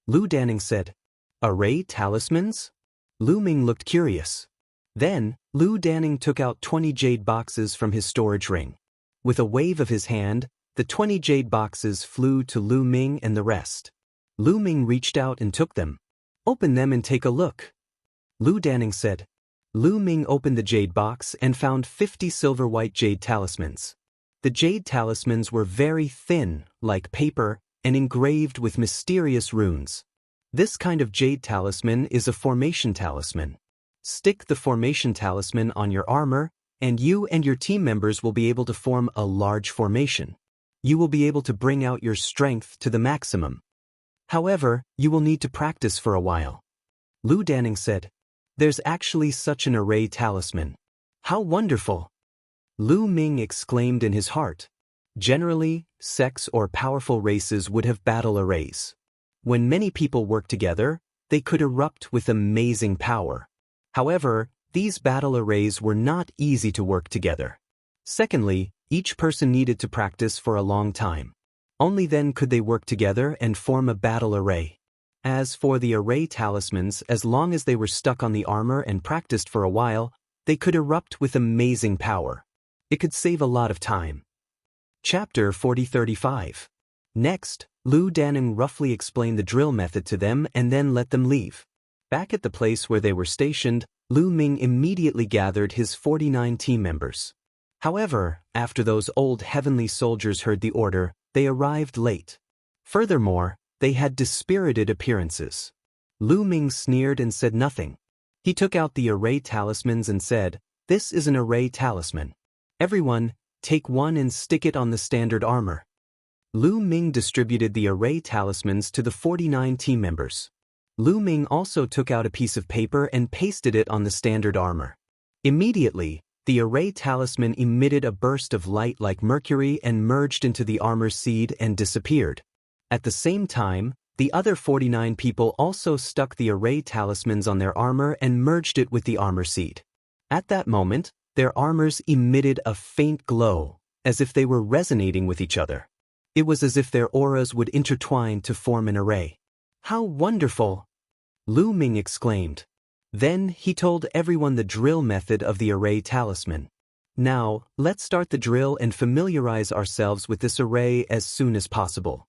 Lu Danning said. Array talismans? Lu Ming looked curious. Then, Lu Danning took out 20 jade boxes from his storage ring. With a wave of his hand, the 20 jade boxes flew to Lu Ming and the rest. Lu Ming reached out and took them. Open them and take a look. Lu Danning said. Lu Ming opened the jade box and found 50 silver-white jade talismans. The jade talismans were very thin, like paper, and engraved with mysterious runes. This kind of jade talisman is a formation talisman. Stick the formation talisman on your armor, and you and your team members will be able to form a large formation. You will be able to bring out your strength to the maximum. However, you will need to practice for a while. Lu Danning said. There's actually such an array talisman. How wonderful! Lu Ming exclaimed in his heart. Generally, sex or powerful races would have battle arrays. When many people work together, they could erupt with amazing power. However, these battle arrays were not easy to work together. Secondly, each person needed to practice for a long time. Only then could they work together and form a battle array. As for the array talismans, as long as they were stuck on the armor and practiced for a while, they could erupt with amazing power. It could save a lot of time. Chapter 40-35. Next, Lu Danning roughly explained the drill method to them and then let them leave. Back at the place where they were stationed, Lu Ming immediately gathered his 49 team members. However, after those old heavenly soldiers heard the order, they arrived late. Furthermore, they had dispirited appearances. Lu Ming sneered and said nothing. He took out the array talismans and said, "This is an array talisman. Everyone, take one and stick it on the standard armor." Lu Ming distributed the array talismans to the 49 team members. Lu Ming also took out a piece of paper and pasted it on the standard armor. Immediately, the array talisman emitted a burst of light like mercury and merged into the armor seed and disappeared. At the same time, the other 49 people also stuck the array talismans on their armor and merged it with the armor seed. At that moment, their armors emitted a faint glow, as if they were resonating with each other. It was as if their auras would intertwine to form an array. How wonderful! Lu Ming exclaimed. Then he told everyone the drill method of the array talisman. Now, let's start the drill and familiarize ourselves with this array as soon as possible.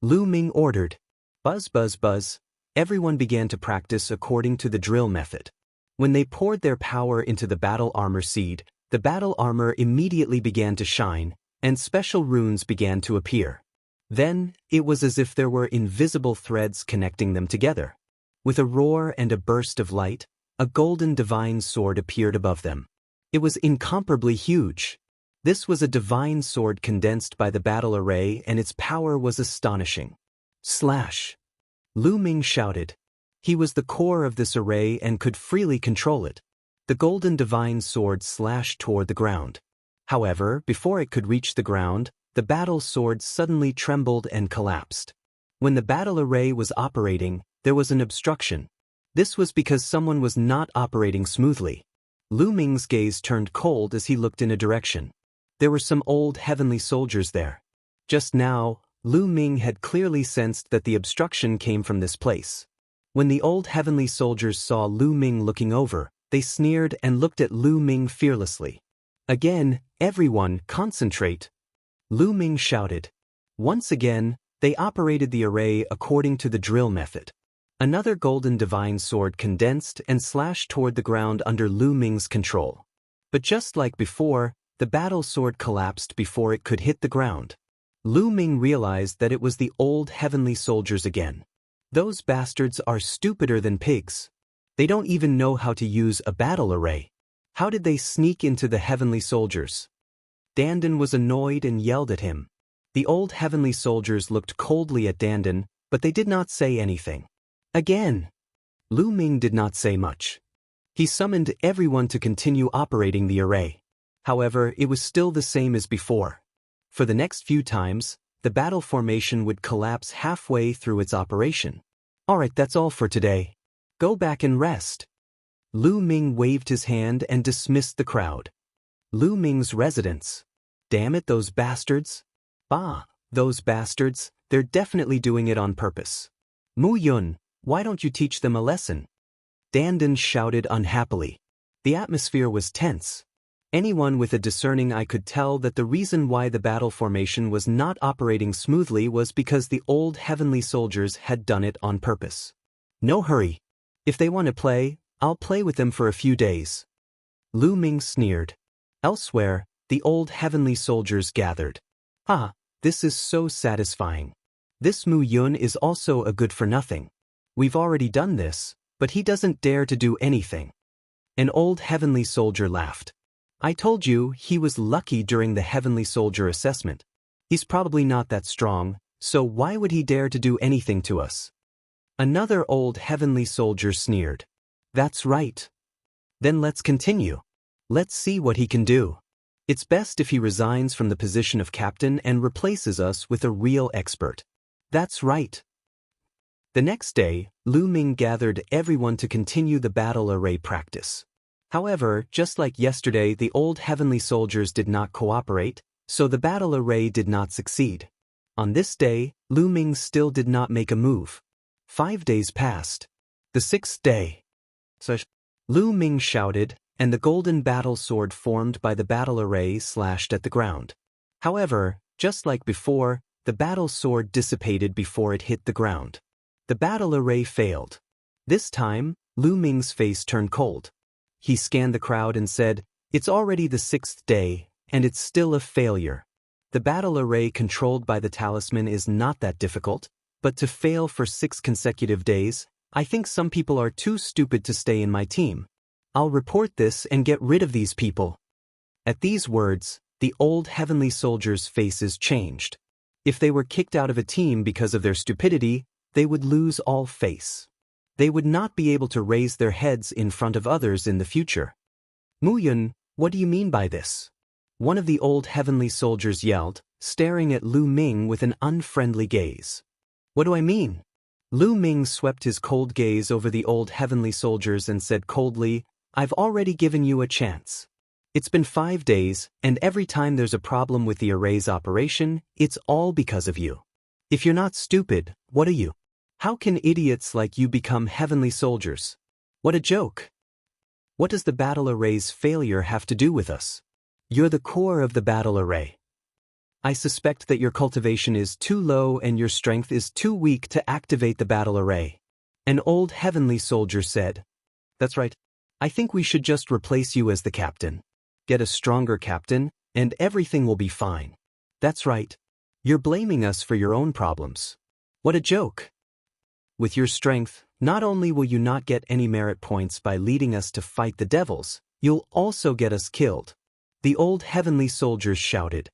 Lu Ming ordered. Buzz buzz buzz. Everyone began to practice according to the drill method. When they poured their power into the battle armor seed, the battle armor immediately began to shine, and special runes began to appear. Then, it was as if there were invisible threads connecting them together. With a roar and a burst of light, a golden divine sword appeared above them. It was incomparably huge. This was a divine sword condensed by the battle array, and its power was astonishing. Slash! Lu Ming shouted. He was the core of this array and could freely control it. The golden divine sword slashed toward the ground. However, before it could reach the ground, the battle sword suddenly trembled and collapsed. When the battle array was operating, there was an obstruction. This was because someone was not operating smoothly. Lu Ming's gaze turned cold as he looked in a direction. There were some old heavenly soldiers there. Just now, Lu Ming had clearly sensed that the obstruction came from this place. When the old heavenly soldiers saw Lu Ming looking over, they sneered and looked at Lu Ming fearlessly. Again, everyone, concentrate! Lu Ming shouted. Once again, they operated the array according to the drill method. Another golden divine sword condensed and slashed toward the ground under Lu Ming's control. But just like before, the battle sword collapsed before it could hit the ground. Lu Ming realized that it was the old heavenly soldiers again. Those bastards are stupider than pigs. They don't even know how to use a battle array. How did they sneak into the heavenly soldiers? Dandan was annoyed and yelled at him. The old heavenly soldiers looked coldly at Dandan, but they did not say anything. Again, Lu Ming did not say much. He summoned everyone to continue operating the array. However, it was still the same as before. For the next few times, the battle formation would collapse halfway through its operation. Alright, that's all for today. Go back and rest. Lu Ming waved his hand and dismissed the crowd. Lu Ming's residence. Damn it, those bastards. Bah, those bastards, they're definitely doing it on purpose. Mu Yun, why don't you teach them a lesson? Dandan shouted unhappily. The atmosphere was tense. Anyone with a discerning eye could tell that the reason why the battle formation was not operating smoothly was because the old heavenly soldiers had done it on purpose. No hurry. If they want to play, I'll play with them for a few days. Lu Ming sneered. Elsewhere, the old heavenly soldiers gathered. Ah, this is so satisfying. This Mu Yun is also a good-for-nothing. We've already done this, but he doesn't dare to do anything. An old heavenly soldier laughed. I told you he was lucky during the heavenly soldier assessment. He's probably not that strong, so why would he dare to do anything to us? Another old heavenly soldier sneered. That's right. Then let's continue. Let's see what he can do. It's best if he resigns from the position of captain and replaces us with a real expert. That's right. The next day, Lu Ming gathered everyone to continue the battle array practice. However, just like yesterday, the old heavenly soldiers did not cooperate, so the battle array did not succeed. On this day, Lu Ming still did not make a move. 5 days passed. The 6th day. Lu Ming shouted, and the golden battle sword formed by the battle array slashed at the ground. However, just like before, the battle sword dissipated before it hit the ground. The battle array failed. This time, Lu Ming's face turned cold. He scanned the crowd and said, "It's already the 6th day, and it's still a failure. The battle array controlled by the talisman is not that difficult, but to fail for 6 consecutive days, I think some people are too stupid to stay in my team. I'll report this and get rid of these people." At these words, the old heavenly soldiers' faces changed. If they were kicked out of a team because of their stupidity, they would lose all face. They would not be able to raise their heads in front of others in the future. Mu Yun, what do you mean by this? One of the old heavenly soldiers yelled, staring at Lu Ming with an unfriendly gaze. What do I mean? Lu Ming swept his cold gaze over the old heavenly soldiers and said coldly, I've already given you a chance. It's been 5 days, and every time there's a problem with the array's operation, it's all because of you. If you're not stupid, what are you? How can idiots like you become heavenly soldiers? What a joke! What does the battle array's failure have to do with us? You're the core of the battle array. I suspect that your cultivation is too low and your strength is too weak to activate the battle array. An old heavenly soldier said. That's right. I think we should just replace you as the captain. Get a stronger captain, and everything will be fine. That's right. You're blaming us for your own problems. What a joke! With your strength, not only will you not get any merit points by leading us to fight the devils, you'll also get us killed. The old heavenly soldiers shouted.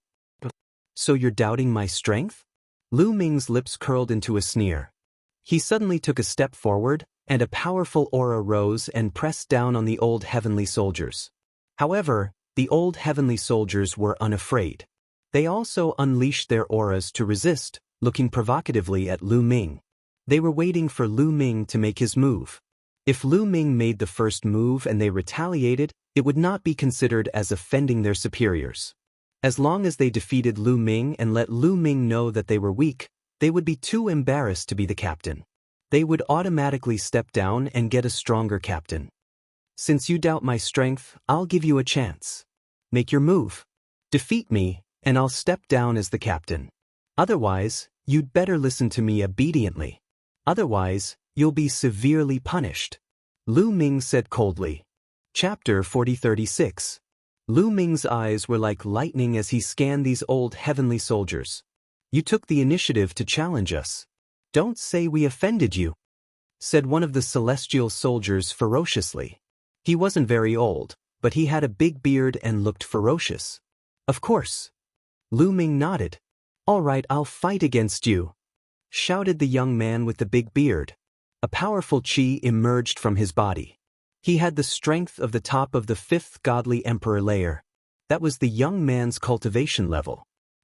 So you're doubting my strength? Lu Ming's lips curled into a sneer. He suddenly took a step forward, and a powerful aura rose and pressed down on the old heavenly soldiers. However, the old heavenly soldiers were unafraid. They also unleashed their auras to resist, looking provocatively at Lu Ming. They were waiting for Lu Ming to make his move. If Lu Ming made the first move and they retaliated, it would not be considered as offending their superiors. As long as they defeated Lu Ming and let Lu Ming know that they were weak, they would be too embarrassed to be the captain. They would automatically step down and get a stronger captain. Since you doubt my strength, I'll give you a chance. Make your move. Defeat me, and I'll step down as the captain. Otherwise, you'd better listen to me obediently. Otherwise, you'll be severely punished. Lu Ming said coldly. Chapter 4036. Lu Ming's eyes were like lightning as he scanned these old heavenly soldiers. You took the initiative to challenge us. Don't say we offended you, said one of the celestial soldiers ferociously. He wasn't very old, but he had a big beard and looked ferocious. Of course. Lu Ming nodded. All right, I'll fight against you, shouted the young man with the big beard. A powerful chi emerged from his body. He had the strength of the top of the 5th godly emperor layer. That was the young man's cultivation level.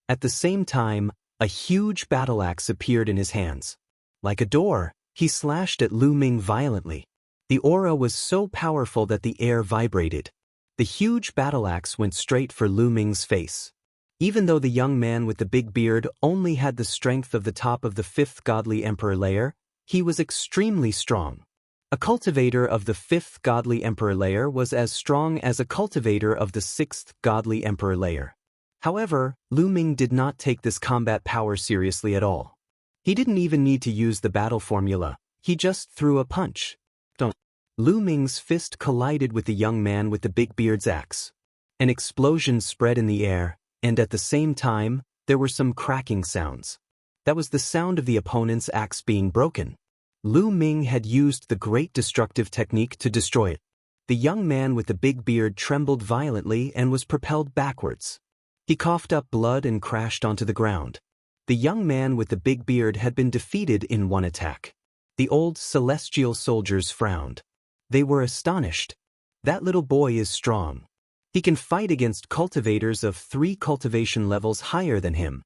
At the same time, a huge battle axe appeared in his hands. Like a door, he slashed at Lu Ming violently. The aura was so powerful that the air vibrated. The huge battle axe went straight for Lu Ming's face. Even though the young man with the big beard only had the strength of the top of the 5th godly emperor layer, he was extremely strong. A cultivator of the 5th godly emperor layer was as strong as a cultivator of the 6th godly emperor layer. However, Lu Ming did not take this combat power seriously at all. He didn't even need to use the battle formula, he just threw a punch. Lu Ming's fist collided with the young man with the big beard's axe. An explosion spread in the air, and at the same time, there were some cracking sounds. That was the sound of the opponent's axe being broken. Lu Ming had used the great destructive technique to destroy it. The young man with the big beard trembled violently and was propelled backwards. He coughed up blood and crashed onto the ground. The young man with the big beard had been defeated in one attack. The old celestial soldiers frowned. They were astonished. That little boy is strong. He can fight against cultivators of 3 cultivation levels higher than him.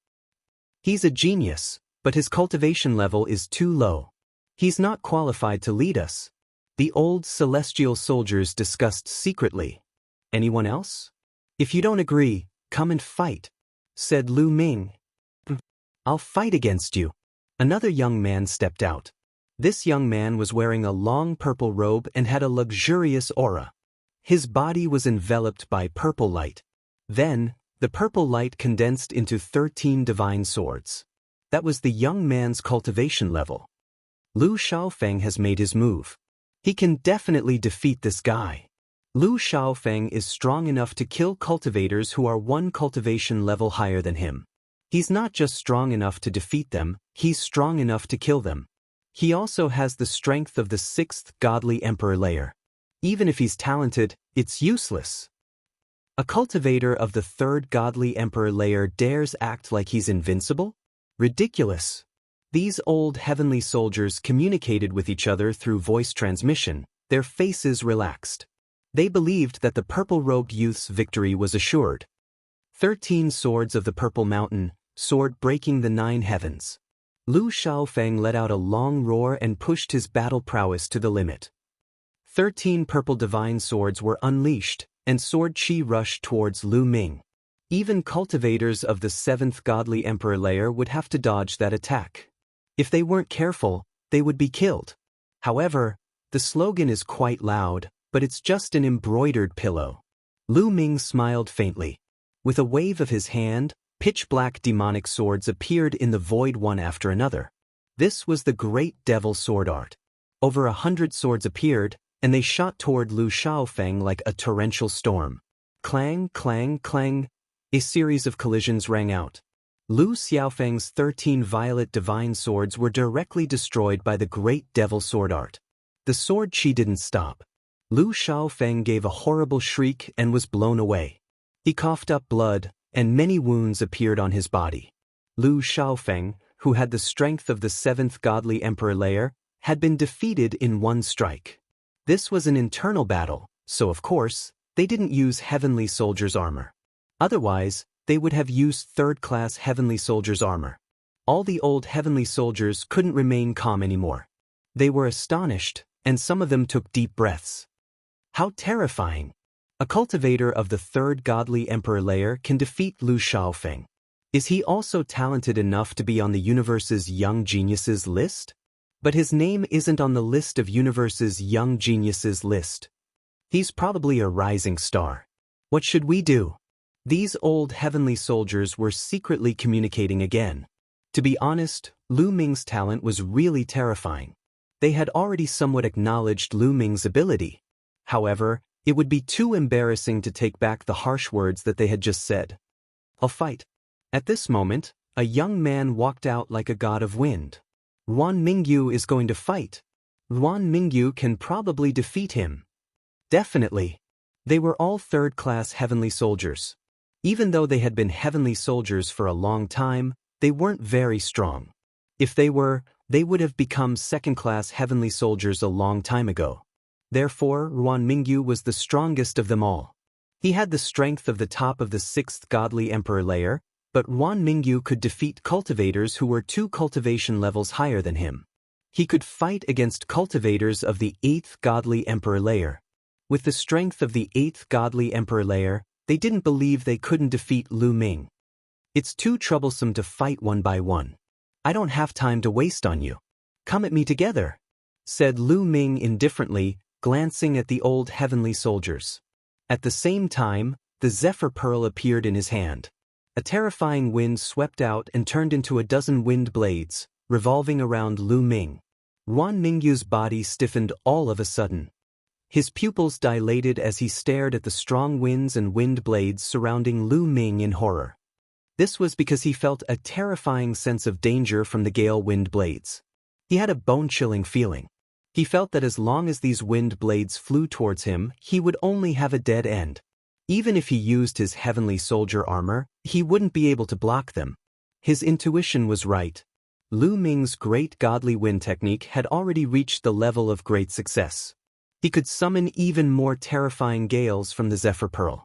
He's a genius, but his cultivation level is too low. He's not qualified to lead us. The old celestial soldiers discussed secretly. Anyone else? If you don't agree, come and fight, said Lu Ming. I'll fight against you. Another young man stepped out. This young man was wearing a long purple robe and had a luxurious aura. His body was enveloped by purple light. Then, the purple light condensed into 13 divine swords. That was the young man's cultivation level. Lu Shaofeng has made his move. He can definitely defeat this guy. Lu Shaofeng is strong enough to kill cultivators who are 1 cultivation level higher than him. He's not just strong enough to defeat them, he's strong enough to kill them. He also has the strength of the 6th godly emperor layer. Even if he's talented, it's useless. A cultivator of the 3rd godly emperor layer dares act like he's invincible? Ridiculous. These old heavenly soldiers communicated with each other through voice transmission, their faces relaxed. They believed that the purple-robed youth's victory was assured. 13 swords of the purple mountain, sword breaking the 9 heavens. Lu Shaofeng let out a long roar and pushed his battle prowess to the limit. 13 purple divine swords were unleashed, and sword chi rushed towards Lu Ming. Even cultivators of the 7th godly emperor layer would have to dodge that attack. If they weren't careful, they would be killed. However, the slogan is quite loud, but it's just an embroidered pillow. Lu Ming smiled faintly. With a wave of his hand, pitch-black demonic swords appeared in the void one after another. This was the great devil sword art. Over 100 swords appeared, and they shot toward Lu Xiaofeng like a torrential storm. Clang, clang, clang. A series of collisions rang out. Lu Xiaofeng's 13 violet divine swords were directly destroyed by the great devil sword art. The sword chi didn't stop. Lu Xiaofeng gave a horrible shriek and was blown away. He coughed up blood, and many wounds appeared on his body. Lu Xiaofeng, who had the strength of the 7th godly emperor layer, had been defeated in one strike. This was an internal battle, so of course, they didn't use heavenly soldiers' armor. Otherwise, they would have used 3rd-class heavenly soldiers' armor. All the old heavenly soldiers couldn't remain calm anymore. They were astonished, and some of them took deep breaths. How terrifying! A cultivator of the 3rd godly emperor layer can defeat Lu Xiaofeng. Is he also talented enough to be on the universe's young geniuses list? But his name isn't on the list of universe's young geniuses list. He's probably a rising star. What should we do? These old heavenly soldiers were secretly communicating again. To be honest, Lu Ming's talent was really terrifying. They had already somewhat acknowledged Lu Ming's ability. However, it would be too embarrassing to take back the harsh words that they had just said. I'll fight. At this moment, a young man walked out like a god of wind. Yuan Mingyu is going to fight. Yuan Mingyu can probably defeat him. Definitely. They were all 3rd-class heavenly soldiers. Even though they had been heavenly soldiers for a long time, they weren't very strong. If they were, they would have become 2nd-class heavenly soldiers a long time ago. Therefore, Yuan Mingyu was the strongest of them all. He had the strength of the top of the 6th godly emperor layer, but Yuan Mingyu could defeat cultivators who were 2 cultivation levels higher than him. He could fight against cultivators of the 8th godly emperor layer. With the strength of the 8th godly emperor layer, they didn't believe they couldn't defeat Lu Ming. It's too troublesome to fight one by one. I don't have time to waste on you. Come at me together, said Lu Ming indifferently, glancing at the old heavenly soldiers. At the same time, the Zephyr Pearl appeared in his hand. A terrifying wind swept out and turned into a dozen wind blades, revolving around Lu Ming. Yuan Mingyu's body stiffened all of a sudden. His pupils dilated as he stared at the strong winds and wind blades surrounding Lu Ming in horror. This was because he felt a terrifying sense of danger from the gale wind blades. He had a bone-chilling feeling. He felt that as long as these wind blades flew towards him, he would only have a dead end. Even if he used his heavenly soldier armor, he wouldn't be able to block them. His intuition was right. Lu Ming's great godly wind technique had already reached the level of great success. He could summon even more terrifying gales from the Zephyr Pearl.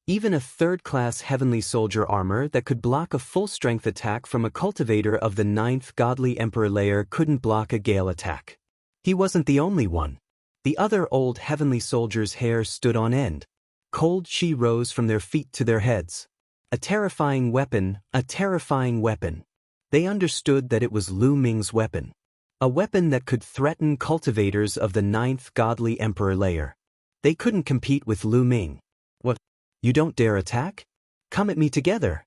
Even a 3rd-class heavenly soldier armor that could block a full-strength attack from a cultivator of the 9th godly emperor layer couldn't block a gale attack. He wasn't the only one. The other old heavenly soldiers' hair stood on end. Cold chi rose from their feet to their heads. A terrifying weapon, a terrifying weapon. They understood that it was Lu Ming's weapon. A weapon that could threaten cultivators of the 9th godly emperor layer. They couldn't compete with Lu Ming. What? You don't dare attack? Come at me together,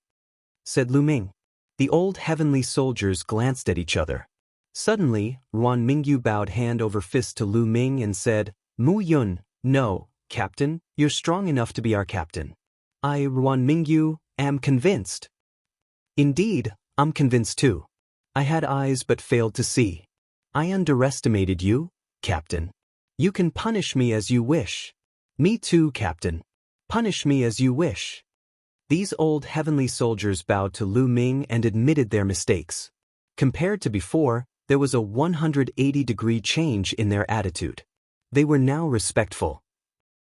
said Lu Ming. The old heavenly soldiers glanced at each other. Suddenly, Yuan Mingyu bowed hand over fist to Lu Ming and said, Mu Yun, no, Captain, you're strong enough to be our captain. I, Yuan Mingyu, am convinced. Indeed, I'm convinced too. I had eyes but failed to see. I underestimated you, Captain. You can punish me as you wish. Me too, Captain. Punish me as you wish. These old heavenly soldiers bowed to Lu Ming and admitted their mistakes. Compared to before, there was a 180-degree change in their attitude. They were now respectful.